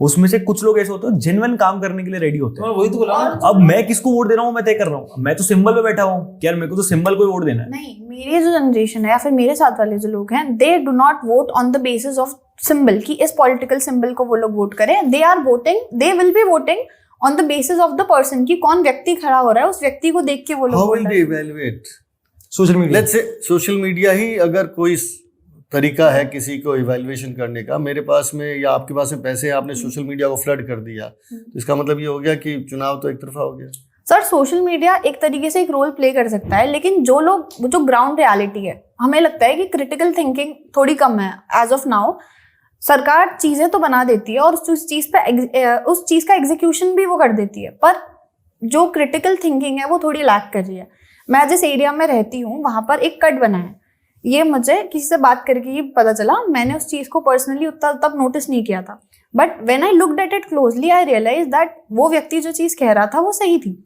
उसमें से कुछ लोग ऐसे होते हैं जिनवन काम करने के लिए रेडी होते हैं. वही तो बोला. अब मैं किसको वोट दे रहा हूँ मैं तय कर रहा हूँ. मैं तो सिंबल पे बैठा हूँ कि यार मेरे को तो सिंबल को वोट देना है. नहीं, मेरी जो जनरेशन है या फिर मेरे साथ वाले जो लोग हैं, they do not vote on the basis of symbol कि इस पॉलिटिकल सिंबल को वो लोग वोट करें. They are voting, they will be voting on the basis of the person कि कौन व्यक्ति खड़ा हो रहा है, उस व्यक्ति को देख के वो लोग. How will they evaluate? Social media. Let's say social media ही अगर कोई तरीका है किसी को इवैल्यूएशन करने का, मेरे पास में या आपके पास में पैसे हैं, आपने सोशल मीडिया को फ्लड कर दिया, तो इसका मतलब ये हो गया कि चुनाव तो एक तरफा हो गया. सर, सोशल मीडिया एक तरीके से एक रोल प्ले कर सकता है, लेकिन जो ग्राउंड रियलिटी है, हमें लगता है कि क्रिटिकल थिंकिंग थोड़ी कम है एज ऑफ नाउ. सरकार चीजें तो बना देती है और उस चीज का एग्जीक्यूशन भी वो कर देती है, पर जो क्रिटिकल थिंकिंग है वो थोड़ी लैक कर रही है. मैं जिस एरिया में रहती हूँ वहां पर एक कट बना है. ये मुझे किसी से बात करके ही पता चला. मैंने उस चीज को पर्सनली उतना तब नोटिस नहीं किया था, but when I looked at it closely I realize that वो व्यक्ति जो चीज कह रहा था वो सही थी.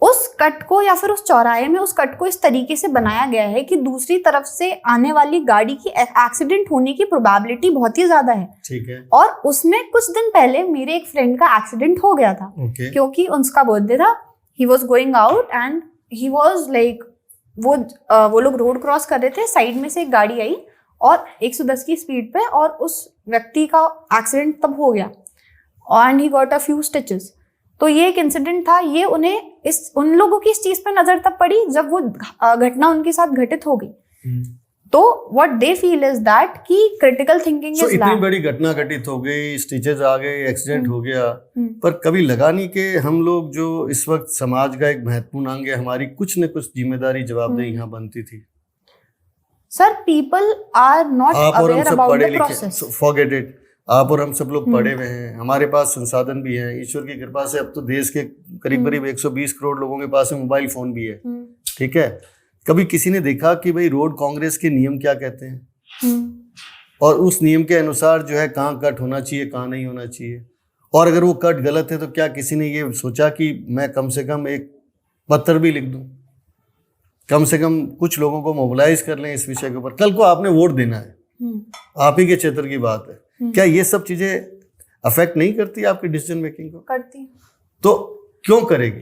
उस कट को या फिर उस चौराहे में उस कट को इस तरीके से बनाया गया है कि दूसरी तरफ से आने वाली गाड़ी की एक्सीडेंट होने की प्रोबेबिलिटी बहुत ही ज्यादा है. ठीक है. और उसमें कुछ दिन पहले मेरे एक फ्रेंड का एक्सीडेंट हो गया था. Okay. क्योंकि उसका बर्थडे था. He was going out and he was like, वो लोग रोड क्रॉस कर रहे थे, साइड में से एक गाड़ी आई और 110 की स्पीड पे, और उस व्यक्ति का एक्सीडेंट तब हो गया and he got a few stitches. तो ये एक इंसिडेंट था. ये उन लोगों की इस चीज पे नजर तब पड़ी जब वो घटना उनके साथ घटित हो गई. तो what they feel is that कि क्रिटिकल थिंकिंग इज इतनी बड़ी घटना घटित हो गई, स्टिचेस आ गए, एक्सीडेंट हो गया, पर कभी लगा नहीं कि हम लोग जो इस वक्त समाज का एक महत्वपूर्ण अंग है, हमारी कुछ न कुछ जिम्मेदारी जवाबदेही यहाँ बनती थी. Sir, people are not aware about the process. Forget it. आप और हम सब लोग पढ़े हुए हैं, हमारे पास संसाधन भी है, ईश्वर की कृपा से अब तो देश के करीब 120 करोड़ लोगों के पास में मोबाइल फोन भी है. ठीक है. कभी किसी ने देखा कि भाई रोड कांग्रेस के नियम क्या कहते हैं, और उस नियम के अनुसार जो है कहाँ कट होना चाहिए, कहाँ नहीं होना चाहिए, और अगर वो कट गलत है तो क्या किसी ने ये सोचा कि मैं कम से कम एक पत्र भी लिख दूं, कम से कम कुछ लोगों को मोबिलाइज कर लें इस विषय के ऊपर। कल को आपने वोट देना है, आप ही के क्षेत्र की बात है, क्या ये सब चीजें अफेक्ट नहीं करती आपकी डिसीजन मेकिंग को? करती। तो क्यों करेगी?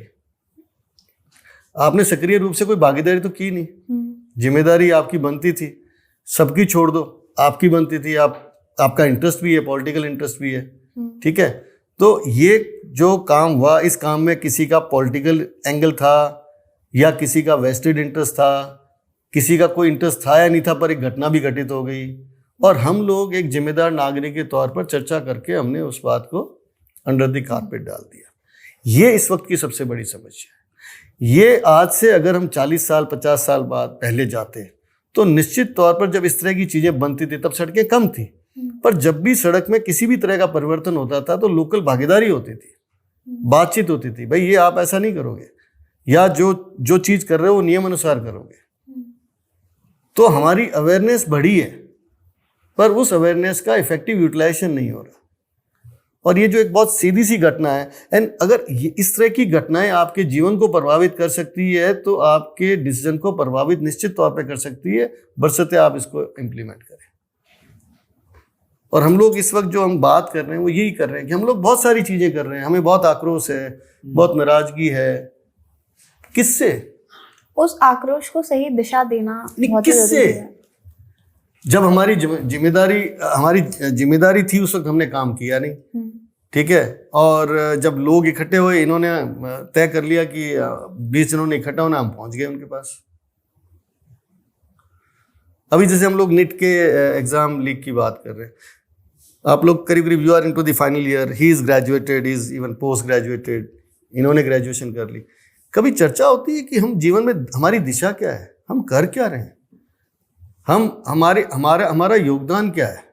आपने सक्रिय रूप से कोई भागीदारी तो की नहीं, जिम्मेदारी आपकी बनती थी, सबकी छोड़ दो, आपकी बनती थी, आपका इंटरेस्ट भी है, पॉलिटिकल इंटरेस्ट भी है, ठीक है। तो ये जो काम हुआ, इस काम में किसी का पॉलिटिकल एंगल था या किसी का वेस्टेड इंटरेस्ट था, किसी का कोई इंटरेस्ट था या नहीं था, पर एक घटना भी घटित हो गई और हम लोग एक जिम्मेदार नागरिक के तौर पर चर्चा करके हमने उस बात को अंडर द कारपेट डाल दिया। ये इस वक्त की सबसे बड़ी समस्या है। ये आज से अगर हम 40 साल 50 साल बाद पहले जाते तो निश्चित तौर पर जब इस तरह की चीज़ें बनती थी तब सड़कें कम थी, पर जब भी सड़क में किसी भी तरह का परिवर्तन होता था तो लोकल भागीदारी होती थी, बातचीत होती थी, भाई ये आप ऐसा नहीं करोगे या जो चीज़ कर रहे हो वो नियम अनुसार करोगे। तो हमारी अवेयरनेस बढ़ी है, पर उस अवेयरनेस का इफेक्टिव यूटिलाइजेशन नहीं हो रहा। और ये जो एक बहुत सीधी सी घटना है, एंड अगर इस तरह की घटनाएं आपके जीवन को प्रभावित कर सकती है तो आपके डिसीजन को प्रभावित निश्चित तौर पे कर सकती है, बशर्ते आप इसको इम्प्लीमेंट करें। और हम लोग इस वक्त जो हम बात कर रहे हैं वो यही कर रहे हैं कि हम लोग बहुत सारी चीज़ें कर रहे हैं, हमें बहुत आक्रोश है, बहुत नाराजगी है। किससे? उस आक्रोश को सही दिशा देना बहुत किससे? जरूरी है। जब हमारी जिम्मेदारी थी उस वक्त हमने काम किया नहीं, ठीक है। और जब लोग इकट्ठे हुए, इन्होंने तय कर लिया कि 20 जनों ने इकट्ठा होना, हम पहुंच गए उनके पास। अभी जैसे हम लोग नीट के एग्जाम लीक की बात कर रहे हैं, आप लोग करीब करीब you are into the final year, he is graduated, he is even post graduated, इन्होंने ग्रेजुएशन कर ली। कभी चर्चा होती है कि हम जीवन में हमारी दिशा क्या है, हम कर क्या रहे हैं, हमारा योगदान क्या है,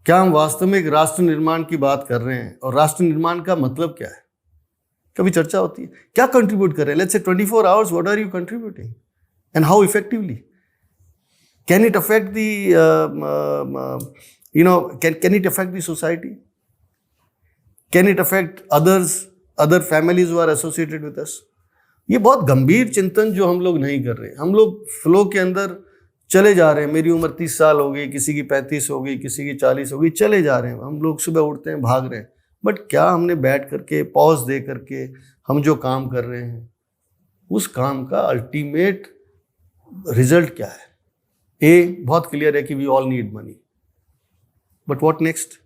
क्या हम वास्तव में एक राष्ट्र निर्माण की बात कर रहे हैं और राष्ट्र निर्माण का मतलब क्या है? कभी चर्चा होती है क्या कंट्रीब्यूट कर रहे हैं? Let's say 24 hours, what are you contributing and how effectively? Can it affect can it affect the society? Can it affect other families who are associated with us? ये बहुत गंभीर चिंतन जो हम लोग नहीं कर रहे। हम लोग फ्लो के अंदर चले जा रहे हैं। मेरी उम्र 30 साल हो गई, किसी की 35 हो गई, किसी की 40 हो गई, चले जा रहे हैं। हम लोग सुबह उठते हैं, भाग रहे हैं, बट क्या हमने बैठ करके पॉज दे करके हम जो काम कर रहे हैं उस काम का अल्टीमेट रिजल्ट क्या है? बहुत क्लियर है कि we all need money, but what next?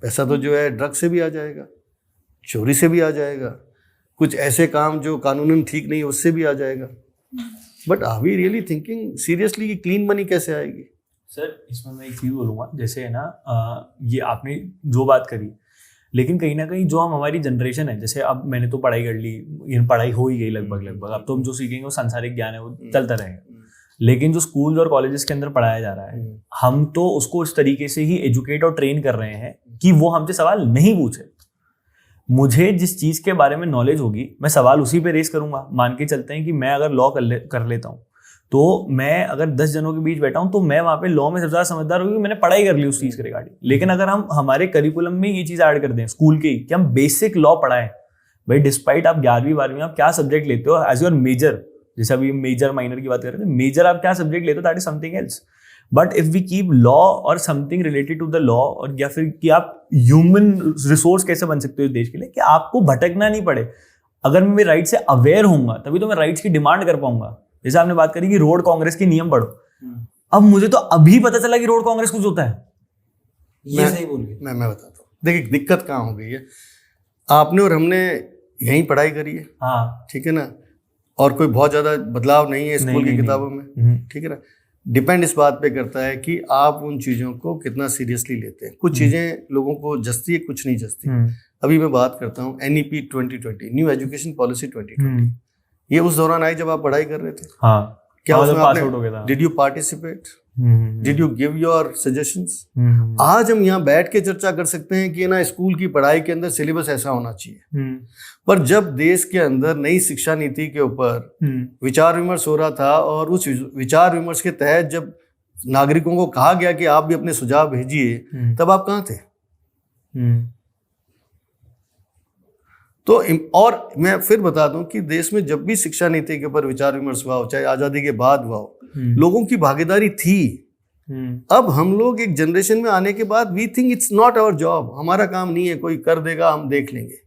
पैसा तो जो है ड्रग से भी आ जाएगा, चोरी से भी आ जाएगा, कुछ ऐसे काम जो कानूनन ठीक नहीं है उससे भी आ जाएगा। But are we really thinking seriously कि क्लीन मनी कैसे आएगी? सर इसमें मैं एक चीज़ बोलूँगा, जैसे है ना ये आपने जो बात करी, लेकिन कहीं ना कहीं जो हमारी जनरेशन है, जैसे अब मैंने तो पढ़ाई कर ली, ये पढ़ाई हो ही गई लगभग, अब तो हम जो सीखेंगे वो सांसारिक ज्ञान है, वो चलता रहेगा। लेकिन जो स्कूल और कॉलेजेस के अंदर पढ़ाया जा रहा है, हम तो उसको इस तरीके से ही एजुकेट और ट्रेन कर रहे हैं कि वो हमसे सवाल नहीं पूछे। मुझे जिस चीज़ के बारे में नॉलेज होगी मैं सवाल उसी पे रेस करूंगा। मान के चलते हैं कि मैं अगर लॉ कर लेता हूँ, तो मैं अगर 10 जनों के बीच बैठा हूँ तो मैं वहाँ पे लॉ में सबसे ज़्यादा समझदार होगी, मैंने पढ़ाई कर ली उस चीज़ के रिगार्डिंग। लेकिन अगर हम हमारे करिकुलम में ये चीज़ ऐड कर दें स्कूल के ही, कि हम बेसिक लॉ पढ़ाएं, भाई डिस्पाइट आप 11वीं 12वीं आप क्या सब्जेक्ट लेते हो एज योर मेजर, जैसे अभी मेजर माइनर की बात कर रहे थे, मेजर आप क्या सब्जेक्ट लेते हो, that is something else. But if we keep law और something related to the law, और या फिर कि आप ह्यूमन रिसोर्स कैसे बन सकते हो इस देश के लिए, कि आपको भटकना नहीं पड़े। अगर मैं मेरे राइट से अवेयर होऊंगा तभी तो मैं राइट्स की डिमांड कर पाऊंगा। जैसे आपने बात करी कि रोड कांग्रेस के नियम पढ़ो, अब मुझे तो अभी पता चला कि रोड कांग्रेस कुछ होता है। ये सही बोल गए। मैं बताता हूँ। देखिए दिक्कत कहाँ हो गई है, आपने और हमने यहीं पढ़ाई करी है, हाँ ठीक है ना, और कोई बहुत ज़्यादा बदलाव नहीं है स्कूल की किताबों में, ठीक है ना। डिपेंड इस बात पे करता है कि आप उन चीज़ों को कितना सीरियसली लेते हैं। कुछ चीज़ें लोगों को जचती है, कुछ नहीं जचती। अभी मैं बात करता हूँ NEP 2020, न्यू एजुकेशन पॉलिसी 2020, ये उस दौरान आई जब आप पढ़ाई कर रहे थे। हाँ, क्या उसमें आपने did you participate, did you give your suggestions? आज हम यहाँ बैठ के चर्चा कर सकते हैं कि ना स्कूल की पढ़ाई के अंदर सिलेबस ऐसा होना चाहिए, पर जब देश के अंदर नई शिक्षा नीति के ऊपर विचार विमर्श हो रहा था और उस विचार विमर्श के तहत जब नागरिकों को कहा गया कि आप भी अपने सुझाव भेजिए, तब आप कहाँ थे? तो और मैं फिर बता दूं कि देश में जब भी शिक्षा नीति के ऊपर विचार विमर्श हुआ हो, चाहे आज़ादी के बाद हुआ हो, लोगों की भागीदारी थी। अब हम लोग एक जनरेशन में आने के बाद we think it's not our job, हमारा काम नहीं है, कोई कर देगा हम देख लेंगे।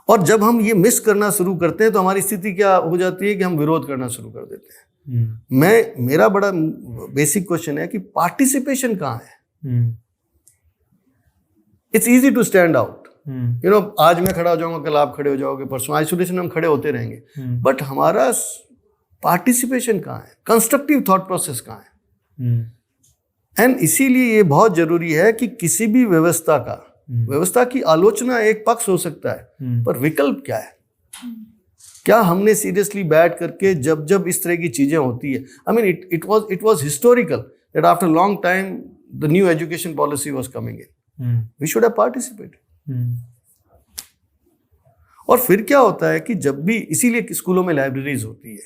और जब हम ये मिस करना शुरू करते हैं तो हमारी स्थिति क्या हो जाती है कि हम विरोध करना शुरू कर देते हैं। मेरा बड़ा बेसिक क्वेश्चन है कि पार्टिसिपेशन कहाँ है? It's easy to stand out, you know, आज मैं खड़ा हो जाऊंगा, कल आप खड़े हो जाओगे, परसों आइसोलेशन में हम खड़े होते रहेंगे, बट हमारा पार्टिसिपेशन कहाँ है? कंस्ट्रक्टिव थॉट प्रोसेस कहाँ है? एंड इसीलिए ये बहुत जरूरी है कि किसी भी व्यवस्था की आलोचना एक पक्ष हो सकता है, पर विकल्प क्या है? क्या हमने सीरियसली बैठ करके जब इस तरह की चीजें होती है, I mean it was historical that after long time the new education policy was coming in, we should have participated. और फिर क्या होता है कि जब भी, इसीलिए स्कूलों में लाइब्रेरीज होती है।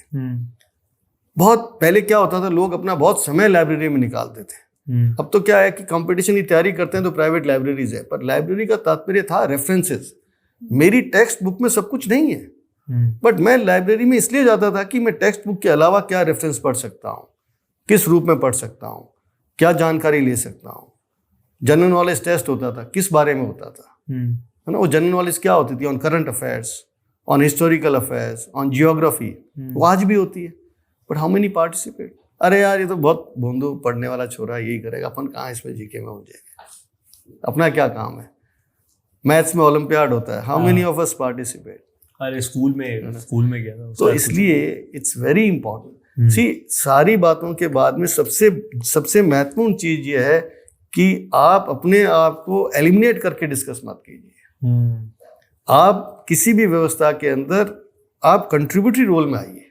बहुत पहले क्या होता था, लोग अपना बहुत समय लाइब्रेरी में निकालते थे। अब तो क्या है कि कंपटीशन की तैयारी करते हैं तो प्राइवेट लाइब्रेरीज है, पर लाइब्रेरी का तात्पर्य था रेफरेंसेस। मेरी टेक्स्ट बुक में सब कुछ नहीं है, बट मैं लाइब्रेरी में इसलिए जाता था कि मैं टेक्स्ट बुक के अलावा क्या रेफरेंस पढ़ सकता हूँ, किस रूप में पढ़ सकता हूँ, क्या जानकारी ले सकता हूँ। जनरल नॉलेज टेस्ट होता था, किस बारे में होता था, है ना? वो जनरल नॉलेज क्या होती थी? On current affairs, on historical affairs, on geography. वो आज भी होती है, बट हाउ मेनी पार्टिसिपेट? अरे यार, ये तो बहुत भोंदू पढ़ने वाला छोरा, यही करेगा, अपन कहाँ इसमें जीके में हो जाएगा, अपना क्या काम है? मैथ्स में ओलंपियाड होता है, how many of us participate? अरे स्कूल में गया था। तो इसलिए इट्स वेरी इंपॉर्टेंट। सी, सारी बातों के बाद में सबसे महत्वपूर्ण चीज ये है कि आप अपने आप को एलिमिनेट करके डिस्कस मत कीजिए। आप किसी भी व्यवस्था के अंदर आप कंट्रीब्यूटरी रोल में आइए,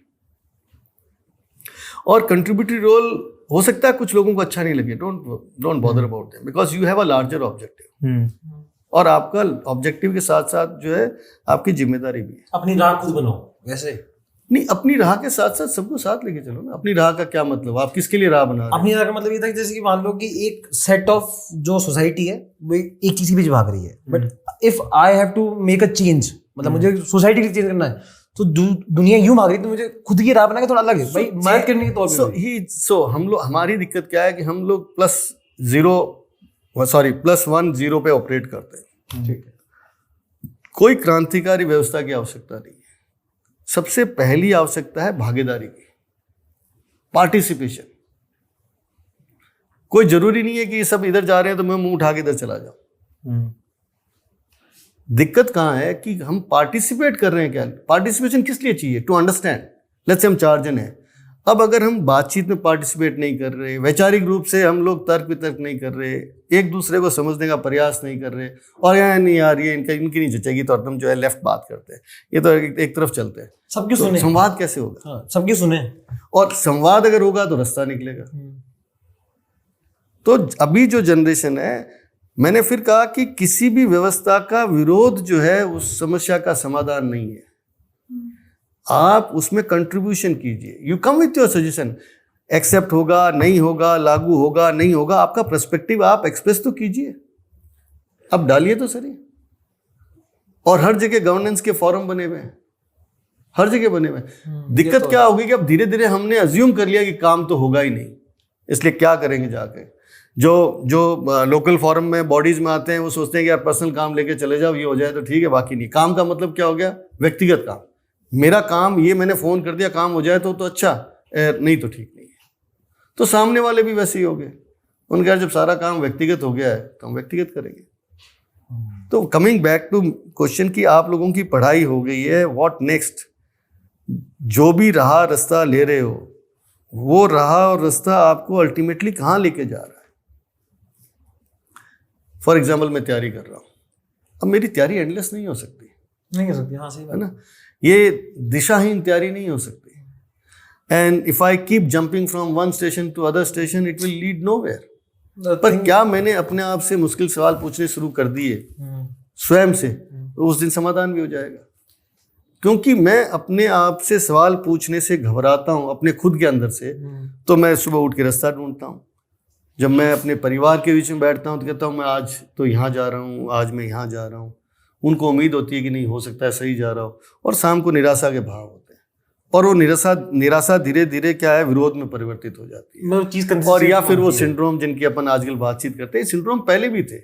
और कंट्रीब्यूटरी रोल हो सकता है कुछ लोगों को अच्छा नहीं लगे, don't bother about them, because you have a larger objective. और आपका ऑब्जेक्टिव के साथ साथ जो है आपकी जिम्मेदारी भी है। अपनी राह खुद बनाओ। वैसे नहीं, अपनी राह के साथ साथ सबको साथ लेके चलो ना। अपनी राह का क्या मतलब? आप किसके लिए राह बना रहे हैं? अपनी राह का मतलब ये था कि जैसे कि मान लो कि एक सेट ऑफ जो सोसाइटी है वो एक चीज के बीच भाग रही है, but if I have to make a change, मतलब मुझे सोसाइटी के लिए चेंज करना है, तो दुनिया यूं भाग रही है, तो मुझे खुद की राह बना के थोड़ा अलग है भाई, मदद करने के तौर पे। सो हम लोग, हमारी दिक्कत क्या है कि हम लोग +1 0 पे ऑपरेट करते हैं। ठीक है, कोई क्रांतिकारी व्यवस्था की आवश्यकता नहीं है। सबसे पहली आवश्यकता है भागीदारी की, पार्टिसिपेशन। कोई जरूरी नहीं है कि ये सब इधर जा रहे हैं तो मैं मुंह उठा के इधर चला जाऊं। दिक्कत कहाँ है कि हम पार्टिसिपेट कर रहे हैं। क्या पार्टिसिपेशन किस लिए चाहिए? To understand. लेट्स से हम 4 जन हैं, अब अगर हम बातचीत में पार्टिसिपेट नहीं कर रहे, वैचारिक रूप से हम लोग तर्क वितर्क नहीं कर रहे, एक दूसरे को समझने का प्रयास नहीं कर रहे, और यार नहीं यार ये इनकी नहीं जचेगी तो हम जो है लेफ्ट बात करते हैं, ये तो एक तरफ चलते हैं, सबकी सुने, संवाद कैसे होगा? हाँ, सबकी सुने, और संवाद अगर होगा तो रास्ता निकलेगा। तो अभी जो जनरेशन है, मैंने फिर कहा कि किसी भी व्यवस्था का विरोध जो है उस समस्या का समाधान नहीं है। आप उसमें कंट्रीब्यूशन कीजिए, you come with your suggestion. Accept होगा नहीं होगा, लागू होगा नहीं होगा, आपका पर्सपेक्टिव आप एक्सप्रेस तो कीजिए, अब डालिए तो सही। और हर जगह गवर्नेंस के फॉरम बने हुए हैं, हर जगह बने हुए हैं। दिक्कत क्या होगी कि अब धीरे धीरे हमने अज्यूम कर लिया कि काम तो होगा ही नहीं, इसलिए क्या करेंगे जाके। जो लोकल फॉरम में बॉडीज में आते हैं वो सोचते हैं कि यार पर्सनल काम लेके चले जाओ, ये हो जाए तो ठीक है, बाकी नहीं। काम का मतलब क्या हो गया? व्यक्तिगत काम। मेरा काम ये, मैंने फोन कर दिया, काम हो जाए तो अच्छा, नहीं तो ठीक नहीं है। तो सामने वाले भी वैसे ही हो गए, उनका जब सारा काम व्यक्तिगत हो गया है तो हम व्यक्तिगत करेंगे। तो कमिंग बैक टू क्वेश्चन कि आप लोगों की पढ़ाई हो गई है, व्हाट नेक्स्ट? जो भी रास्ता ले रहे हो, वो राह और रास्ता आपको अल्टीमेटली कहाँ लेके जा रहा है? फॉर एग्जाम्पल, मैं तैयारी कर रहा हूँ, अब मेरी तैयारी एंडलेस नहीं हो सकती, नहीं हो सकती। हाँ, सही बात है ना? ये दिशाहीन तैयारी नहीं हो सकती। And if I keep jumping from one station to other station, it will lead nowhere. पर क्या मैंने अपने आप से मुश्किल सवाल पूछने शुरू कर दिए स्वयं से, तो उस दिन समाधान भी हो जाएगा। क्योंकि मैं अपने आप से सवाल पूछने से घबराता हूँ अपने खुद के अंदर से, तो मैं सुबह उठ के रास्ता ढूंढता हूँ। जब मैं अपने परिवार के बीच में बैठता हूँ तो कहता हूँ मैं आज तो यहाँ जा रहा हूँ, आज मैं यहाँ जा रहा हूँ। उनको उम्मीद होती है कि नहीं हो सकता है सही जा रहा हो, और शाम को निराशा के भाव होते हैं, और वो निराशा धीरे धीरे क्या है, विरोध में परिवर्तित हो जाती है। मतलब चीज और या फिर वो सिंड्रोम जिनकी अपन आजकल बातचीत करते हैं, सिंड्रोम पहले भी थे,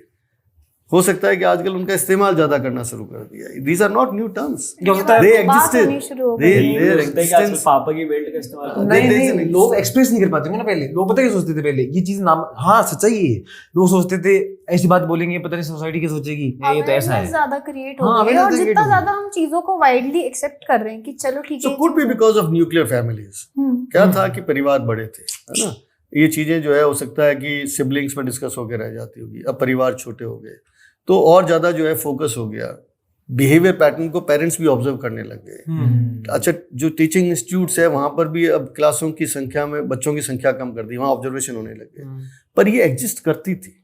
हो सकता है कि आजकल उनका इस्तेमाल ज्यादा करना शुरू कर दिया है। These are not new terms. They existed. आजकल पापा की बेल्ट का इस्तेमाल करते हैं। नहीं, लोग एक्सप्रेस नहीं कर पाते ना पहले। लोग पता क्या सोचते थे पहले, ये चीज नाम, हाँ सच्चाई है, लोग सोचते थे ऐसी बात बोलेंगे पता नहीं सोसाइटी क्या सोचेगी, ये तो ऐसा है। ज्यादा क्रिएट हो गई है, और जितना ज्यादा हम चीजों को वाइडली एक्सेप्ट कर रहे हैं कि चलो ठीक है। So could be because of nuclear families. क्या था कि परिवार बड़े थे, है ना, ये चीजें जो है हो सकता है कि सिबलिंग्स में डिस्कस होकर रह जाती होगी। अब परिवार छोटे हो गए तो और ज्यादा जो है फोकस हो गया, बिहेवियर पैटर्न को पेरेंट्स भी ऑब्जर्व करने लग गए। अच्छा, जो टीचिंग इंस्टीट्यूट्स है वहां पर भी अब क्लासों की संख्या में बच्चों की संख्या कम कर दी, वहां ऑब्जर्वेशन होने लग गए, पर ये एग्जिस्ट करती थी।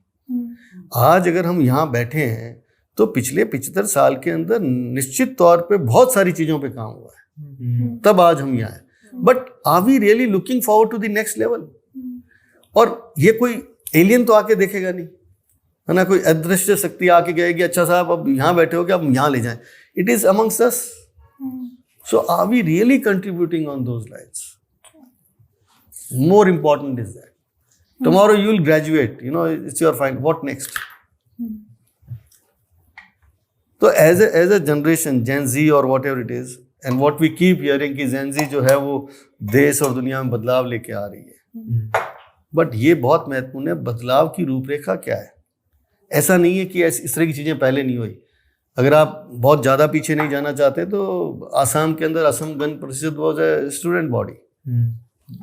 आज अगर हम यहाँ बैठे हैं तो पिछले 75 साल के अंदर निश्चित तौर पे बहुत सारी चीजों पे काम हुआ है, तब आज हम यहाँ हैं। But are we really looking forward to the next level? और ये कोई एलियन तो आके देखेगा नहीं, है ना, कोई अदृश्य शक्ति आके कहेगी अच्छा साहब अब यहाँ बैठे हो कि अब यहाँ ले जाएं। It is amongst us. So are we really contributing on those lines? More important is that tomorrow you will graduate, you know, it's your fine, what next? तो as a generation, Gen Z or whatever it is, and what we keep hearing कि Gen Z जो है वो देश और दुनिया में बदलाव लेके आ रही है, बट ये बहुत महत्वपूर्ण है, बदलाव की रूपरेखा क्या है? ऐसा नहीं है कि इस तरह की चीज़ें पहले नहीं हुई। अगर आप बहुत ज़्यादा पीछे नहीं जाना चाहते तो आसाम के अंदर Asom Gana Parishad was a student body,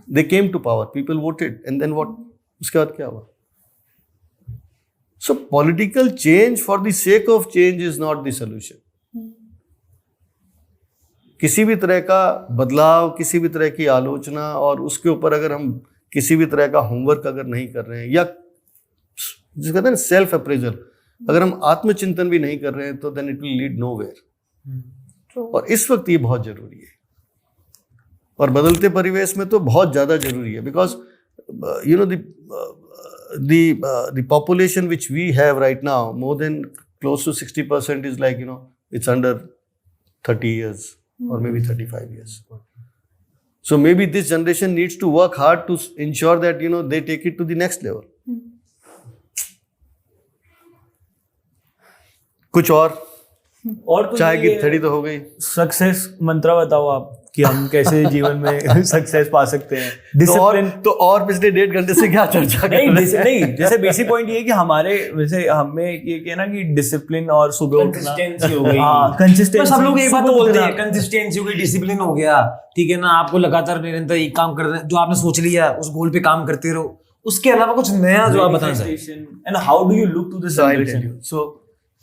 they came to power, people voted, and then what, उसके बाद क्या हुआ? So political change for the sake of change is not the solution. किसी भी तरह का बदलाव, किसी भी तरह की आलोचना, और उसके ऊपर अगर हम किसी भी तरह का होमवर्क अगर नहीं कर रहे हैं, या जिसे कहते हैं सेल्फ अप्रेजल, अगर हम आत्मचिंतन भी नहीं कर रहे हैं, तो then it will lead nowhere. और इस वक्त ये बहुत जरूरी है, और बदलते परिवेश में तो बहुत ज्यादा जरूरी है, because you know the population which we have right now, more than close to 60% is like, you know, it's under 30 years or maybe 35 years. So maybe this generation needs to work hard to ensure that, you know, they take it to the next level. कुछ और तो चाय की थड़ी तो हो गई। Success मंत्र बताओ आप कि हम कैसे जीवन में सक्सेस पा सकते हैं। डिसिप्लिन तो और पिछले 1.5 घंटे से क्या चर्चा कर रहे हैं? नहीं, जैसे बेसिक पॉइंट ये कि हमारे वैसे हमें ये कहना कि डिसिप्लिन और सुबह उठना, कंसिस्टेंसी हो गई। कंसिस्टेंसी, सब लोग एक बात तो बोलते हैं, कंसिस्टेंसी हो गई, डिसिप्लिन हो गया, ठीक है ना, आपको लगातार निरंतर एक काम करना, जो आपने सोच लिया उस गोल पे काम करते रहो, उसके अलावा कुछ नया जो आप बताना चाहें। And how do you look to this generation? So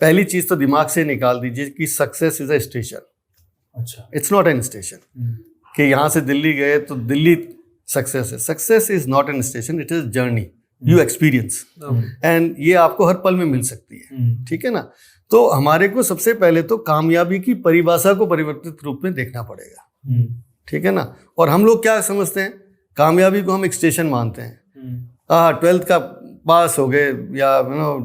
पहली चीज तो दिमाग से निकाल दीजिए कि सक्सेस इज अ स्टेशन। अच्छा, इट्स नॉट एन स्टेशन कि यहाँ से दिल्ली गए तो दिल्ली सक्सेस है। Success is not an station, it is journey you experience, and ये आपको हर पल में मिल सकती है, ठीक है ना। तो हमारे को सबसे पहले तो कामयाबी की परिभाषा को परिवर्तित रूप में देखना पड़ेगा, ठीक है ना। और हम लोग क्या समझते हैं, कामयाबी को हम एक स्टेशन मानते हैं। 12th का पास हो गए या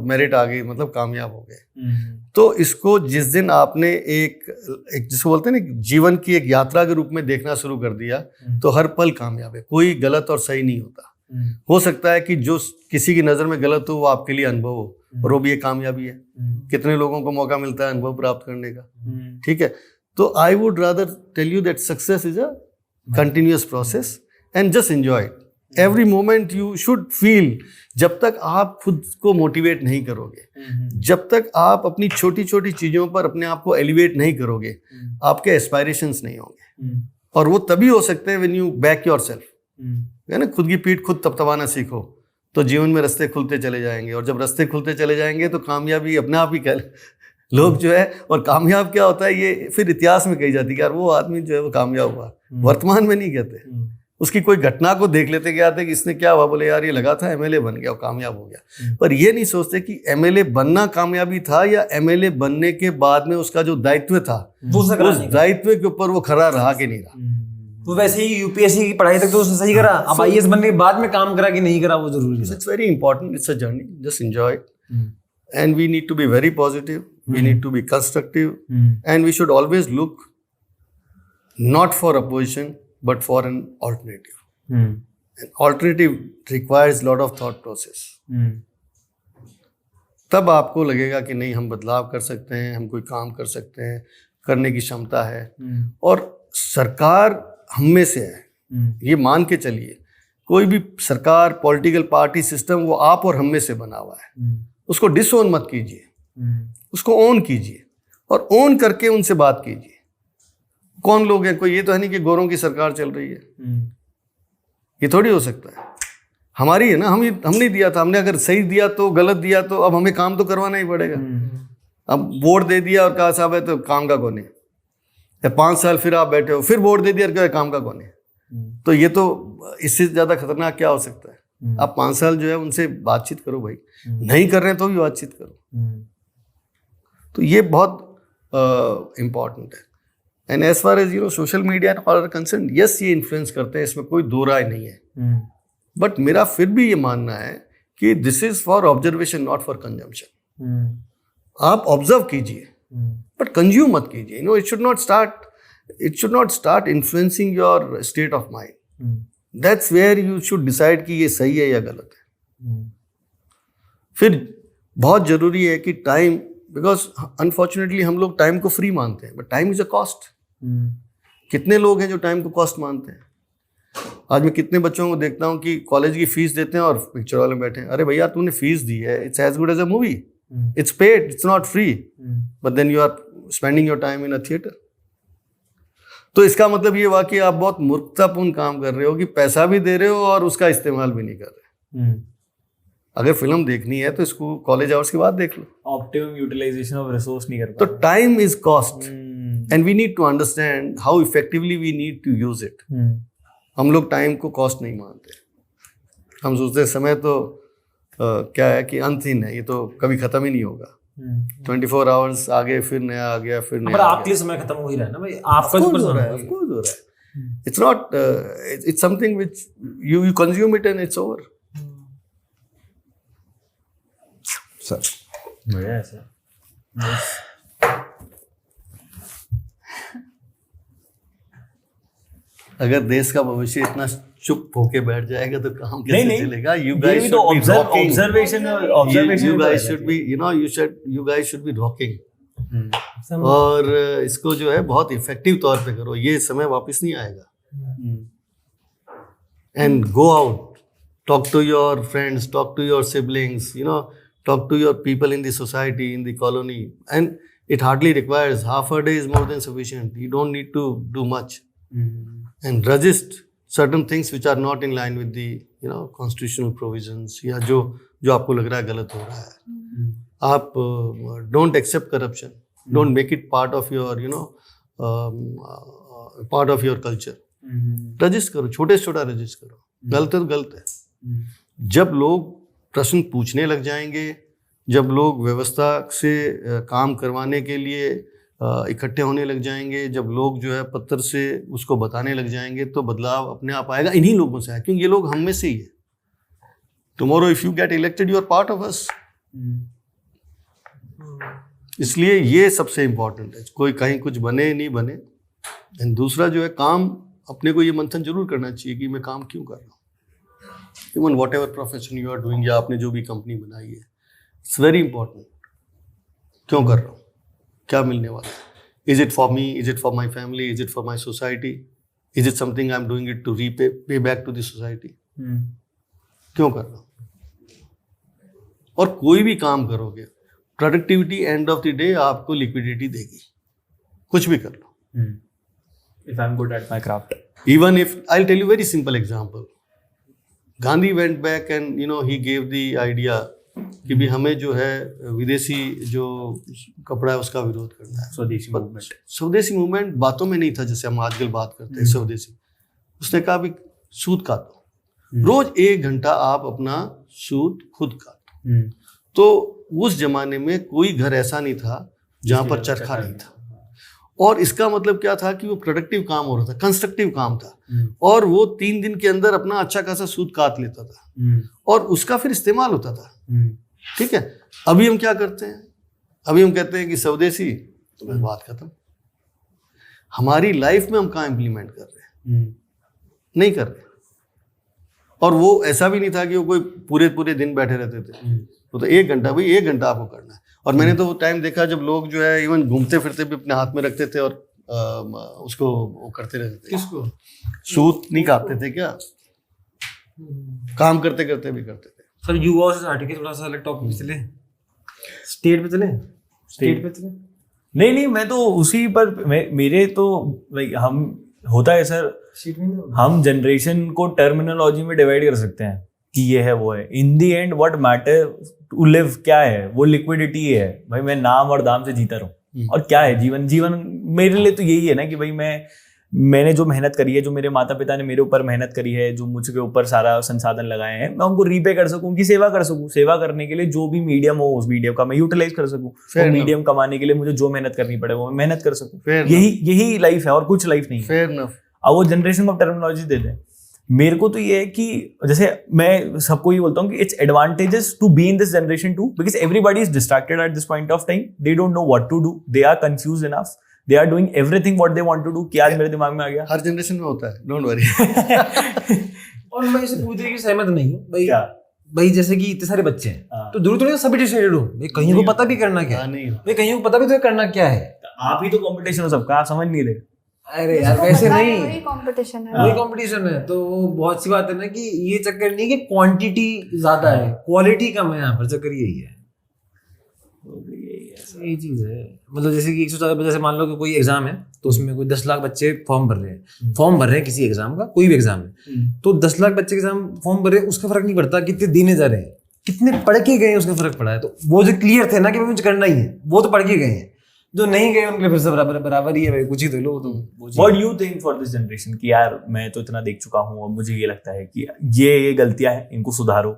मेरिट आ गई मतलब कामयाब हो गए। तो इसको जिस दिन आपने एक जिसको बोलते हैं ना जीवन की एक यात्रा के रूप में देखना शुरू कर दिया, तो हर पल कामयाब है, कोई गलत और सही नहीं होता। हो सकता है कि जो किसी की नज़र में गलत हो वो आपके लिए अनुभव हो, और वो भी एक कामयाबी है। कितने लोगों को मौका मिलता है अनुभव प्राप्त करने का, ठीक है। तो I would rather tell you that success is a continuous process and just enjoy it. Every moment you should feel. जब तक आप खुद को मोटिवेट नहीं करोगे, जब तक आप अपनी छोटी छोटी चीज़ों पर अपने आप को एलिवेट नहीं करोगे, आपके एस्पायरेशंस नहीं होंगे। और वो तभी हो सकते हैं व्हेन यू बैक योरसेल्फ, है ना, खुद की पीठ खुद तपतपाना सीखो, तो जीवन में रास्ते खुलते चले जाएंगे। और जब रास्ते खुलते चले जाएंगे तो कामयाबी अपने आप ही कह लोग जो है। और कामयाब क्या होता है, ये फिर इतिहास में कही जाती है, यार वो आदमी जो है वो कामयाब हुआ। वर्तमान में नहीं कहते, उसकी कोई घटना को देख लेते क्या आते कि इसने क्या हुआ, बोले यार ये लगा था एमएलए बन गया और कामयाब हो गया। पर ये नहीं सोचते कि एमएलए बनना कामयाबी था या एमएलए बनने के बाद में उसका जो दायित्व था उस दायित्व के ऊपर वो खरा रहा कि नहीं रहा। तो वैसे ही यूपीएससी की पढ़ाई तक तो उसने सही करा, अब आईएएस बनने के बाद में काम करा कि नहीं करा वो जरूरी है। It's very important, it's a journey, just enjoy. and we need to be very positive, we need to be constructive, and we should always look not for opposition but for an alternative. An alternative requires lot of thought process. तब आपको लगेगा कि नहीं, हम बदलाव कर सकते हैं, हम कोई काम कर सकते हैं, करने की क्षमता है, और सरकार हम में से है, ये मान के चलिए। कोई भी सरकार, पॉलिटिकल पार्टी, सिस्टम, वो आप और हम में से बना हुआ है। उसको डिसओन मत कीजिए, उसको ओन कीजिए, और ओन करके उनसे बात कीजिए। कौन लोग हैं? कोई ये तो है नहीं कि गोरों की सरकार चल रही है, ये थोड़ी हो सकता है। हमारी है ना, हमने दिया था, हमने अगर सही दिया तो, गलत दिया तो, अब हमें काम तो करवाना ही पड़ेगा। अब वोट दे दिया और कहा साहब है तो काम का कौन है, या 5 साल फिर आप बैठे हो, फिर वोट दे दिया और क्या काम का कौन है। तो ये तो इससे ज्यादा खतरनाक क्या हो सकता है। आप 5 साल जो है उनसे बातचीत करो भाई, नहीं कर रहे हैं तो भी बातचीत करो। तो ये बहुत इम्पॉर्टेंट है। And as far as social media and all are concern, yes ये इन्फ्लुएंस करते हैं, इसमें कोई दो राय नहीं है, बट मेरा फिर भी ये मानना है कि this is for observation not for consumption. आप ऑब्जर्व कीजिए बट कंज्यूम मत कीजिए। It should not start influencing your state of mind. That's where you should decide कि ये सही है या गलत है। फिर बहुत जरूरी है कि टाइम, बिकॉज अनफॉर्चुनेटली हम लोग टाइम को फ्री मानते हैं, but time is a cost. कितने लोग हैं जो टाइम को कॉस्ट मानते हैं? आज मैं कितने बच्चों को देखता हूँ कि कॉलेज की फीस देते हैं और पिक्चर वाले बैठे हैं, अरे भैया तूने फीस दी है, it's as good as a movie, it's paid, it's not free, but then you are spending your time in a theatre. तो इसका मतलब ये हुआ कि आप बहुत मूर्खतापूर्ण काम कर रहे हो कि पैसा भी दे रहे हो और उसका इस्तेमाल भी नहीं कर रहे। अगर फिल्म देखनी है तो इसको कॉलेज आवर्स के बाद देख लो। ऑप्टिमम यूटिलाइजेशन ऑफ रिसोर्स नहीं कर तो time is cost and we need to understand how effectively we need to use it. हम लोग टाइम को कॉस्ट नहीं मानते। हम सोचते समय तो क्या है कि अंतहीन है, ये तो कभी खत्म ही नहीं होगा। 24 आवर्स आगे फिर नया आ गया, फिर नया। पर आपके लिए समय खत्म हो ही रहा है ना भाई, आपका जो हो रहा है, ऑफ कोर्स हो रहा है। It's not, it's something which you consume it and it's over. Sir बढ़िया है सर। अगर देश का भविष्य इतना चुप होके बैठ जाएगा तो काम कैसे चलेगा? You guys should be rocking. You guys should be, you guys should be rocking. और इसको जो है बहुत इफेक्टिव तौर पे करो, ये समय वापस नहीं आएगा। And go out, talk to your friends, talk to your siblings, talk to your people in the society, in the colony, and it hardly requires half a day is more than sufficient. You don't need to do much. And resist certain things which are not in line with the constitutional provisions, या जो आपको लग रहा है गलत हो रहा है। आप don't accept corruption, don't make it part of your part of your culture. Resist करो, छोटे से छोटा रजिस्ट करो, गलत है तो गलत है। जब लोग प्रश्न पूछने लग जाएंगे, जब लोग व्यवस्था से काम करवाने के लिए इकट्ठे होने लग जाएंगे, जब लोग जो है पत्र से उसको बताने लग जाएंगे, तो बदलाव अपने आप आएगा। इन्हीं लोगों से आएगा, क्योंकि ये लोग हम में से ही है। Tomorrow if you get elected, you are part of us. इसलिए ये सबसे इम्पोर्टेंट है, कोई कहीं कुछ बने नहीं बने। एंड दूसरा जो है, काम अपने को ये मंथन जरूर करना चाहिए कि मैं काम क्यों कर रहा हूँ। Even whatever profession you are doing, या आपने जो भी कंपनी बनाई है, इट्स वेरी इंपॉर्टेंट। क्यों कर रहा हूँ, क्या मिलने वाला है? Is it for me, is it for my family, is it for my society, is it something I am doing it to pay back to the society? क्यों कर रहा हूँ? और कोई भी काम करोगे, productivity end of the day आपको लिक्विडिटी देगी। कुछ भी कर लो। If I'm good at my craft. Even if, I'll tell you a very simple example. Gandhi went back and he gave the idea कि भी हमें जो है विदेशी जो कपड़ा है उसका विरोध करना है। स्वदेशी मूवमेंट। स्वदेशी मूवमेंट बातों में नहीं था जैसे हम आजकल बात करते हैं स्वदेशी। उसने कहा भी सूत काटो, रोज 1 घंटा आप अपना सूत खुद काटो। तो उस जमाने में कोई घर ऐसा नहीं था जहाँ पर चरखा नहीं था। और इसका मतलब क्या था कि वो प्रोडक्टिव काम हो रहा था, कंस्ट्रक्टिव काम था, और वो 3 दिन के अंदर अपना अच्छा खासा सूत काट लेता था और उसका फिर इस्तेमाल होता था। ठीक है, अभी हम क्या करते हैं, अभी हम कहते हैं कि स्वदेशी, तो बस बात खत्म। हमारी लाइफ में हम कहाँ इम्प्लीमेंट कर रहे हैं? नहीं कर रहे। और वो ऐसा भी नहीं था कि वो कोई पूरे दिन बैठे रहते थे, वो तो 1 घंटा, भाई 1 घंटा आपको करना है। और मैंने तो वो टाइम देखा जब लोग जो है इवन घूमते फिरते भी अपने हाथ में रखते थे और उसको वो करते रहते थे। किसको? सूत नहीं काटते थे क्या? काम करते करते भी करते थे। सर युवा से हट के थोड़ा सा अलग टॉपिक पे चले, स्टेट पे चले, स्टेट पे चले। नहीं, मैं तो उसी पर मेरे तो भाई हम होता है सर, हम जनरेशन को टर्मिनोलॉजी में डिवाइड कर सकते हैं कि ये है वो है। In the end what matter to live क्या है, वो लिक्विडिटी है भाई। मैं नाम और दाम से जीता रहूं, और क्या है जीवन मेरे लिए तो यही है ना कि भाई मैंने जो मेहनत करी है, जो मेरे माता पिता ने मेरे ऊपर मेहनत करी है, जो मुझके ऊपर सारा संसाधन लगाए हैं, मैं उनको रीपे कर सकूं, उनकी सेवा कर सकूं। सेवा करने के लिए जो भी मीडियम हो उस मीडियम का मैं यूटिलाइज कर सकूं। और मीडियम कमाने के लिए मुझे जो मेहनत करनी पड़े वो मैं मेहनत कर सकूं। यही लाइफ है और कुछ लाइफ नहीं है। अब वो जनरेशन ऑफ टर्मिनोलॉजी दे दें। मेरे को तो ये है कि जैसे मैं सबको ये बोलता हूँ कि it's advantages to be in this generation too, because everybody is distracted at this point of time. They don't know what to do, they are confused enough, they are doing everything what they want to do. कि आज मेरे दिमाग में आ गया, हर generation में होता है, don't worry. और मैं इसे पूरी तरीके से सहमत नहीं हूँ भाई। भाई जैसे कि इतने सारे बच्चे हैं तो जरूरी थोड़ी सभी डिसाइडेड हो भाई, कहीं को पता भी करना क्या है, भाई कहीं को पता भी तो करना क्या है। आप ही तो कंपटीशन हो सबका, आप समझ नहीं रहे। अरे यार वैसे नहीं, वही कंपटीशन है, वही कंपटीशन है। तो बहुत सी बात है ना कि ये चक्कर नहीं कि क्वांटिटी ज्यादा है, क्वालिटी कम है। यहाँ पर चक्कर यही है, यही चीज है। मतलब जैसे कि 100 जैसे मान लो कि कोई एग्जाम है तो उसमें कोई 10 लाख बच्चे फॉर्म भर रहे हैं किसी एग्जाम का, कोई भी एग्जाम है। तो 10 लाख बच्चे एग्जाम फॉर्म भर रहे हैं, उसका फर्क नहीं पड़ता कितने देने जा रहे हैं, कितने पढ़ के गए उसका फर्क पड़ा है। तो वो जो क्लियर थे ना कि मुझे करना ही है, वो तो पढ़ के गए हैं। जो नहीं गए उनके लिए फिर से बराबर ही है भाई, कुछ ही तो लो। तो what do you think for this generation कि यार मैं तो इतना देख चुका हूँ, अब मुझे ये लगता है कि ये गलतियां हैं, इनको सुधारो।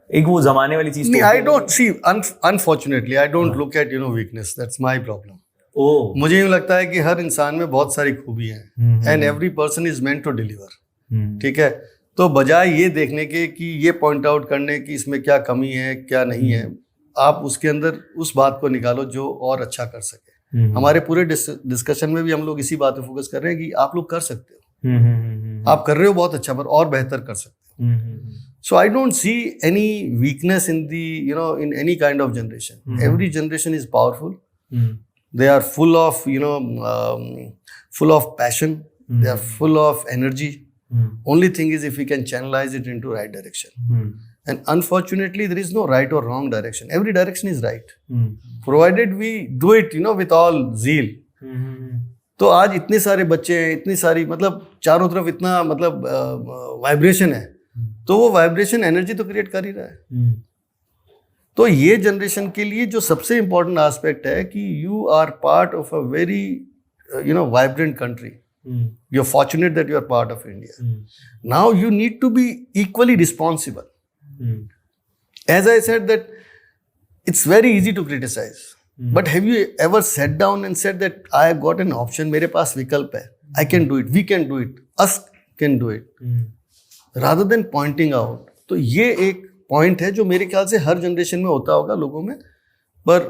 एक वो जमाने वाली चीज। नहीं, I don't see, unfortunately I don't look at weakness, that's my problem. मुझे यूं लगता है कि हर इंसान में बहुत सारी खूबियां हैं, and every person is meant to deliver. ठीक है, तो बजाय ये देखने के कि ये पॉइंट आउट करने की इसमें क्या कमी है क्या नहीं है, आप उसके अंदर उस बात को निकालो जो और अच्छा कर सके। हमारे पूरे डिस्कशन में भी हम लोग इसी बात पे फोकस कर रहे हैं कि आप लोग कर सकते हो, आप कर रहे हो बहुत अच्छा, पर और बेहतर कर सकते हो। So I don't see any weakness in in any kind of generation. Every generation is powerful. They are full of, full of passion. They are full of energy. Only thing is if we can channelize it into right direction. And unfortunately, there is no right or wrong direction. Every direction is right. Provided we do it, with all zeal. तो आज इतने सारे बच्चे हैं, इतनी सारी मतलब चारों तरफ इतना मतलब वाइब्रेशन है, तो वो वाइब्रेशन एनर्जी तो क्रिएट कर ही रहा है। तो ये जनरेशन के लिए जो सबसे इम्पोर्टेंट एस्पेक्ट है कि you are part of a very vibrant country. You are fortunate that you are part of India. Now you need to be equally responsible. As I said that it's very easy to criticize, but have you ever set down and said that I have got an option, मेरे पास विकल्प है, I can do it, we can do it, us can do it, rather than pointing out। तो ये एक point है जो मेरे ख्याल से हर जनरेशन में होता होगा लोगों में, पर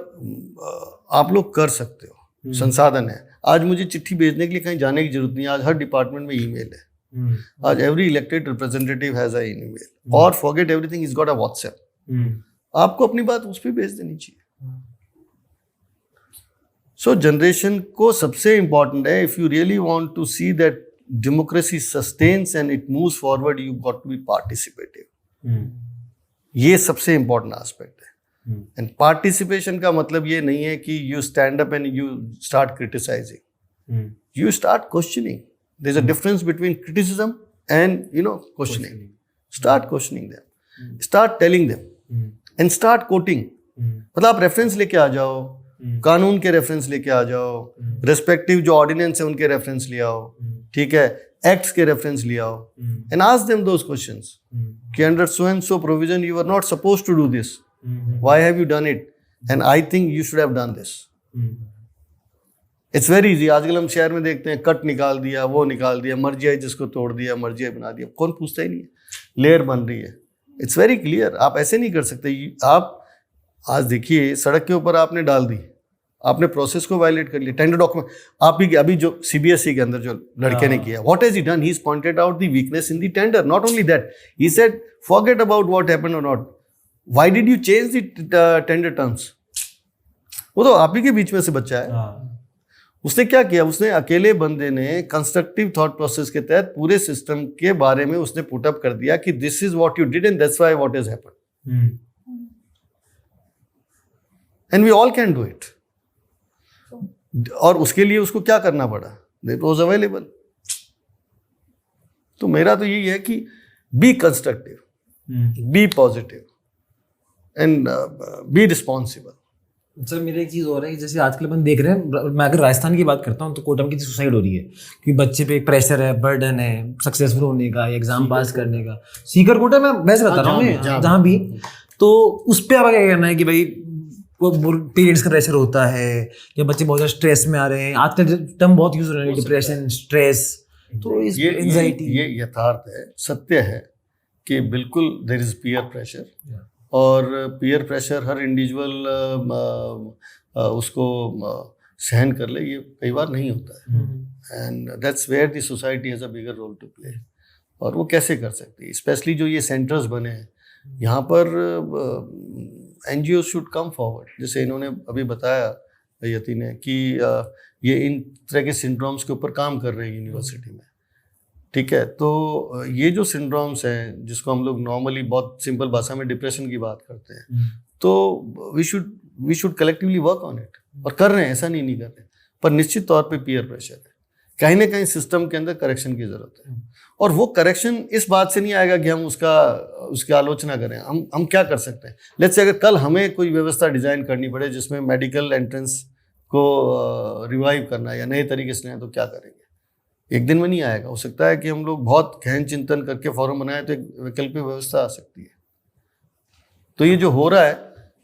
आप लोग कर सकते हो, संसाधन है। आज मुझे चिट्ठी भेजने के लिए कहीं जाने की जरूरत नहीं है, आज हर डिपार्टमेंट में ईमेल है। आज every elected representative has a email, और forget everything, is got a WhatsApp. आपको अपनी बात उस पर भेज देनी चाहिए। सो जनरेशन को सबसे इम्पॉर्टेंट है, if you really want to see that democracy sustains and it moves forward, you got to be participative. ये सबसे important aspect है। And participation का मतलब ये नहीं है कि you stand up and you start criticizing. You start questioning. There's a difference between criticism and questioning. Start questioning them. Start telling them. And start quoting. मतलब आप रेफरेंस लेके आ जाओ, कानून के रेफरेंस लेके आ जाओ, रेस्पेक्टिव जो ऑर्डिनेंस है उनके रेफरेंस ले आओ, ठीक है, एक्ट्स के रेफरेंस ले आओ, and ask them those questions कि under so and so provision you are not supposed to do this, why have you done it, and I think you should have done this. It's very easy. आजकल हम शहर में देखते हैं, cut निकाल दिया, वो निकाल दिया, मर्जी आई जिसको तोड़ दिया, मर्जी आई बना दिया, कौन पूछता ही नहीं है। लेयर बन रही है, इट्स वेरी क्लियर। आप ऐसे नहीं कर सकते। आप आज देखिए सड़क के ऊपर आपने डाल दी, आपने प्रोसेस को वायलेट कर लिया, टेंडर डॉक्यूमेंट आप भी अभी जो CBSE के अंदर जो लड़के ने किया, what has he done, he pointed out the weakness in the tender, not only that, he said forget about what happened और not, why did you change the tender terms. वो तो आप ही के बीच में से बच्चा है। उसने क्या किया, उसने अकेले बंदे ने कंस्ट्रक्टिव थॉट प्रोसेस के तहत पूरे सिस्टम के बारे में उसने पुट अप कर दिया कि this is what you did and that's why what has happened, and we all can do it. और उसके लिए उसको क्या करना पड़ा, दैट वाज अवेलेबल। तो मेरा तो यही है कि be constructive, be positive and be responsible. Sir मेरा एक चीज़ और है कि जैसे आजकल अपन देख रहे हैं, मैं अगर राजस्थान की बात करता हूँ तो कोटा में कितनी सुसाइड हो रही है कि बच्चे पे एक प्रेशर है, बर्डन है सक्सेसफुल होने का, एग्जाम पास करने का। सीकर कोटा में वैसे बता रहा हूँ जहाँ भी, तो उस पर आपका क्या कहना है कि भाई वो पीरियड्स का प्रेशर होता है या बच्चे बहुत ज़्यादा स्ट्रेस में आ रहे हैं, आजकल टर्म बहुत यूज हो रहे हैं, डिप्रेशन, स्ट्रेस, तो इस एंजाइटी, ये यथार्थ है, सत्य है कि बिल्कुल देयर इज पीयर प्रेशर, और पीयर प्रेशर हर इंडिविजुअल उसको सहन कर ले, ये कई बार नहीं होता है, and that's where the society has a bigger role to play. और वो कैसे कर सकती है, स्पेशली जो ये सेंटर्स बने हैं यहाँ पर, NGO शुड कम फॉरवर्ड। जैसे इन्होंने अभी बताया यति ने कि ये इन तरह के सिंड्रोम्स के ऊपर काम कर रहे हैं यूनिवर्सिटी में, ठीक है। तो ये जो सिंड्रोम्स हैं जिसको हम लोग नॉर्मली बहुत सिंपल भाषा में डिप्रेशन की बात करते हैं, तो we should collectively work on it, और कर रहे हैं, ऐसा नहीं कर रहे, पर निश्चित तौर पे पीयर प्रेशर है, कहीं ना कहीं सिस्टम के अंदर करेक्शन की जरूरत है। और वो करेक्शन इस बात से नहीं आएगा कि हम उसकी आलोचना करें, हम क्या कर सकते हैं। लेट्स से अगर कल हमें कोई व्यवस्था डिजाइन करनी पड़े जिसमें मेडिकल एंट्रेंस को रिवाइव करना है या नए तरीके से है, तो क्या करेंगे, एक दिन में नहीं आएगा। हो सकता है कि हम लोग बहुत गहन चिंतन करके फॉरम बनाए तो एक वैकल्पिक व्यवस्था आ सकती है। तो ये जो हो रहा है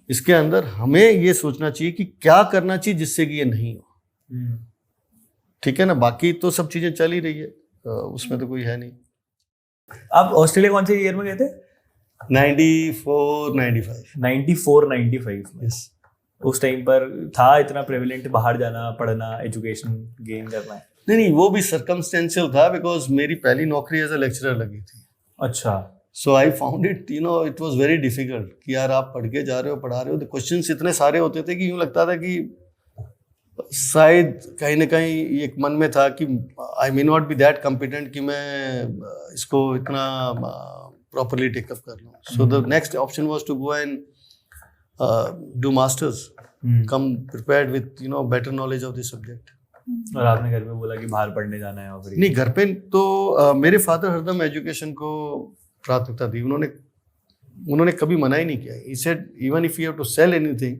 इसके अंदर हमें ये सोचना चाहिए कि क्या करना चाहिए जिससे कि ये नहीं हो, ठीक है ना। बाकी तो सब चीजें चल ही रही है, उसमें तो कोई है नहीं। आप ऑस्ट्रेलिया कौन से ईयर में गए थे? 94-95 yes. उस टाइम पर था इतना प्रेवलेंट बाहर जाना, पढ़ना, एजुकेशन गेन करना? नहीं, वो भी सर्कमस्टेंशियल था, बिकॉज मेरी पहली नौकरी एज अ लेक्चरर लगी थी। अच्छा। So I found it it was very difficult कि यार आप पढ़ के जा रहे हो, पढ़ा रहे हो, तो क्वेश्चंस इतने सारे होते थे कि यूँ लगता था कि शायद कहीं ना कहीं एक मन में था कि I may not be that competent कि मैं इसको इतना प्रॉपरली टेकअप कर लूँ। So the next option was to go and do masters, come prepared with better knowledge of the subject. और आपने घर में बोला कि बाहर पढ़ने जाना है? और नहीं, घर पे तो मेरे फादर हरदम एजुकेशन को प्राथमिकता दी, उन्होंने कभी मना ही नहीं किया। He said even if you have to sell anything,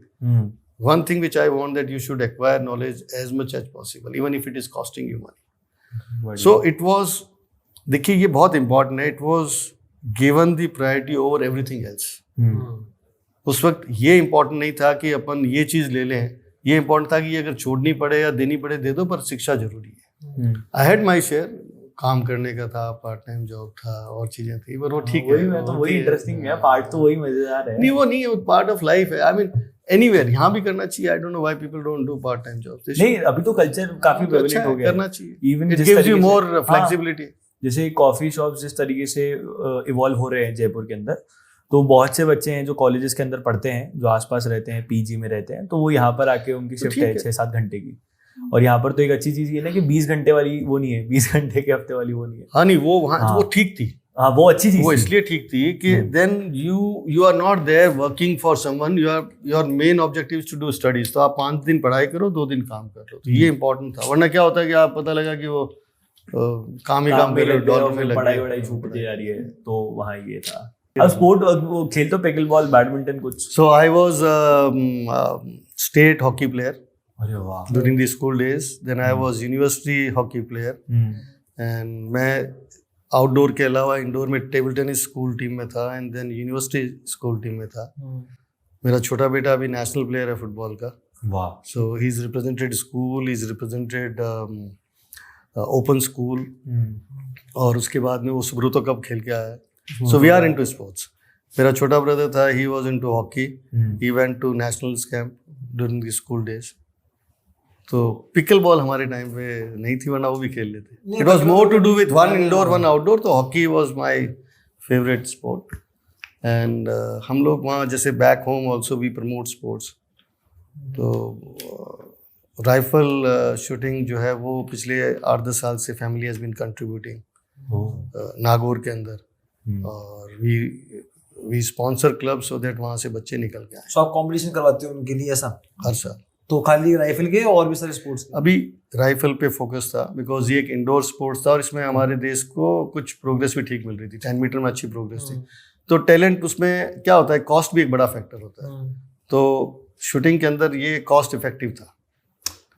one thing which I want that you should acquire knowledge as much as possible, even if it is costing you money. So it was, देखिए ये बहुत important है, it was given the priority over everything else. उस वक्त ये important नहीं था कि अपन ये चीज़ ले लें, ये important था कि ये अगर छोड़नी पड़े या देनी पड़े दे दो, पर शिक्षा जरूरी है। I had my share, काम करने का था, पार्ट टाइम जॉब था और चीजें थी, पर वो ठीक है। मैं तो वही इंटरेस्टिंग है, पार्ट तो वही मजेदार है। नहीं, वो नहीं है, पार्ट ऑफ लाइफ है। आई मीन एनीवेयर, यहाँ भी करना चाहिए। आई don't know why people don't do part time job. नहीं, अभी तो कल्चर काफी प्रेवलेंट हो गया, करना चाहिए। Even it gives you more flexibility. जैसे कॉफी शॉप्स जिस तरीके से इवॉल्व हो रहे हैं जयपुर के अंदर, तो बहुत से बच्चे हैं जो कॉलेजेस के अंदर पढ़ते हैं, जो आसपास रहते हैं, पीजी में रहते हैं, तो वो यहाँ पर आके उनकी शिफ्ट है 6-7 घंटे की। और यहाँ पर तो एक अच्छी चीज ये ना कि 20 घंटे वाली वो नहीं है, 20 घंटे के हफ्ते वाली वो नहीं है। हाँ नहीं, वो वहाँ वो ठीक थी। हाँ, वो अच्छी चीज, वो इसलिए ठीक थी कि then you are not there working for someone, your main objective to do studies. तो आप 5 दिन पढ़ाई करो, 2 दिन काम कर लो, तो ये इंपॉर्टेंट था। वरना क्या होता है कि आप पता लगा कि वो काम ही काम कर रहे, पढ़ाई छूटती जा रही है, तो वहाँ ये था। अब स्पोर्ट खेल तो पिकल बॉल, बैडमिंटन कुछ? So I was state hockey player अरे वाह, during the school days. Then I was university hockey player. And मैं आउटडोर के अलावा इंडोर में टेबल टेनिस स्कूल टीम में था, and then university school team में था। मेरा छोटा बेटा अभी नेशनल प्लेयर है फुटबॉल का। वाह। So he is represented school, he is represented open school, और उसके बाद में वो सुब्रतो कप खेल के आया। So we are into sports. मेरा छोटा ब्रदर था, he was into hockey, he went to nationals camp during the school days. तो पिकल बॉल हमारे टाइम पे नहीं थी, वरना वो भी खेल लेते। It was more to do with one indoor one outdoor, तो hockey was my favourite sport. And हम लोग वहाँ जैसे back home also we promote sports. तो राइफल शूटिंग जो है वो पिछले 8-10 साल से family has been contributing Nagaur के अंदर, और we sponsor club so that वहाँ से बच्चे निकल के आए। सो आप कंपटीशन करवाते हो उनके लिए ऐसा हर साल। तो खाली राइफल के और भी सारे स्पोर्ट्स? अभी राइफल पे फोकस था बिकॉज ये एक इंडोर स्पोर्ट्स था, और इसमें हमारे देश को कुछ प्रोग्रेस भी ठीक मिल रही थी। 10 मीटर में अच्छी प्रोग्रेस थी। तो टैलेंट उसमें क्या होता है, कॉस्ट भी एक बड़ा फैक्टर होता है। तो शूटिंग के अंदर ये कॉस्ट इफेक्टिव था।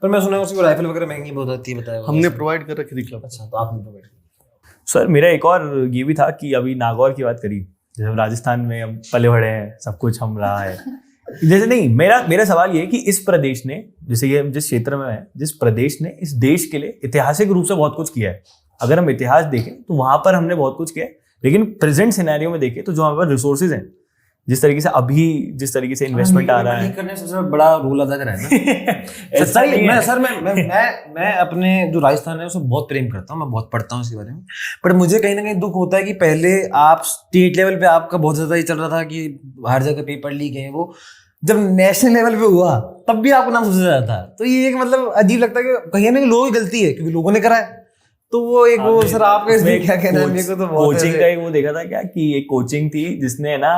पर मैं सुना है उसकी राइफल वगैरह महंगी बहुत होती है, बताया हमने प्रोवाइड कर रखी थी क्लब। अच्छा, तो आपने प्रोवाइड किया। सर मेरा एक और ये भी था कि अभी नागौर की बात करी, जैसे हम राजस्थान में हम पले बड़े हैं, सब कुछ हम रहा है। जैसे नहीं, मेरा सवाल ये है कि इस प्रदेश ने, जैसे ये जिस क्षेत्र में है, जिस प्रदेश ने इस देश के लिए ऐतिहासिक रूप से बहुत कुछ किया है। अगर हम इतिहास देखें तो वहां पर हमने बहुत कुछ किया है, लेकिन प्रेजेंट सिनेरियो में देखें तो जो हमारे पास रिसोर्सेज हैं, जिस तरीके से अभी जिस तरीके से इन्वेस्टमेंट आ रहा है, करने से सबसे बड़ा रोल अदा कर रहा है ना। सही मैं सर मैं अपने जो राजस्थान है उसे बहुत प्रेम करता हूँ, मैं बहुत पढ़ता हूँ इसके बारे में। पर मुझे कहीं ना कहीं दुख होता है कि पहले आप स्टेट लेवल पे आपका बहुत ज्यादा ये चल रहा था कि हर जगह पेपर लीक है, वो जब नेशनल लेवल पे हुआ तब भी आपका नाम सोचा जाता था। तो ये एक मतलब अजीब लगता है कि कहीं ना कहीं लोगों की गलती है, क्योंकि लोगों ने करा है। तो वो एक वो सर आपका इसमें क्या कहना है? मेरे को तो बहुत कोचिंग का एक वो देखा था क्या कि एक कोचिंग थी जिसने ना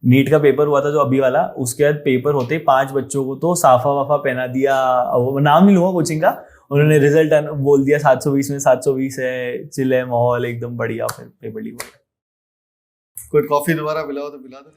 नीट का पेपर हुआ था जो अभी वाला, उसके बाद पेपर होते 5 बच्चों को तो साफा वाफा पहना दिया, वो नाम नहीं लूंगा कोचिंग का, उन्होंने रिजल्ट बोल दिया 720 में 720 है, चिल है माहौल एकदम बढ़िया, फिर पेपर लीक हो गया। कोई कॉफी दोबारा पिलाओ तो पिला दो।